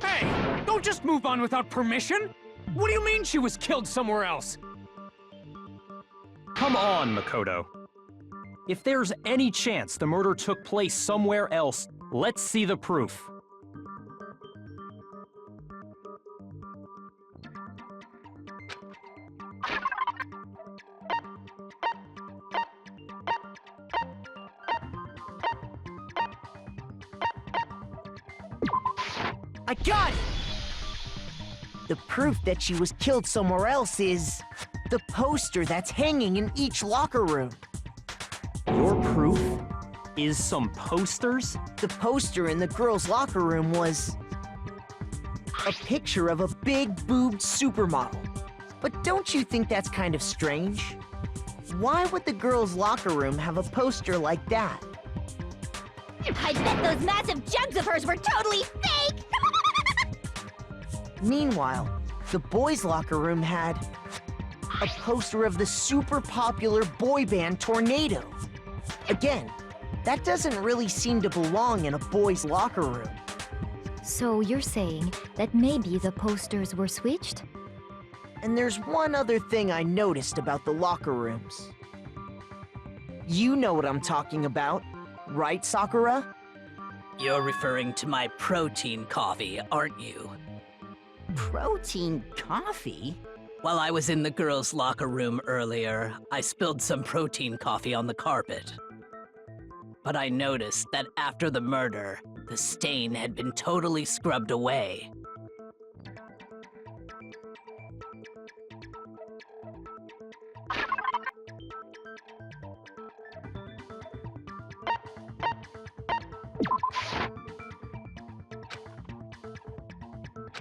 Hey, don't just move on without permission! What do you mean she was killed somewhere else? Come on, Makoto. If there's any chance the murder took place somewhere else, let's see the proof. I got it! The proof that she was killed somewhere else is the poster that's hanging in each locker room. Your proof is some posters? The poster in the girls' locker room was a picture of a big-boobed supermodel. But don't you think that's kind of strange? Why would the girls' locker room have a poster like that? I bet those massive jugs of hers were totally fake! Meanwhile, the boys' locker room had a poster of the super popular boy band Tornado. Again, that doesn't really seem to belong in a boys' locker room. So you're saying that maybe the posters were switched? And there's one other thing I noticed about the locker rooms. You know what I'm talking about, right, Sakura? You're referring to my protein coffee, aren't you? Protein coffee? While I was in the girls' locker room earlier, I spilled some protein coffee on the carpet. But I noticed that after the murder, the stain had been totally scrubbed away.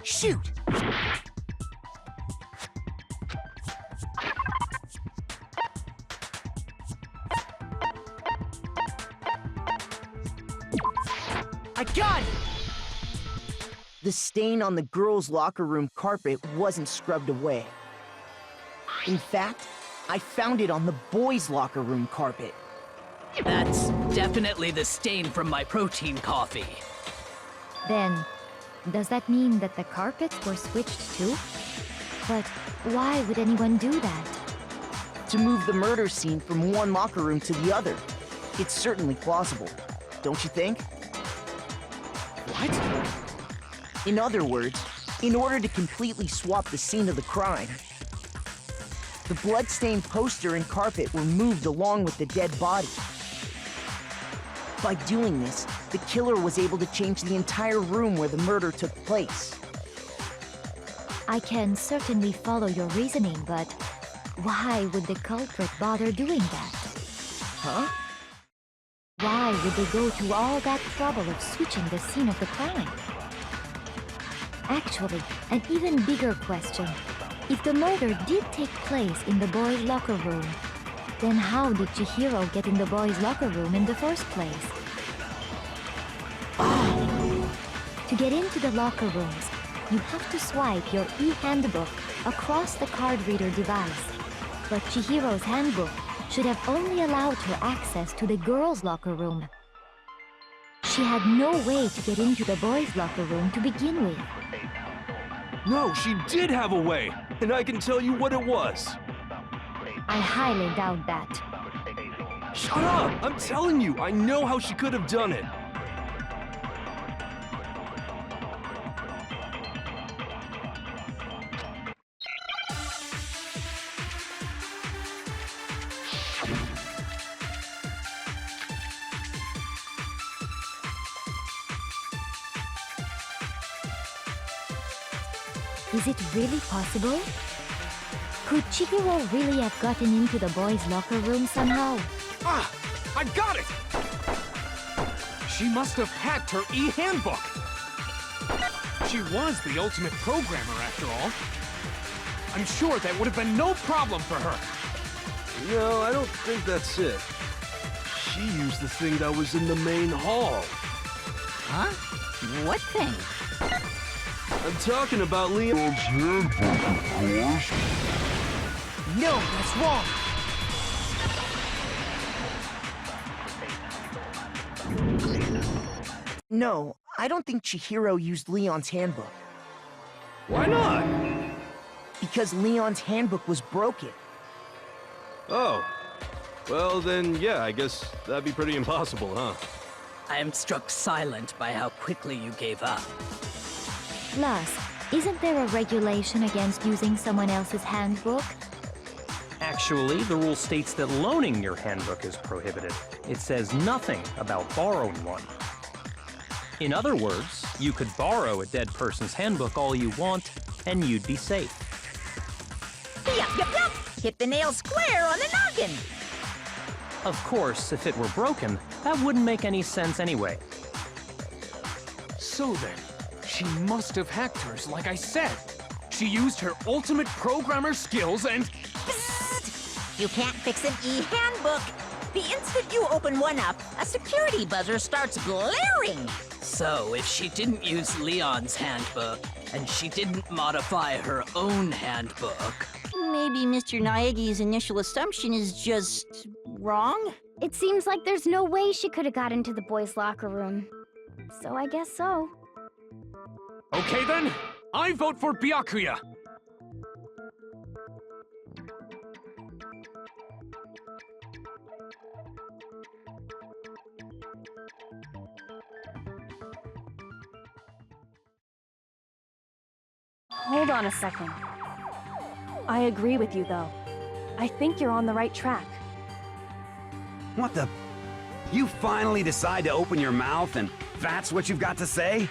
Shoot! I got it! The stain on the girls' locker room carpet wasn't scrubbed away. In fact, I found it on the boys' locker room carpet. That's definitely the stain from my protein coffee. Then, does that mean that the carpets were switched too? But why would anyone do that? To move the murder scene from one locker room to the other. It's certainly plausible, don't you think? What? In other words, in order to completely swap the scene of the crime, the blood-stained poster and carpet were moved along with the dead body. By doing this, the killer was able to change the entire room where the murder took place. I can certainly follow your reasoning, but why would the culprit bother doing that? Huh? Why would they go to all that trouble of switching the scene of the crime? Actually, an even bigger question. If the murder did take place in the boys' locker room, then how did Chihiro get in the boys' locker room in the first place? To get into the locker rooms, you have to swipe your e-handbook across the card reader device. But Chihiro's handbook should have only allowed her access to the girls' locker room. She had no way to get into the boys' locker room to begin with. No, she did have a way, and I can tell you what it was. I highly doubt that. Shut up! I'm telling you, I know how she could have done it. Is it really possible? Could Chihiro really have gotten into the boys' locker room somehow? Ah! I got it! She must have hacked her e-handbook! She was the ultimate programmer, after all. I'm sure that would have been no problem for her. No, I don't think that's it. She used the thing that was in the main hall. Huh? What thing? I'm talking about Leon's handbook, of course. No, that's wrong! No, I don't think Chihiro used Leon's handbook. Why not? Because Leon's handbook was broken. Oh. Well, then, yeah, I guess that'd be pretty impossible, huh? I am struck silent by how quickly you gave up. Plus, isn't there a regulation against using someone else's handbook? Actually, the rule states that loaning your handbook is prohibited. It says nothing about borrowing one. In other words, you could borrow a dead person's handbook all you want, and you'd be safe. Yup. Hit the nail square on the noggin. Of course, if it were broken, that wouldn't make any sense anyway. So then, she must have hacked hers, like I said. She used her ultimate programmer skills and... You can't fix an e-handbook. The instant you open one up, a security buzzer starts blaring. So, if she didn't use Leon's handbook, and she didn't modify her own handbook... Maybe Mr. Naegi's initial assumption is just wrong? It seems like there's no way she could have got into the boys' locker room. So I guess so. Okay then, I vote for Byakuya. Hold on a second. I agree with you, though. I think you're on the right track. What the? You finally decide to open your mouth and that's what you've got to say?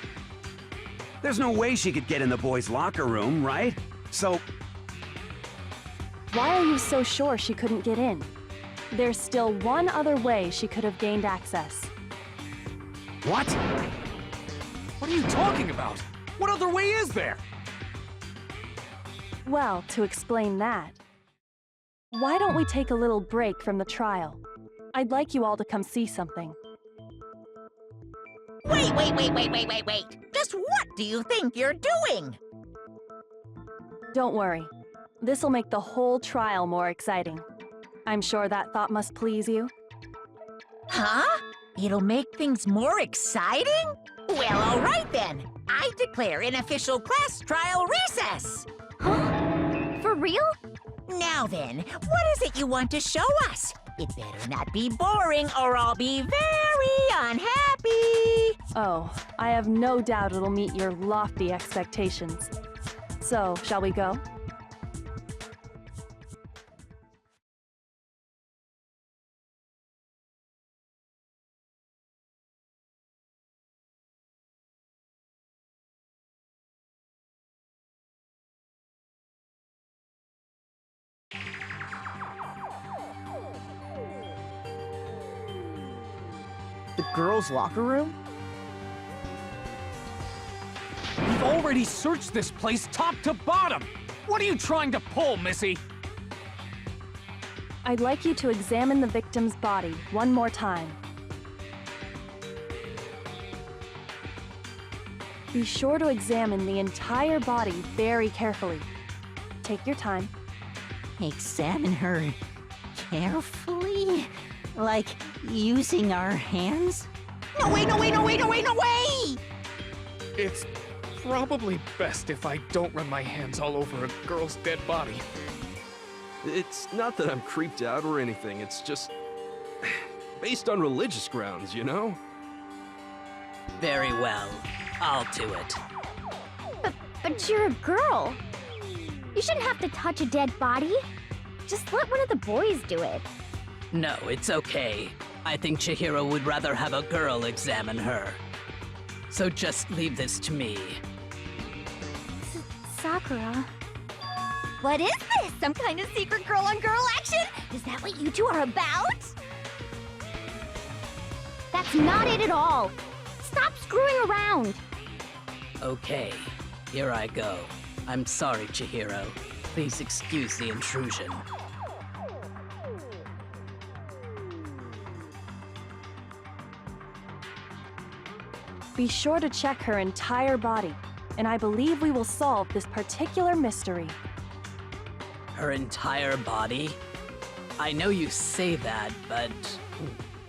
There's no way she could get in the boys' locker room, right? So... Why are you so sure she couldn't get in? There's still one other way she could have gained access. What? What are you talking about? What other way is there? Well, to explain that, why don't we take a little break from the trial? I'd like you all to come see something. Wait. Just what do you think you're doing? Don't worry. This'll make the whole trial more exciting. I'm sure that thought must please you. Huh? It'll make things more exciting? Well, all right then. I declare an official class trial recess. Huh? For real? Now then, what is it you want to show us? It better not be boring or I'll be very unhappy. Oh, I have no doubt it'll meet your lofty expectations. So, shall we go? The girls' locker room? We've already searched this place top to bottom! What are you trying to pull, Missy? I'd like you to examine the victim's body one more time. Be sure to examine the entire body very carefully. Take your time. Examine her carefully? Like using our hands? No way! It's probably best if I don't run my hands all over a girl's dead body. It's not that I'm creeped out or anything, it's just... based on religious grounds, you know? Very well. I'll do it. But you're a girl. You shouldn't have to touch a dead body. Just let one of the boys do it. No, it's okay. I think Chihiro would rather have a girl examine her. So just leave this to me. Sakura. What is this? Some kind of secret girl-on-girl action? Is that what you two are about? That's not it at all. Stop screwing around. Okay, here I go. I'm sorry, Chihiro. Please excuse the intrusion. Be sure to check her entire body, and I believe we will solve this particular mystery. Her entire body? I know you say that, but...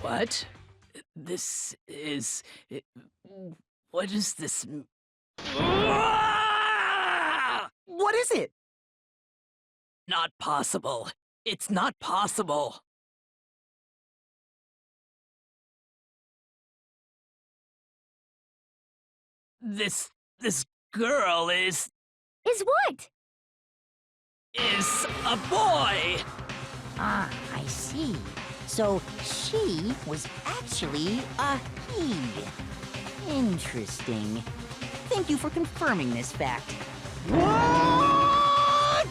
What? This is... What is this... What is it? Not possible. It's not possible. This girl is what? Is a boy! Ah, I see. So she was actually a he. Interesting. Thank you for confirming this fact. What?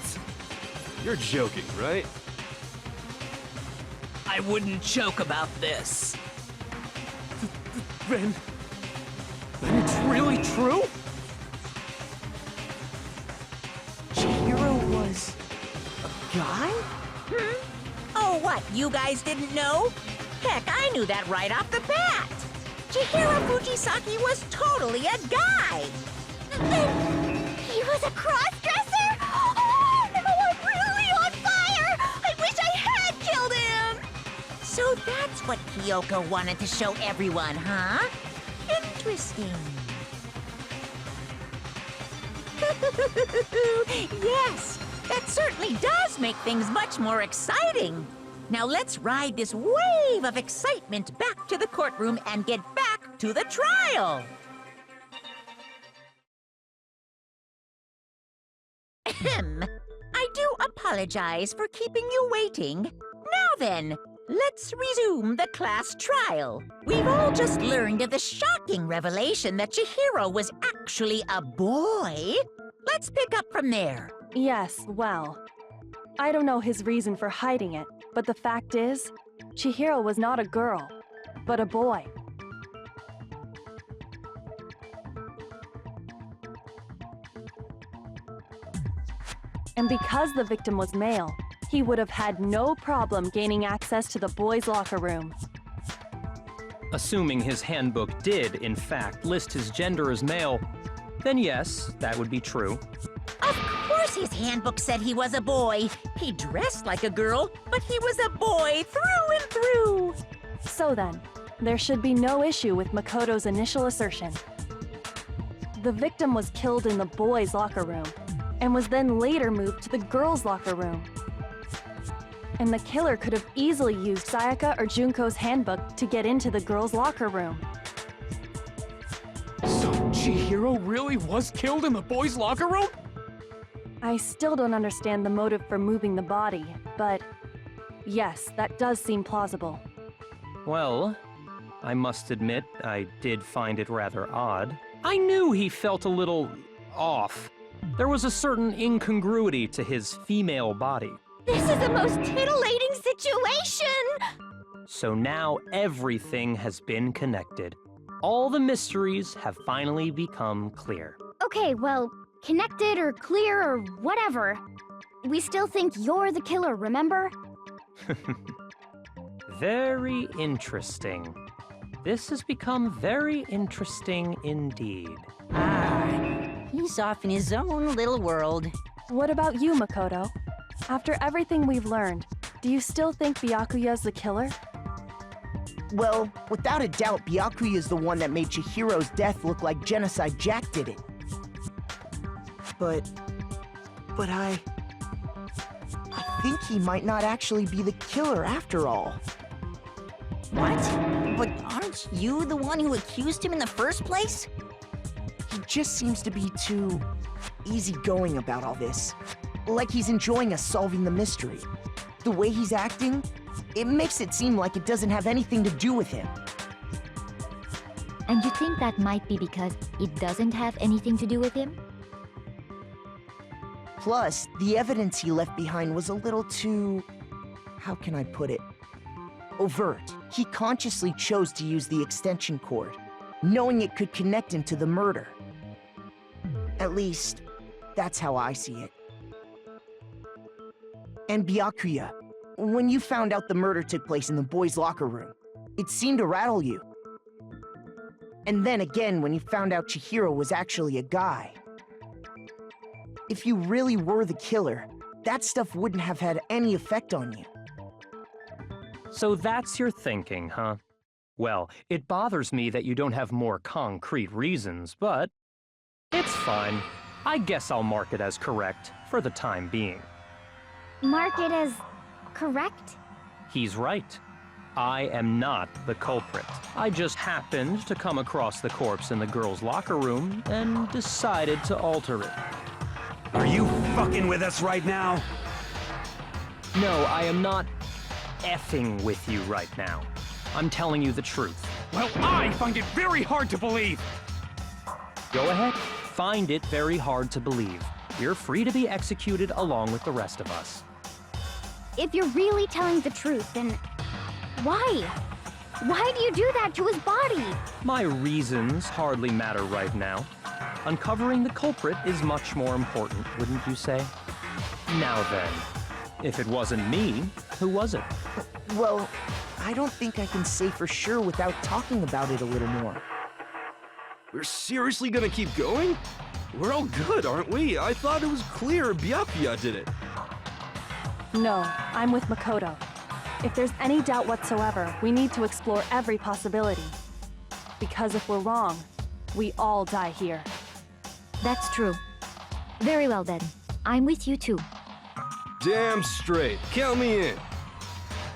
You're joking, right? I wouldn't joke about this. Then it's really true? Chihiro was a guy? Oh, what? You guys didn't know? Heck, I knew that right off the bat. Chihiro Fujisaki was totally a guy. He was a cross-dresser? Oh, no, I'm really on fire! I wish I had killed him! So that's what Kyoko wanted to show everyone, huh? Interesting. Yes, that certainly does make things much more exciting. Now let's ride this wave of excitement back to the courtroom and get back to the trial. I do apologize for keeping you waiting. Now then, let's resume the class trial. We've all just learned of the shocking revelation that Chihiro was actually a boy. Let's pick up from there. Yes, well, I don't know his reason for hiding it, but the fact is, Chihiro was not a girl, but a boy. And because the victim was male, he would have had no problem gaining access to the boys' locker room. Assuming his handbook did, in fact, list his gender as male, then yes, that would be true. Of course his handbook said he was a boy. He dressed like a girl, but he was a boy through and through. So then, there should be no issue with Makoto's initial assertion. The victim was killed in the boys' locker room, and was then later moved to the girls' locker room. And the killer could have easily used Sayaka or Junko's handbook to get into the girls' locker room. So Chihiro really was killed in the boys' locker room? I still don't understand the motive for moving the body, but yes, that does seem plausible. Well, I must admit, I did find it rather odd. I knew he felt a little off. There was a certain incongruity to his female body. This is the most titillating situation! So now everything has been connected. All the mysteries have finally become clear. Okay, well, connected or clear or whatever. We still think you're the killer, remember? Very interesting. This has become very interesting indeed. He's off in his own little world. What about you, Makoto? After everything we've learned, do you still think Byakuya's the killer? Well, without a doubt, Byakuya is the one that made Chihiro's death look like Genocide Jack did it. But I think he might not actually be the killer after all. What? But aren't you the one who accused him in the first place? He just seems to be too easygoing about all this. Like he's enjoying us solving the mystery. The way he's acting, it makes it seem like it doesn't have anything to do with him. And you think that might be because it doesn't have anything to do with him? Plus, the evidence he left behind was a little too... how can I put it? Overt. He consciously chose to use the extension cord, knowing it could connect him to the murder. At least, that's how I see it. And Byakuya, when you found out the murder took place in the boys' locker room, it seemed to rattle you. And then again, when you found out Chihiro was actually a guy. If you really were the killer, that stuff wouldn't have had any effect on you. So that's your thinking, huh? Well, it bothers me that you don't have more concrete reasons, but it's fine. I guess I'll mark it as correct for the time being. Mark it as correct? He's right. I am not the culprit. I just happened to come across the corpse in the girls' locker room and decided to alter it. Are you fucking with us right now? No, I am not effing with you right now. I'm telling you the truth. Well, I find it very hard to believe. Go ahead, find it very hard to believe. You're free to be executed along with the rest of us. If you're really telling the truth, then why? Why do you do that to his body? My reasons hardly matter right now. Uncovering the culprit is much more important, wouldn't you say? Now then, if it wasn't me, who was it? Well, I don't think I can say for sure without talking about it a little more. We're seriously gonna keep going? We're all good, aren't we? I thought it was clear Byakuya did it. No, I'm with Makoto. If there's any doubt whatsoever, we need to explore every possibility. Because if we're wrong, we all die here. That's true. Very well then. I'm with you too. Damn straight. Count me in.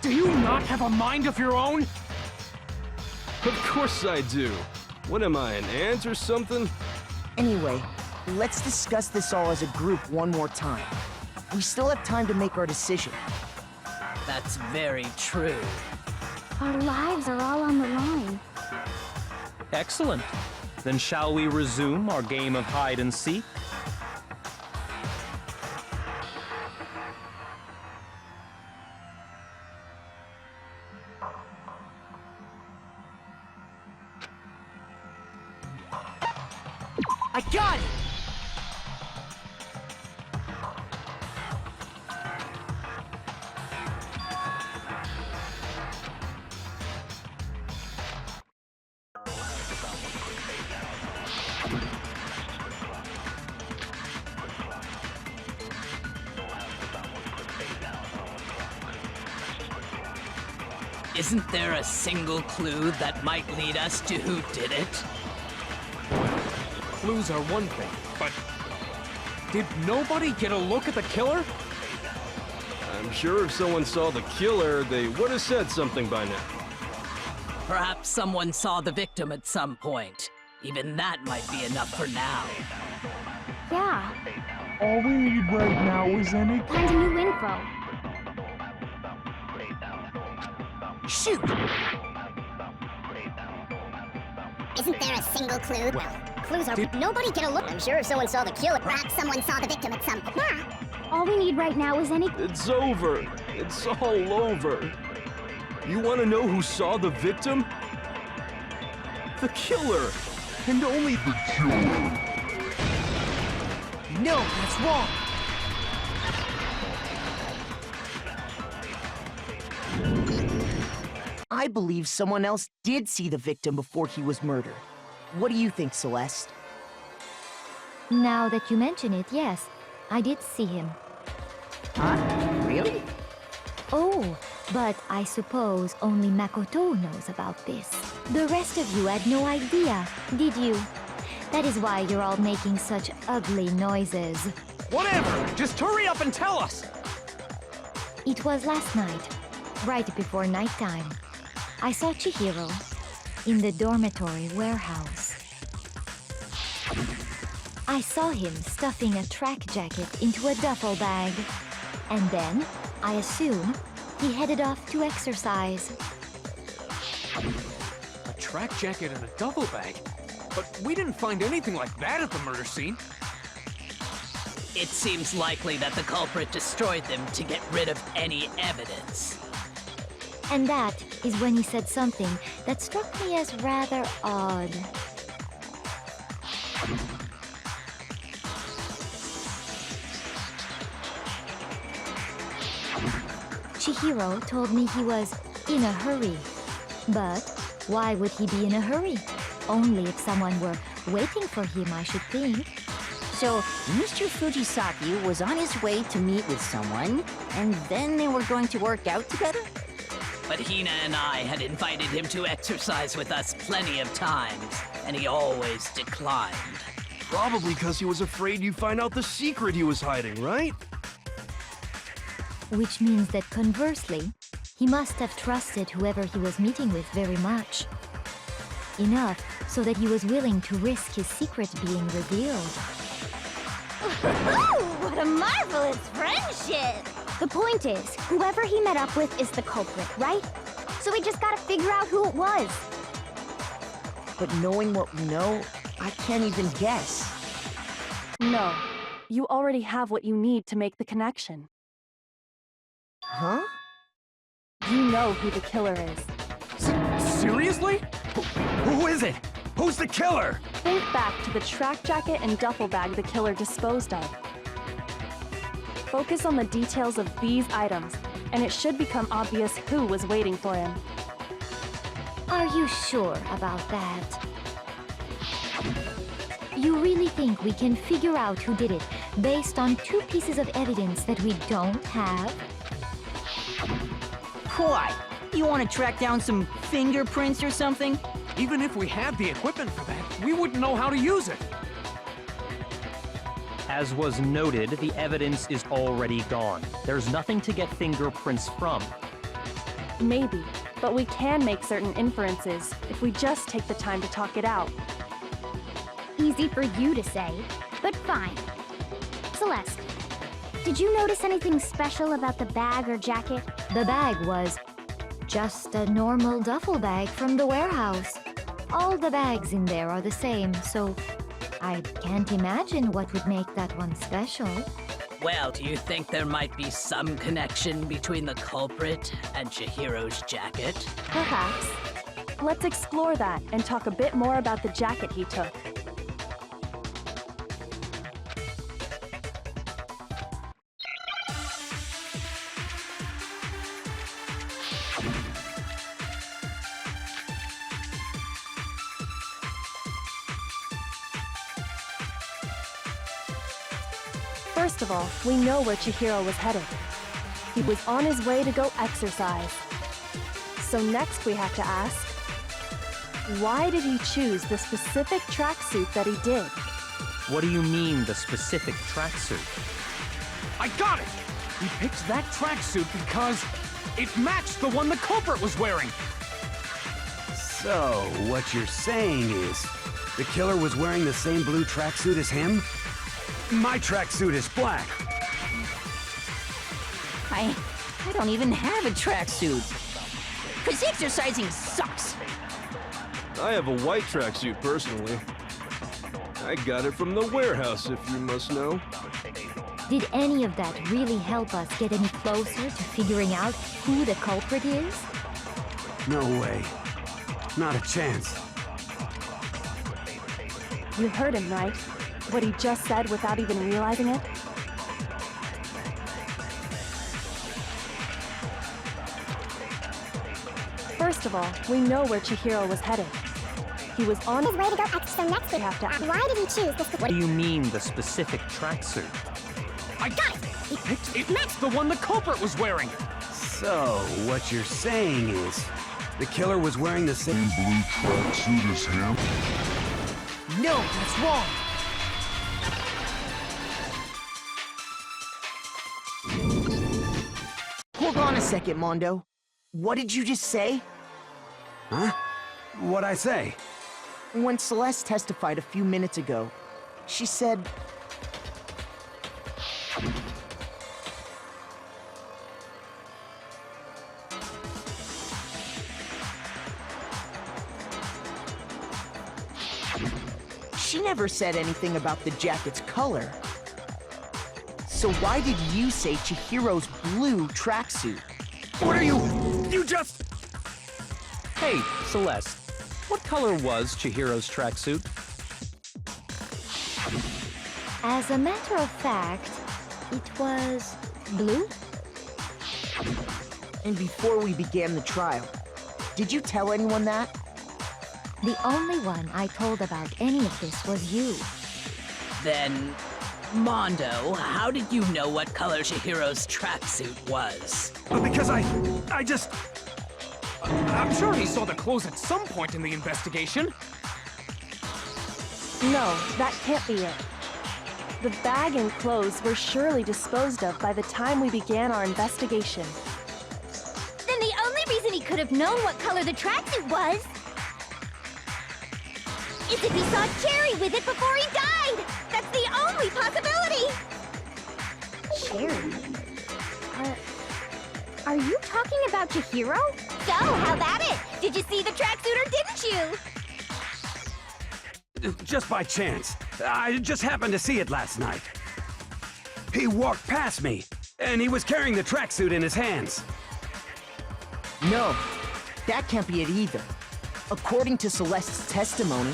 Do you not have a mind of your own? Of course I do. What am I, an ant or something? Anyway, let's discuss this all as a group one more time. We still have time to make our decision. That's very true. Our lives are all on the line. Excellent. Then shall we resume our game of hide and seek? I got it! Isn't there a single clue that might lead us to who did it? Clues are one thing, but did nobody get a look at the killer? I'm sure if someone saw the killer, they would have said something by now. Perhaps someone saw the victim at some point. Even that might be enough for now. Yeah, All we need right now is any kind of new info. Shoot! Isn't there a single clue? Well, clues are... Nobody get a look. I'm sure if someone saw the killer, perhaps someone saw the victim at some point. Yeah. All we need right now is any... It's over. It's all over. You want to know who saw the victim? The killer. And only the killer. No, that's wrong! I believe someone else did see the victim before he was murdered. What do you think, Celeste? Now that you mention it, yes, I did see him. Huh? Really? Oh, but I suppose only Makoto knows about this. The rest of you had no idea, did you? That is why you're all making such ugly noises. Whatever! Just hurry up and tell us! It was last night, right before nighttime. I saw Chihiro in the dormitory warehouse. I saw him stuffing a track jacket into a duffel bag. And then, I assume, he headed off to exercise. A track jacket and a duffel bag? But we didn't find anything like that at the murder scene. It seems likely that the culprit destroyed them to get rid of any evidence. And that is when he said something that struck me as rather odd. Chihiro told me he was in a hurry. But why would he be in a hurry? Only if someone were waiting for him, I should think. So, Mr. Fujisaki was on his way to meet with someone, and then they were going to work out together? But Hina and I had invited him to exercise with us plenty of times, and he always declined. Probably because he was afraid you'd find out the secret he was hiding, right? Which means that conversely, he must have trusted whoever he was meeting with very much. Enough so that he was willing to risk his secret being revealed. What a marvelous friendship! The point is, whoever he met up with is the culprit, right? So we just gotta figure out who it was. but knowing what we know, I can't even guess. No. You already have what you need to make the connection. Huh? You know who the killer is. Seriously? Who is it? Who's the killer? Think back to the track jacket and duffel bag the killer disposed of. Focus on the details of these items, and it should become obvious who was waiting for him. Are you sure about that? You really think we can figure out who did it based on 2 pieces of evidence that we don't have? Why? You want to track down some fingerprints or something? Even if we had the equipment for that, we wouldn't know how to use it. As was noted, the evidence is already gone. There's nothing to get fingerprints from. Maybe, but we can make certain inferences if we just take the time to talk it out. Easy for you to say, but fine. Celeste, did you notice anything special about the bag or jacket? The bag was just a normal duffel bag from the warehouse. All the bags in there are the same, so I can't imagine what would make that one special. Well, do you think there might be some connection between the culprit and Chihiro's jacket? Perhaps. Let's explore that and talk a bit more about the jacket he took. First of all, we know where Chihiro was headed. He was on his way to go exercise. So next we have to ask, why did he choose the specific tracksuit that he did? What do you mean, the specific tracksuit? I got it! He picked that tracksuit because it matched the one the culprit was wearing. So, what you're saying is, the killer was wearing the same blue tracksuit as him? My tracksuit is black. I don't even have a tracksuit. 'Cause exercising sucks. I have a white tracksuit personally. I got it from the warehouse, if you must know. Did any of that really help us get any closer to figuring out who the culprit is? No way. Not a chance. You heard him, right? What he just said without even realizing it? First of all, we know where Chihiro was headed. He was on his way to go so next we have to ask, why did he choose this? What do you mean, the specific tracksuit? I got it! It matched the one the culprit was wearing! So, what you're saying is, the killer was wearing the same blue tracksuit as him? No, that's wrong! Hold on a second, Mondo. What did you just say? Huh? What'd I say? When Celeste testified a few minutes ago, she said... She never said anything about the jacket's color. So why did you say Chihiro's blue tracksuit? What are you... You just... Hey, Celeste. What color was Chihiro's tracksuit? As a matter of fact, it was blue. And before we began the trial, did you tell anyone that? The only one I told about any of this was you. Then, Mondo, how did you know what color Chihiro's tracksuit was? Because I just... I'm sure he saw the clothes at some point in the investigation. No, that can't be it. The bag and clothes were surely disposed of by the time we began our investigation. Then the only reason he could have known what color the tracksuit was is if he saw Cherry with it before he died! That's the only possibility! Cherry? Are you talking about Chihiro? So, how about it? Did you see the tracksuit or didn't you? just by chance. I just happened to see it last night. He walked past me, and he was carrying the tracksuit in his hands. No, that can't be it either. According to Celeste's testimony,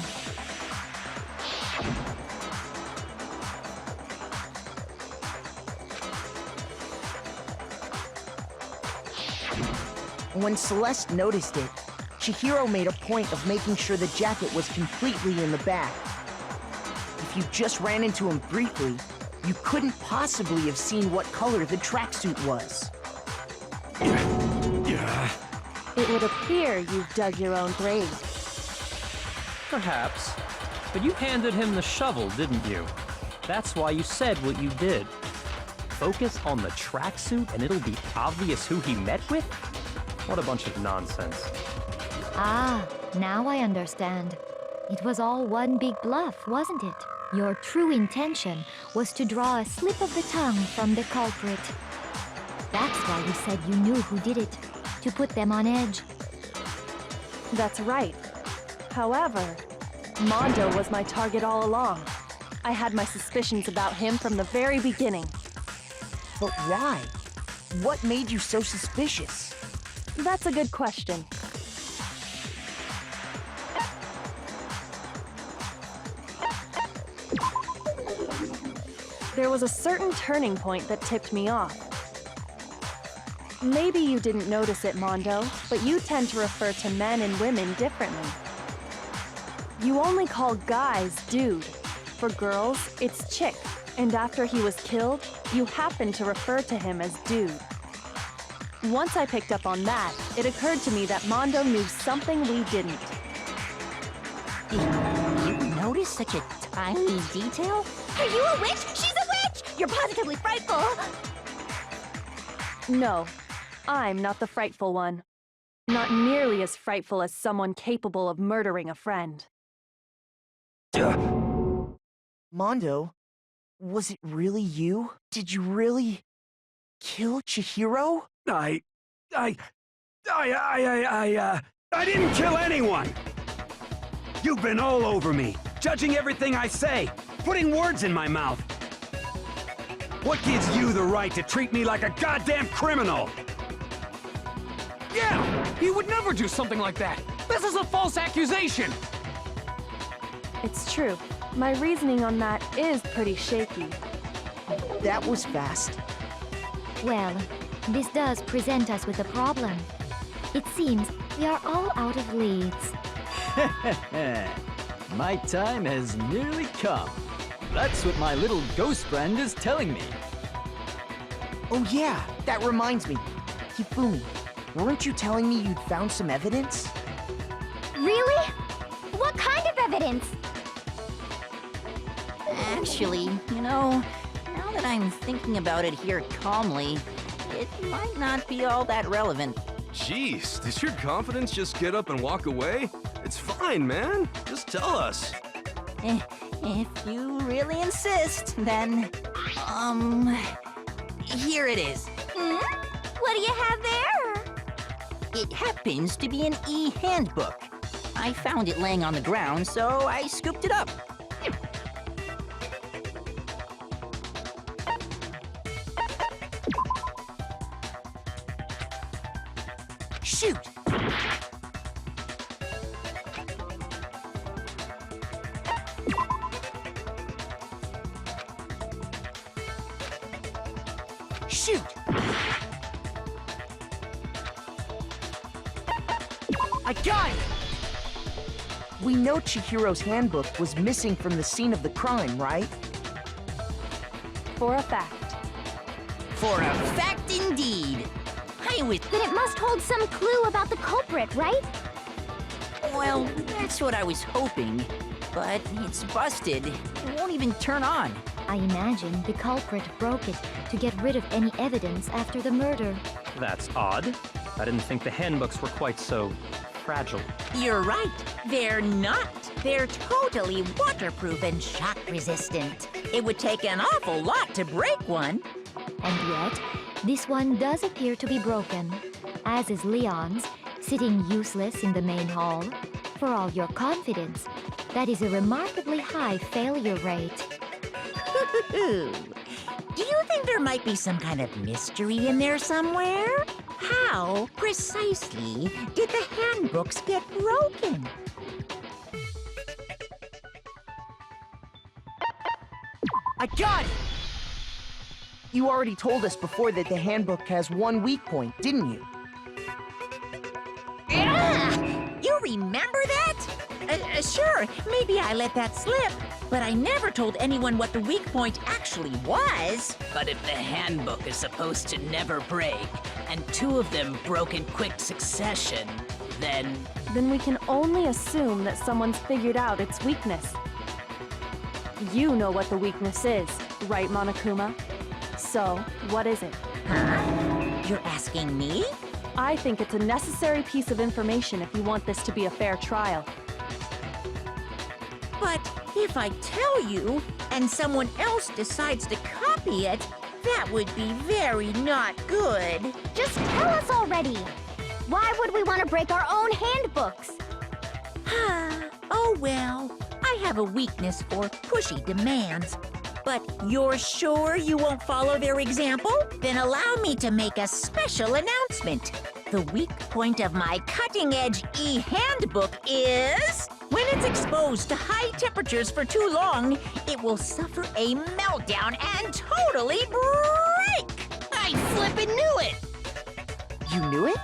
when Celeste noticed it, Chihiro made a point of making sure the jacket was completely in the back. If you just ran into him briefly, you couldn't possibly have seen what color the tracksuit was. It would appear you've dug your own grave. Perhaps. But you handed him the shovel, didn't you? That's why you said what you did. Focus on the tracksuit and it'll be obvious who he met with? What a bunch of nonsense. Ah, now I understand. It was all one big bluff, wasn't it? Your true intention was to draw a slip of the tongue from the culprit. That's why you said you knew who did it, to put them on edge. That's right. However, Mondo was my target all along. I had my suspicions about him from the very beginning. But why? What made you so suspicious? That's a good question. There was a certain turning point that tipped me off. Maybe you didn't notice it, Mondo, but you tend to refer to men and women differently. You only call guys dude. For girls, it's chick. And after he was killed, you happened to refer to him as dude. Once I picked up on that, it occurred to me that Mondo knew something we didn't. You noticed such a tiny detail? Are you a witch? She's a witch! You're positively frightful! No, I'm not the frightful one. Not nearly as frightful as someone capable of murdering a friend. Mondo, was it really you? Did you really kill Chihiro? I didn't kill anyone! You've been all over me, judging everything I say, putting words in my mouth. What gives you the right to treat me like a goddamn criminal? Yeah! He would never do something like that! This is a false accusation! It's true. My reasoning on that is pretty shaky. That was fast. Well, this does present us with a problem. It seems we are all out of leads. My time has nearly come. That's what my little ghost friend is telling me. Oh yeah, that reminds me. Hifumi, weren't you telling me you'd found some evidence? Really? What kind of evidence? Actually, you know, now that I'm thinking about it here calmly, it might not be all that relevant. Jeez, did your confidence just get up and walk away? It's fine, man. Just tell us. If you really insist, then, here it is. What do you have there? It happens to be an e-handbook. I found it laying on the ground, so I scooped it up. Shoot! Shoot! I got it! We know Chihiro's handbook was missing from the scene of the crime, right? For a fact. For a fact indeed. Then it must hold some clue about the culprit, right? Well, that's what I was hoping. But it's busted. It won't even turn on. I imagine the culprit broke it to get rid of any evidence after the murder. That's odd. I didn't think the handbooks were quite so fragile. You're right. They're not. They're totally waterproof and shock resistant. It would take an awful lot to break one. And yet, this one does appear to be broken, as is Leon's, sitting useless in the main hall. For all your confidence, That is a remarkably high failure rate. Do you think there might be some kind of mystery in there somewhere? How precisely did the handbooks get broken? I got it! You already told us before that the handbook has one weak point, didn't you? Yeah! You remember that? Sure, maybe I let that slip, but I never told anyone what the weak point actually was. But if the handbook is supposed to never break, and two of them broke in quick succession, then we can only assume that someone's figured out its weakness. You know what the weakness is, right, Monokuma? So, what is it? Huh? You're asking me? I think it's a necessary piece of information if you want this to be a fair trial. But if I tell you, and someone else decides to copy it, that would be very not good. Just tell us already. Why would we want to break our own handbooks? Oh well, I have a weakness for pushy demands. But you're sure you won't follow their example? Then allow me to make a special announcement. The weak point of my cutting-edge e-handbook is... when it's exposed to high temperatures for too long, it will suffer a meltdown and totally break! I flippin' knew it! You knew it?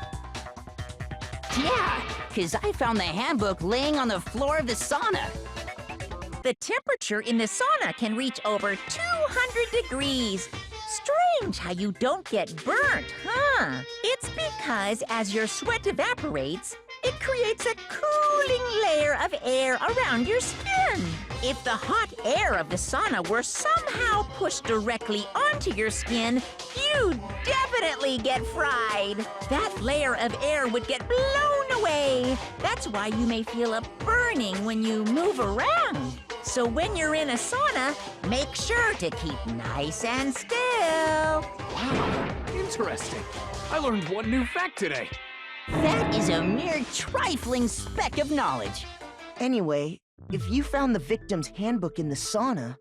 Yeah, 'cause I found the handbook laying on the floor of the sauna. The temperature in the sauna can reach over 200 degrees. Strange how you don't get burnt, huh? It's because as your sweat evaporates, it creates a cooling layer of air around your skin. If the hot air of the sauna were somehow pushed directly onto your skin, you'd definitely get fried. That layer of air would get blown away. That's why you may feel a burning when you move around. So when you're in a sauna, make sure to keep nice and still. Wow, interesting. I learned one new fact today. That is a mere trifling speck of knowledge. Anyway, if you found the victim's handbook in the sauna,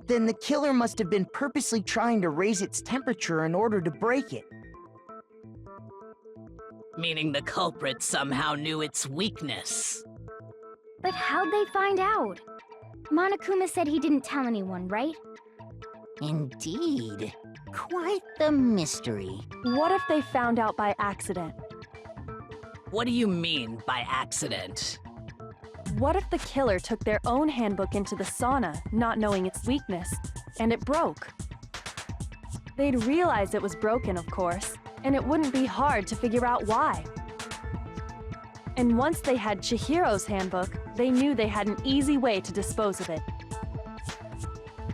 then the killer must have been purposely trying to raise its temperature in order to break it. Meaning the culprit somehow knew its weakness. But how'd they find out? Monokuma said he didn't tell anyone, right? Indeed. Quite the mystery. What if they found out by accident? What do you mean by accident? What if the killer took their own handbook into the sauna, not knowing its weakness, and it broke? They'd realize it was broken, of course, and it wouldn't be hard to figure out why. And once they had Chihiro's handbook, they knew they had an easy way to dispose of it.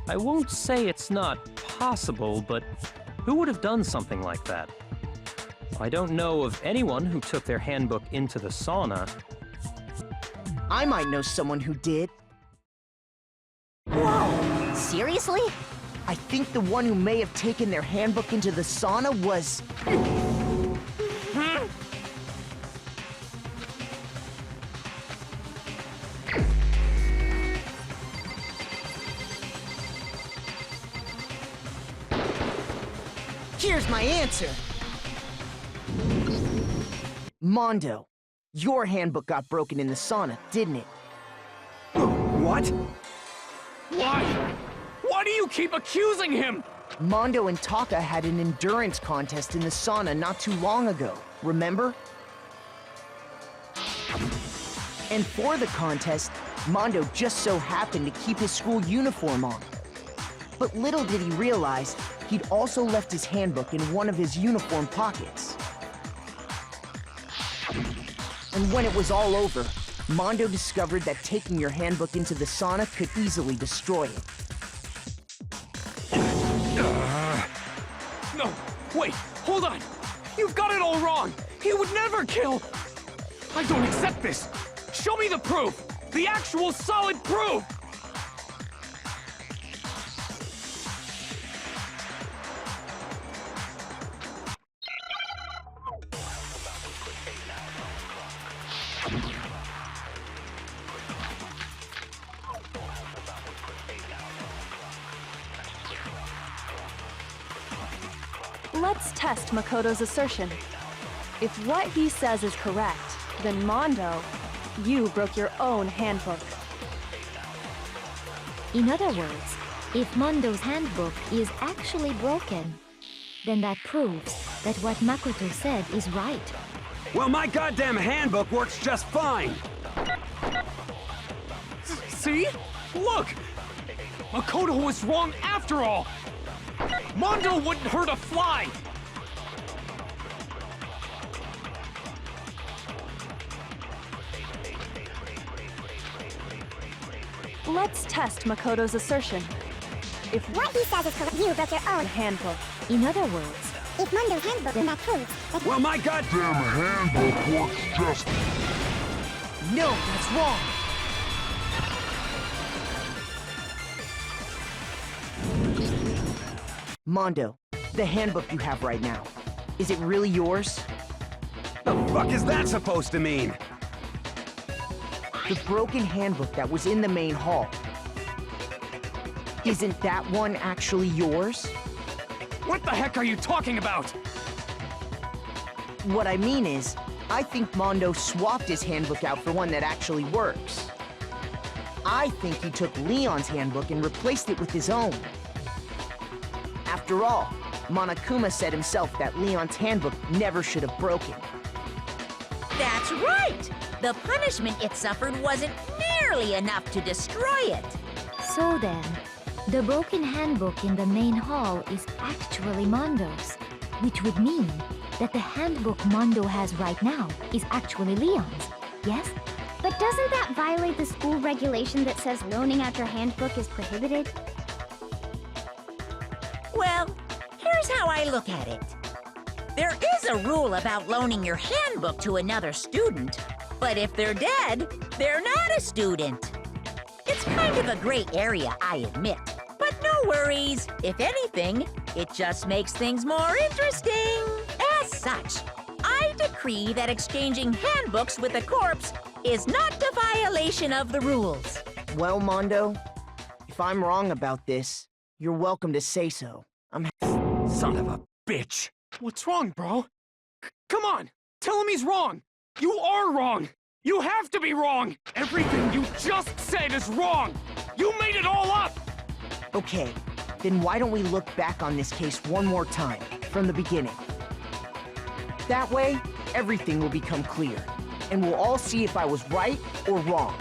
I won't say it's not possible, but who would have done something like that? I don't know of anyone who took their handbook into the sauna. I might know someone who did. Whoa! Seriously? I think the one who may have taken their handbook into the sauna was... Here's my answer. Mondo, your handbook got broken in the sauna, didn't it? What? Why? Why do you keep accusing him? Mondo and Taka had an endurance contest in the sauna not too long ago, remember? And for the contest, Mondo just so happened to keep his school uniform on. But little did he realize, he'd also left his handbook in one of his uniform pockets. And when it was all over, Mondo discovered that taking your handbook into the sauna could easily destroy it. No, wait, hold on. You've got it all wrong. He would never kill. I don't accept this. Show me the proof. The actual solid proof. Let's test Makoto's assertion. If what he says is correct, then Mondo, you broke your own handbook. In other words, if Mondo's handbook is actually broken, then that proves that what Makoto said is right. Well, my goddamn handbook works just fine! See? Look! Makoto was wrong after all! Mondo wouldn't hurt a fly! Let's test Makoto's assertion. If What he says is correct, you broke your own handbook. In other words, if Mondo's handbook, then that proves that... Well, my goddamn handbook works just... No, that's wrong! Mondo, the handbook you have right now, is it really yours? The fuck is that supposed to mean? The broken handbook that was in the main hall. Isn't that one actually yours? What the heck are you talking about? What I mean is, I think Mondo swapped his handbook out for one that actually works. I think he took Leon's handbook and replaced it with his own. After all, Monokuma said himself that Leon's handbook never should have broken. That's right! The punishment it suffered wasn't nearly enough to destroy it. so then, the broken handbook in the main hall is actually Mondo's, which would mean that the handbook Mondo has right now is actually Leon's, yes? But doesn't that violate the school regulation that says loaning out your handbook is prohibited? Well, here's how I look at it. There is a rule about loaning your handbook to another student, but if they're dead, they're not a student. It's kind of a gray area, I admit. But no worries. If anything, it just makes things more interesting. As such, I decree that exchanging handbooks with a corpse is not a violation of the rules. Well, Mondo, if I'm wrong about this, you're welcome to say so. Son of a bitch! What's wrong, bro? Come on! Tell him he's wrong! You are wrong! You have to be wrong! Everything you just said is wrong! You made it all up! Okay, then why don't we look back on this case one more time, from the beginning? That way, everything will become clear, and we'll all see if I was right or wrong.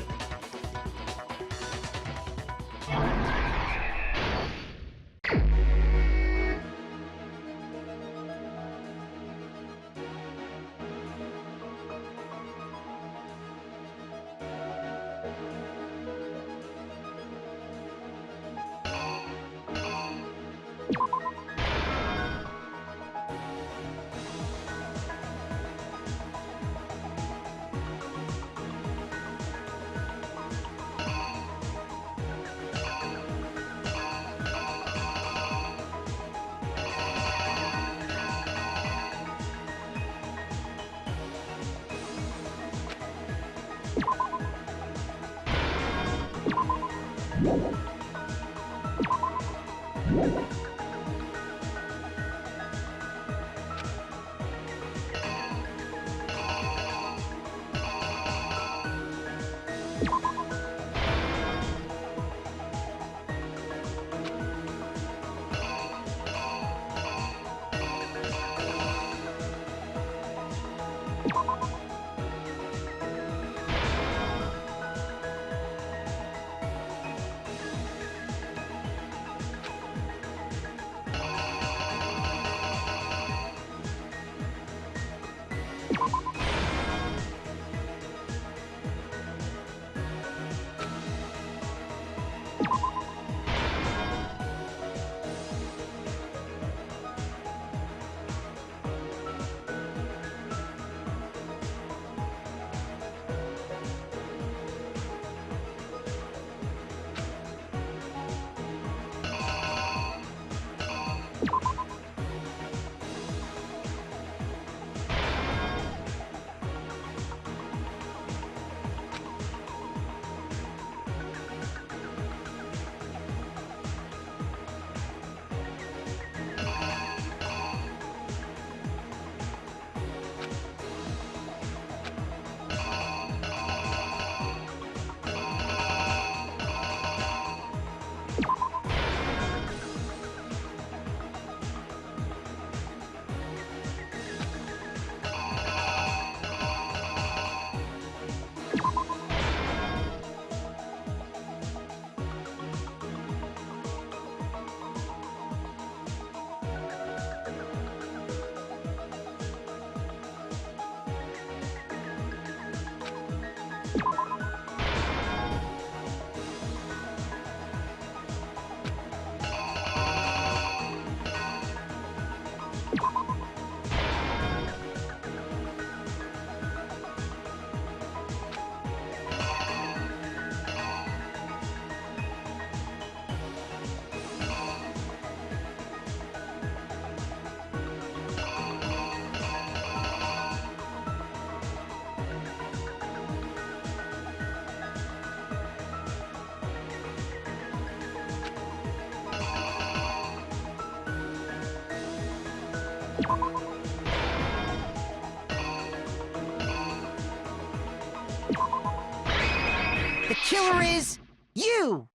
The killer is you!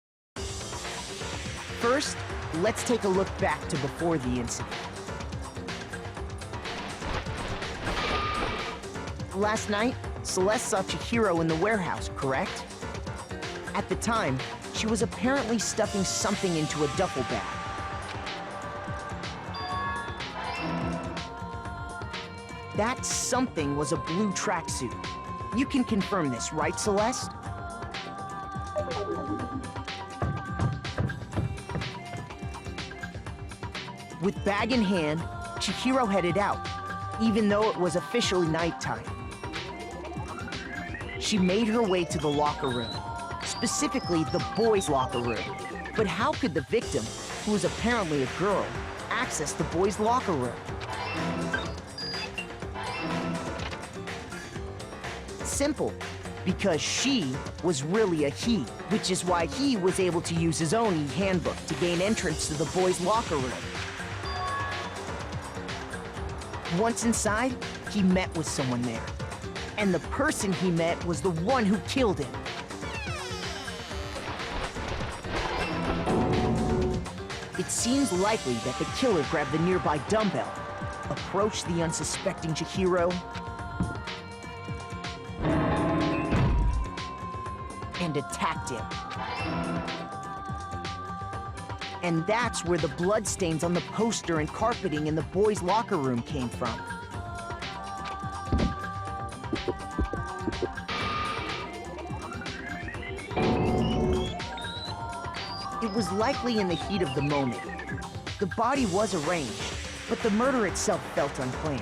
First, let's take a look back to before the incident. Last night, Celeste saw Chihiro in the warehouse, correct? At the time, she was apparently stuffing something into a duffel bag. That something was a blue tracksuit. You can confirm this, right, Celeste? With bag in hand, Chihiro headed out, even though it was officially nighttime. She made her way to the locker room, specifically the boys' locker room. But how could the victim, who was apparently a girl, access the boys' locker room? Simple, because she was really a he, which is why he was able to use his own e-handbook to gain entrance to the boys' locker room. Once inside, he met with someone there. And the person he met was the one who killed him. It seems likely that the killer grabbed the nearby dumbbell, approached the unsuspecting Chihiro, and attacked him. And that's where the bloodstains on the poster and carpeting in the boys' locker room came from. It was likely in the heat of the moment. The body was arranged, but the murder itself felt unplanned.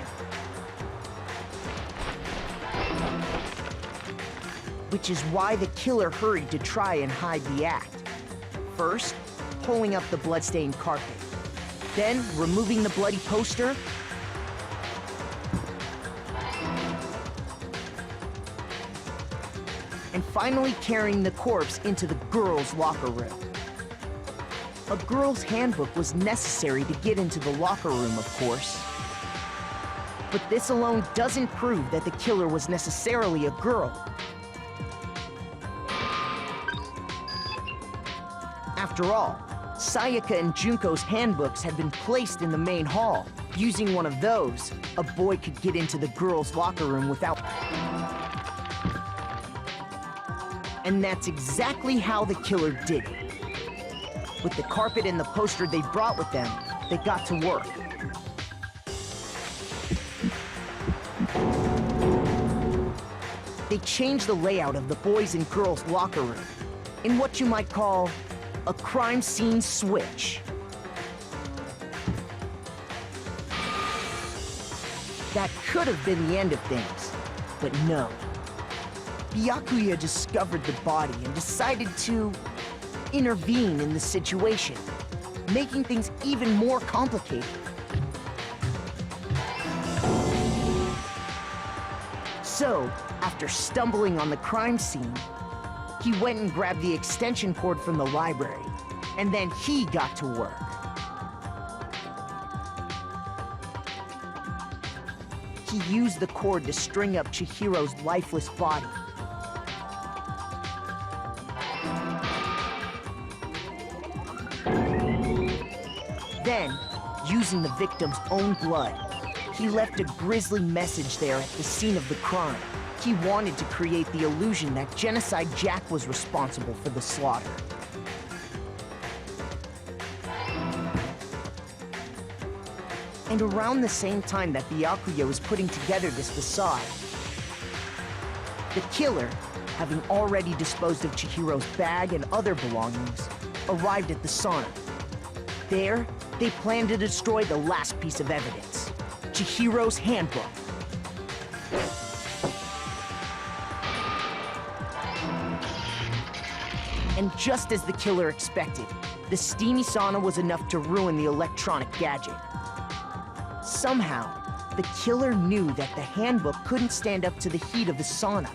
Which is why the killer hurried to try and hide the act. First, pulling up the bloodstained carpet. Then, removing the bloody poster. And finally carrying the corpse into the girls' locker room. A girl's handbook was necessary to get into the locker room, of course. But this alone doesn't prove that the killer was necessarily a girl. After all, Sayaka and Junko's handbooks had been placed in the main hall. Using one of those, a boy could get into the girls' locker room without... And that's exactly how the killer did it. With the carpet and the poster they brought with them, they got to work. They changed the layout of the boys' and girls' locker room in what you might call a crime scene switch. That could have been the end of things, but no. Byakuya discovered the body and decided to intervene in the situation, making things even more complicated. So, after stumbling on the crime scene, he went and grabbed the extension cord from the library, and then he got to work. He used the cord to string up Chihiro's lifeless body. Then, using the victim's own blood, he left a grisly message there at the scene of the crime. He wanted to create the illusion that Genocide Jack was responsible for the slaughter. And around the same time that Byakuya was putting together this facade, the killer, having already disposed of Chihiro's bag and other belongings, arrived at the sauna. There, they planned to destroy the last piece of evidence, Chihiro's handbook. And just as the killer expected, the steamy sauna was enough to ruin the electronic gadget. Somehow, the killer knew that the handbook couldn't stand up to the heat of the sauna.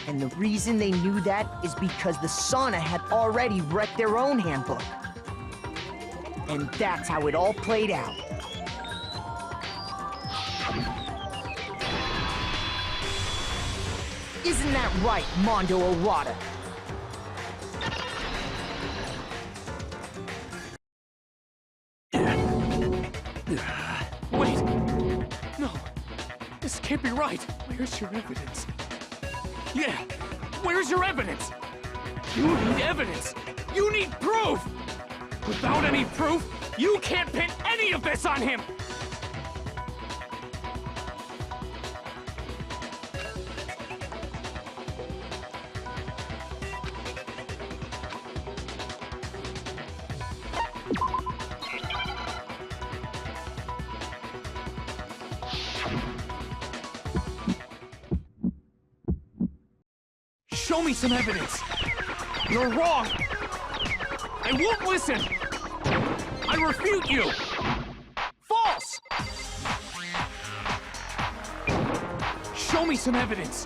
And the reason they knew that is because the sauna had already wrecked their own handbook. And that's how it all played out. Isn't that right, Mondo Arata? Wait! No! This can't be right! Where's your evidence? Yeah! Where's your evidence? You need evidence! You need proof! Without any proof, you can't pin any of this on him! Show me some evidence! You're wrong! I won't listen! I refute you! False! Show me some evidence!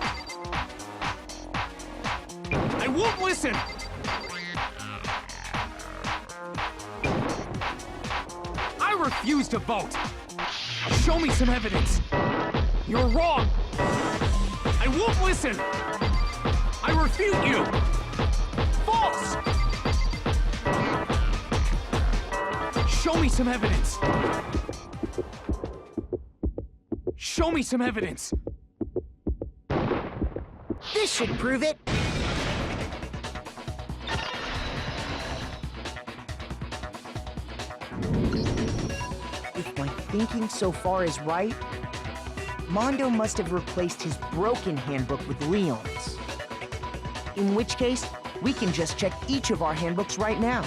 I won't listen! I refuse to vote! Show me some evidence! You're wrong! I won't listen! I refute you! False! Show me some evidence! Show me some evidence! This should prove it! If my thinking so far is right, Mondo must have replaced his broken handbook with Leon's. In which case, we can just check each of our handbooks right now.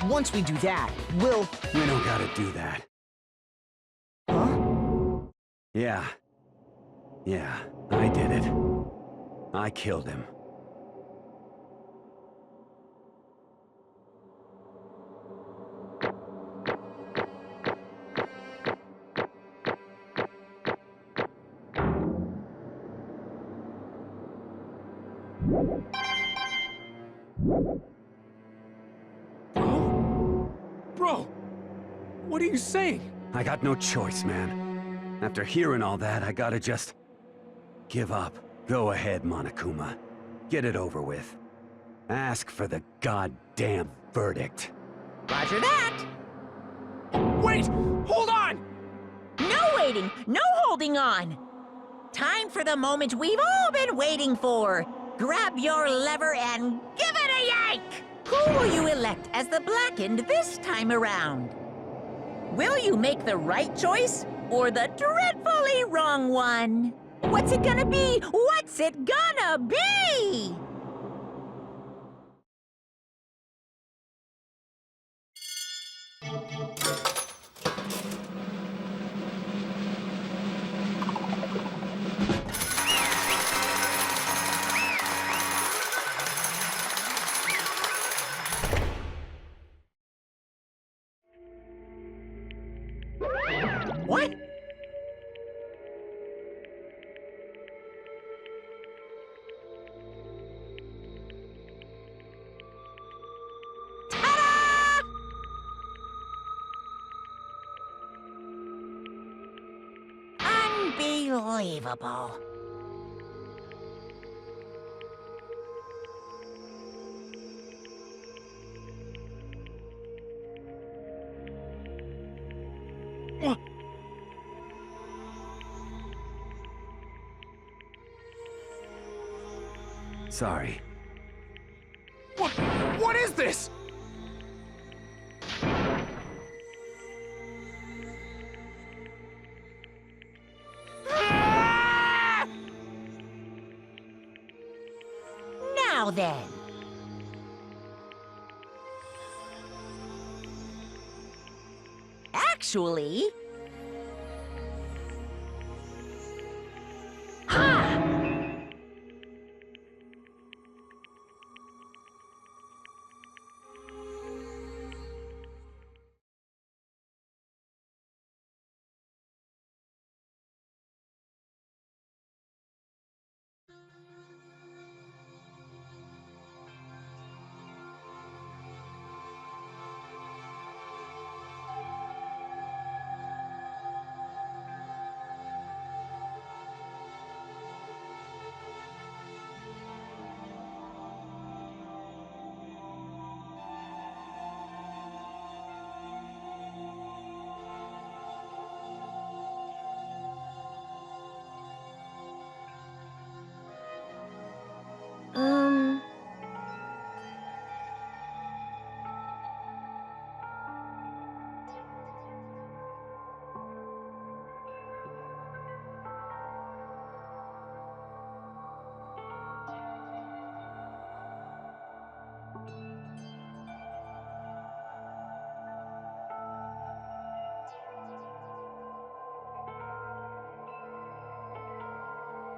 Once we do that, we'll... We don't gotta do that. Huh? Yeah, I did it. I killed him. Bro, what are you saying? I got no choice, man. After hearing all that, I gotta just... give up. Go ahead, Monokuma. Get it over with. Ask for the goddamn verdict. Roger that! Wait! Hold on! No waiting! No holding on! Time for the moment we've all been waiting for! Grab your lever and give it a yank! Who will you elect as the Blackened this time around? Will you make the right choice or the dreadfully wrong one? What's it gonna be? What's it gonna be? What? Ta-da! Unbelievable. Sorry. What is this? Now then. Actually... Ha!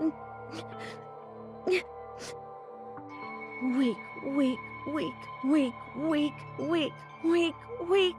Weak, weak, weak, weak, weak, weak, weak, weak.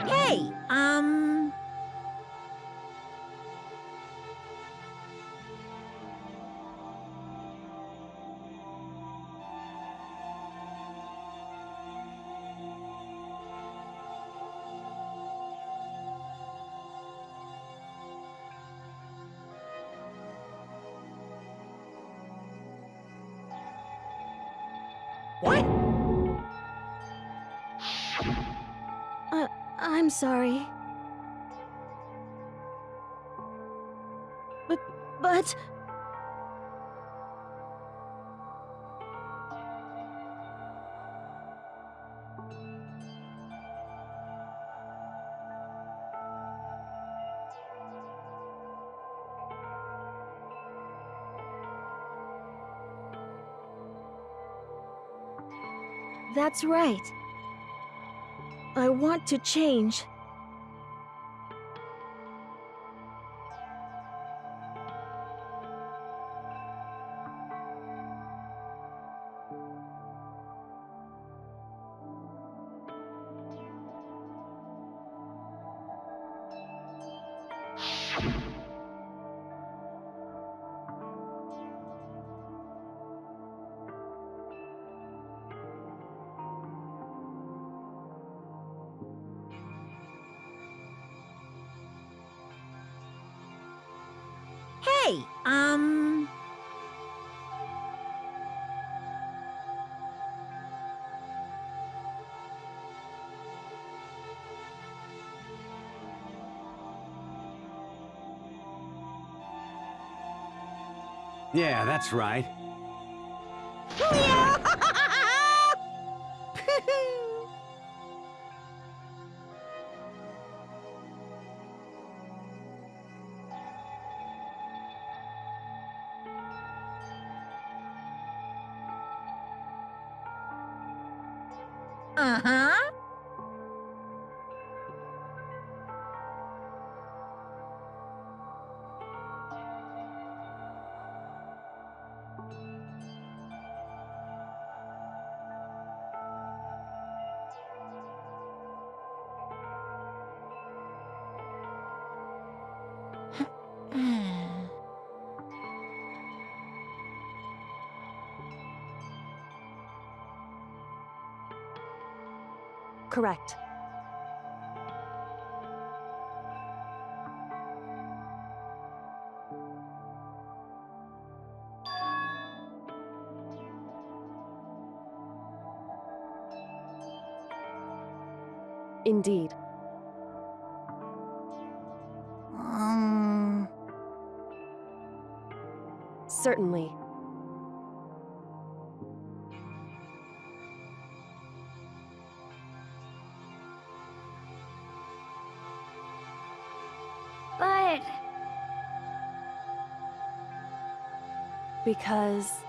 Hey, What? I'm sorry. But... That's right. I want to change. hey, Yeah, that's right. Uh-huh. Correct. Indeed. Certainly. But... Because...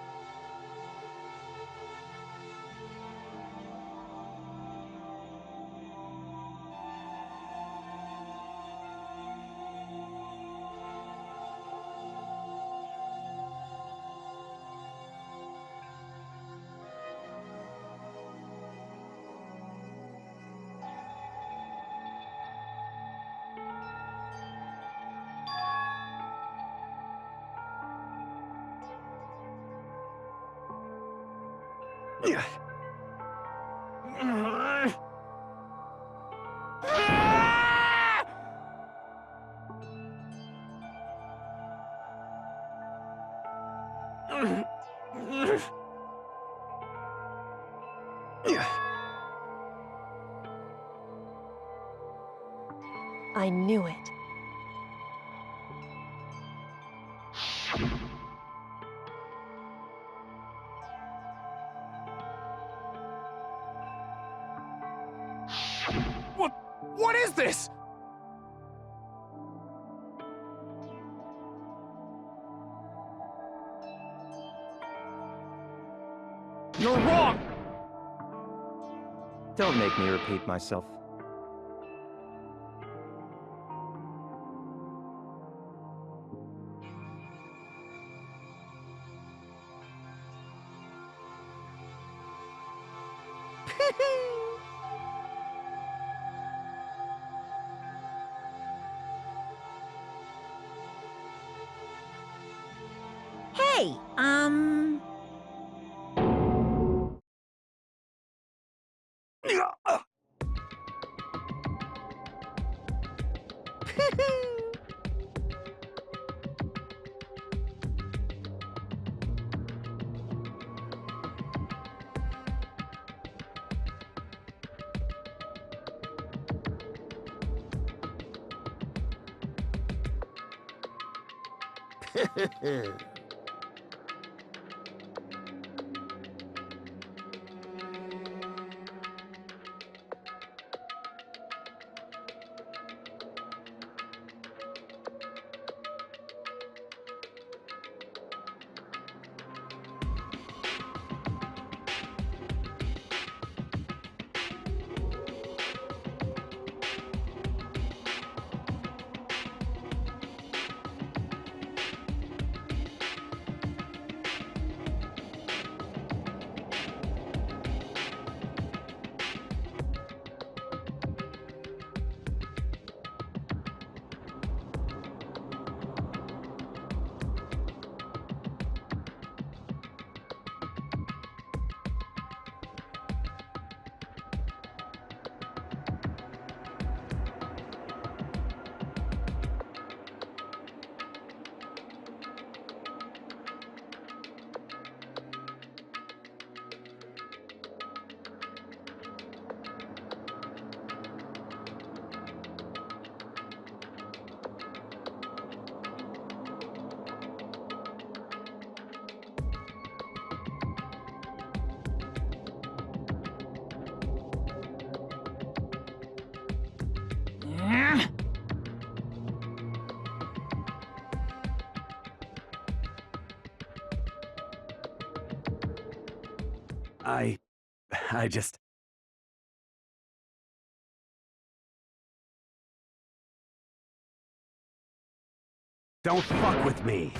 I knew it. What is this? You're wrong! Don't make me repeat myself. Hey, I just... Don't fuck with me!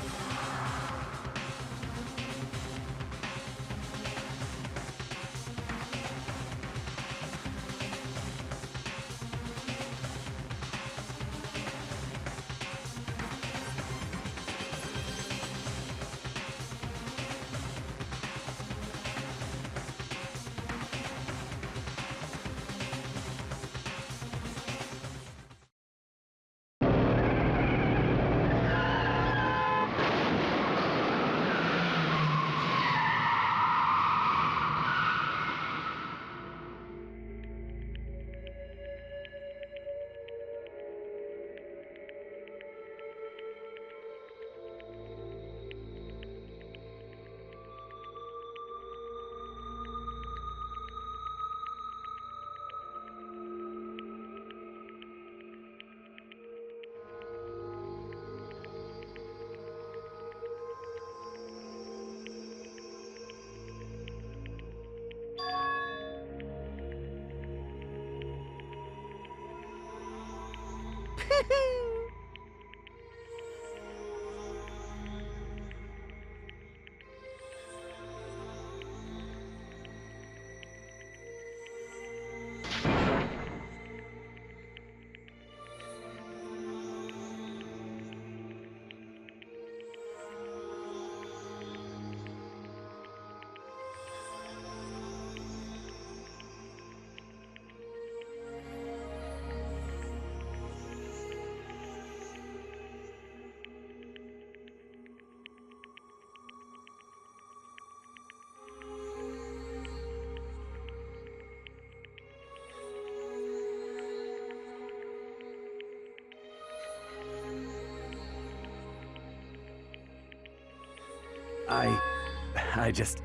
I just...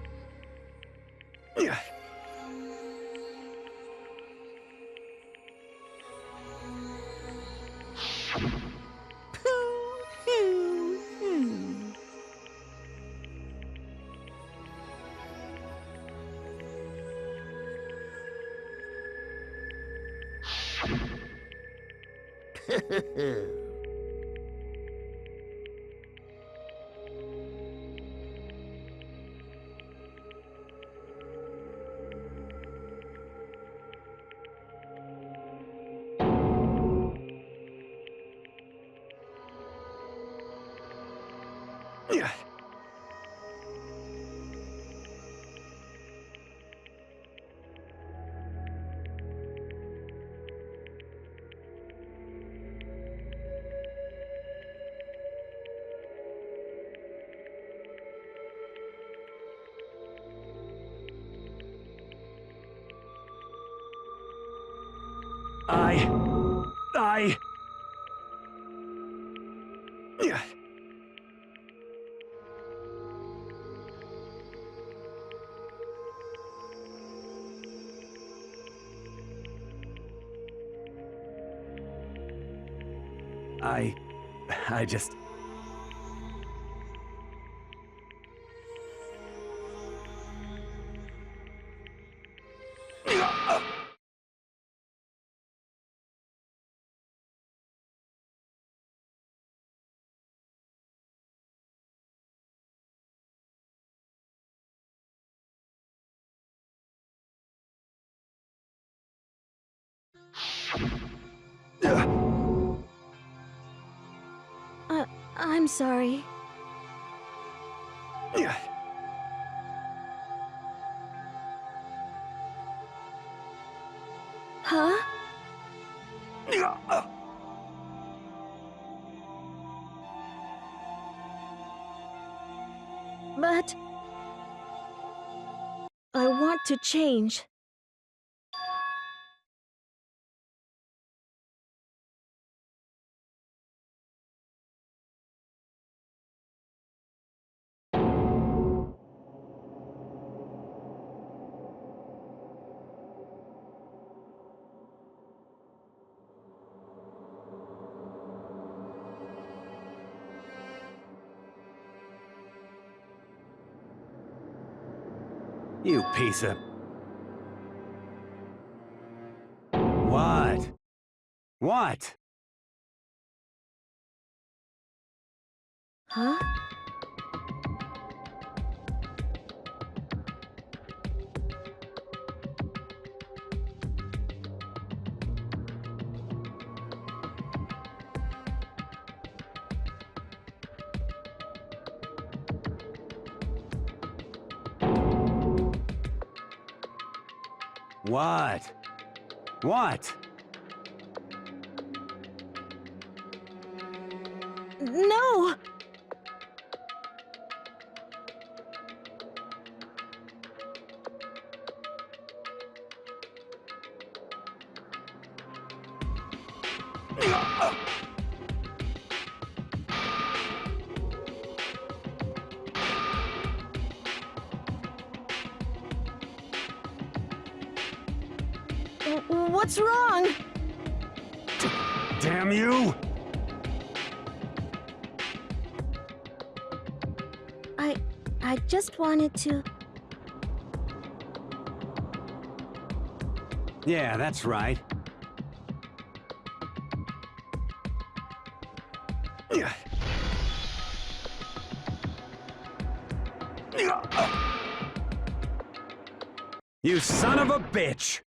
I just... I'm sorry. Huh? But... I want to change. You piece of... What? What? Huh? What? What? No! What's wrong? Damn you! I just wanted to... Yeah, that's right. You son of a bitch!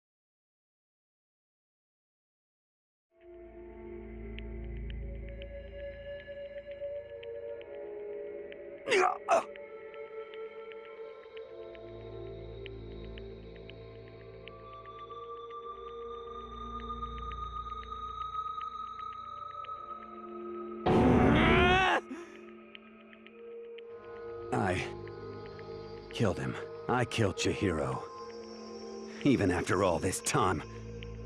I killed him. I killed Chihiro. Even after all this time,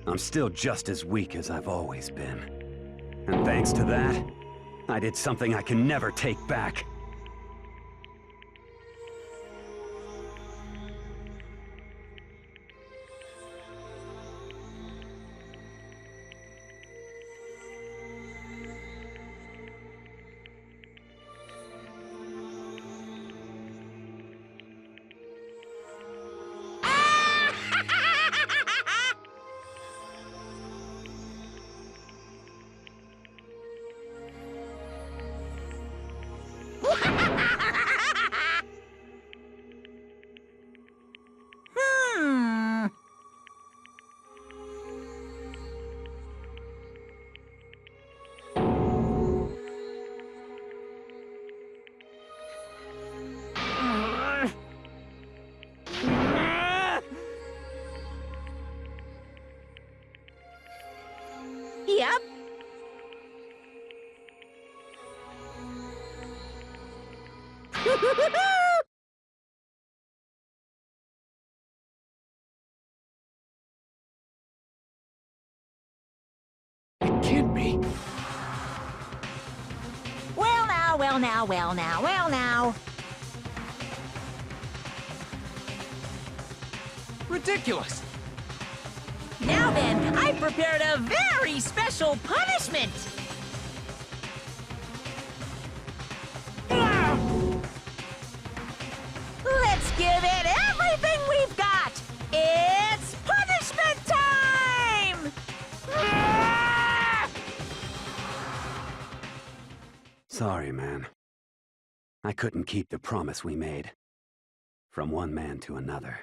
I'm still just as weak as I've always been. And thanks to that, I did something I can never take back. It can't be. Well now, well now, well now, well now. Ridiculous. Now then, I've prepared a very special punishment. Let's give it everything we've got. It's punishment time! Sorry, man. I couldn't keep the promise we made. From one man to another.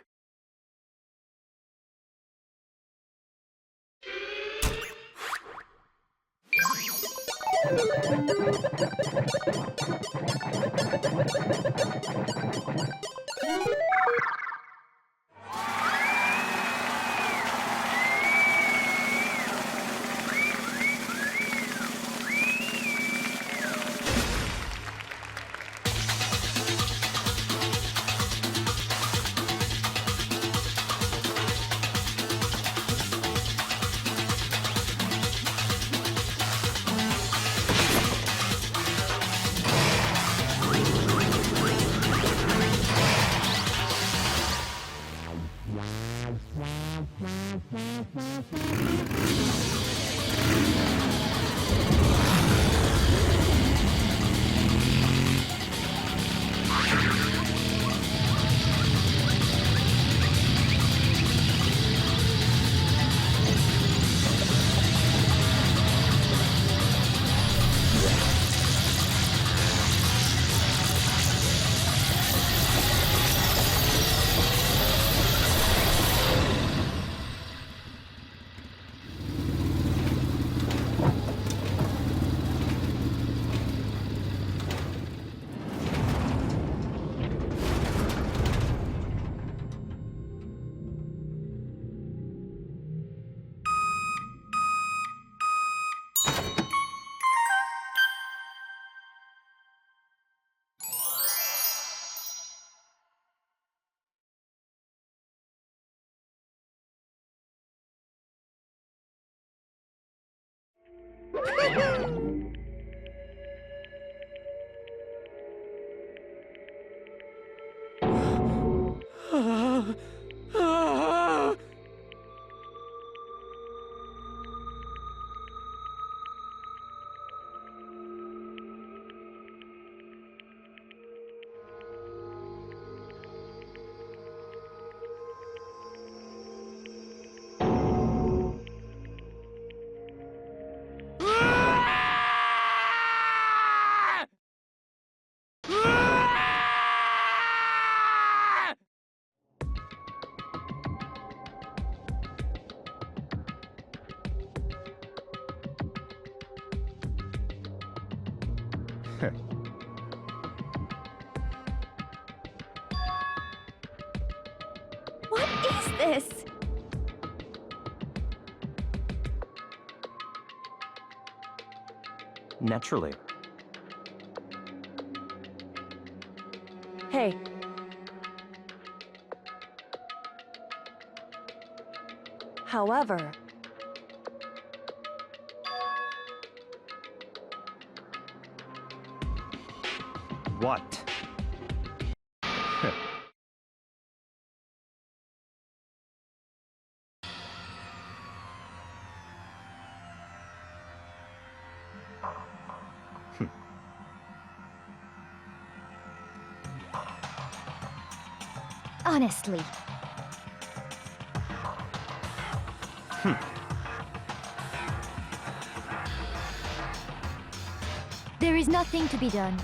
What is this? Naturally. Hey. However, What? Honestly. There is nothing to be done.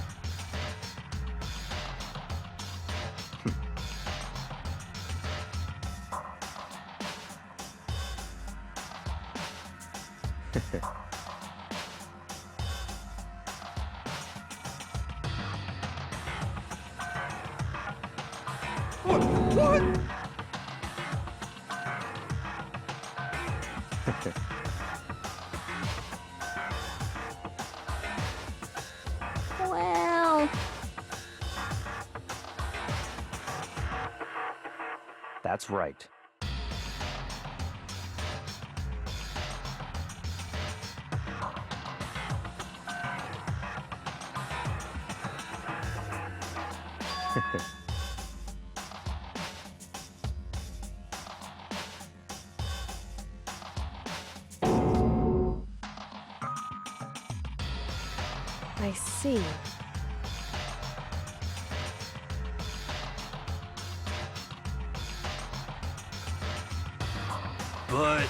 What? Well, That's right. I see. But...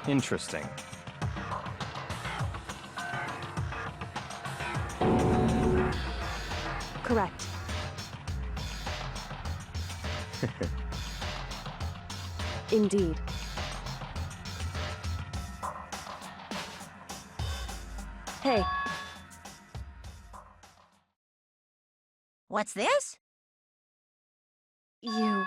Interesting. Correct. Indeed. Hey. What's this? You...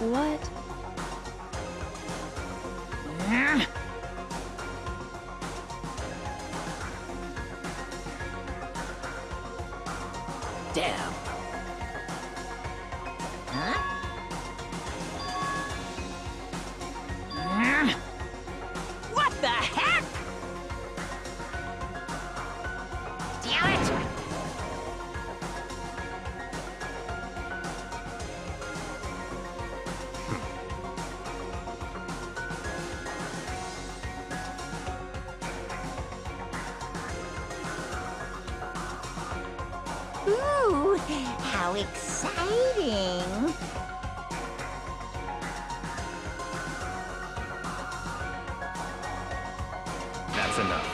What? Damn. Huh? What the heck? Damn it! Ooh, how exciting! That's enough.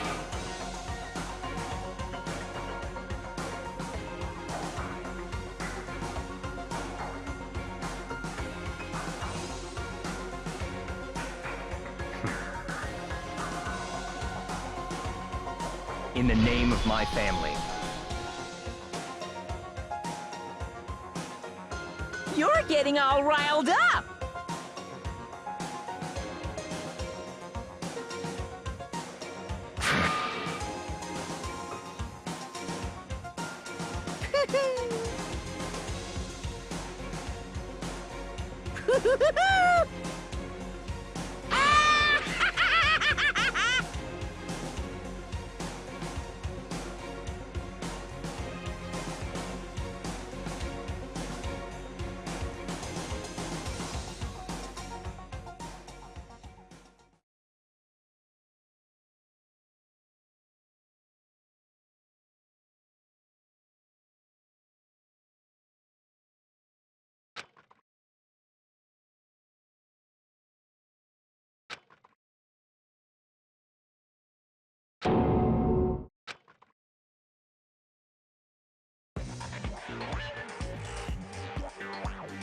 In the name of my family. You're getting all riled up!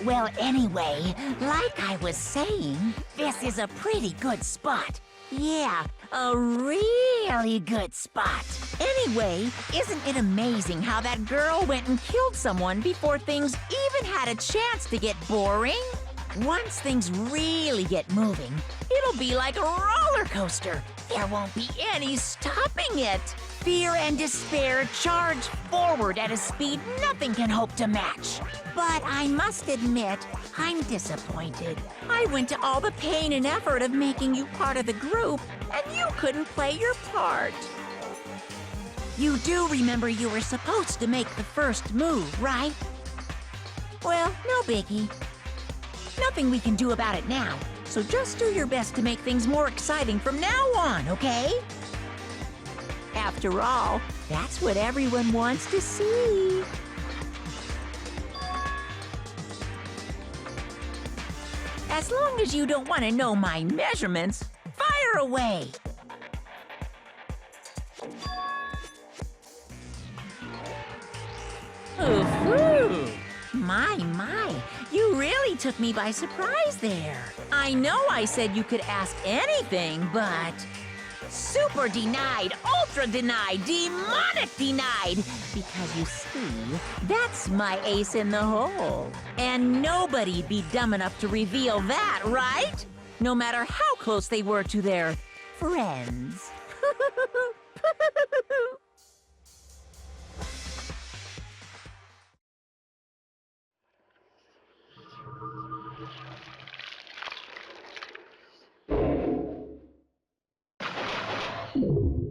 Well, anyway, like I was saying, this is a pretty good spot. Yeah, a really good spot. Anyway, isn't it amazing how that girl went and killed someone before things even had a chance to get boring? Once things really get moving, it'll be like a roller coaster. There won't be any stopping it. Fear and despair charge forward at a speed nothing can hope to match. But I must admit, I'm disappointed. I went to all the pain and effort of making you part of the group, and you couldn't play your part. You do remember you were supposed to make the first move, right? Well, no biggie. Nothing we can do about it now, so just do your best to make things more exciting from now on, okay? After all, That's what everyone wants to see. As long as you don't want to know my measurements, fire away. Ooh, my, you really took me by surprise there. I know I said you could ask anything, but super denied, ultra denied, demonic denied. Because you see, that's my ace in the hole. And nobody'd be dumb enough to reveal that, right? No matter how close they were to their friends. You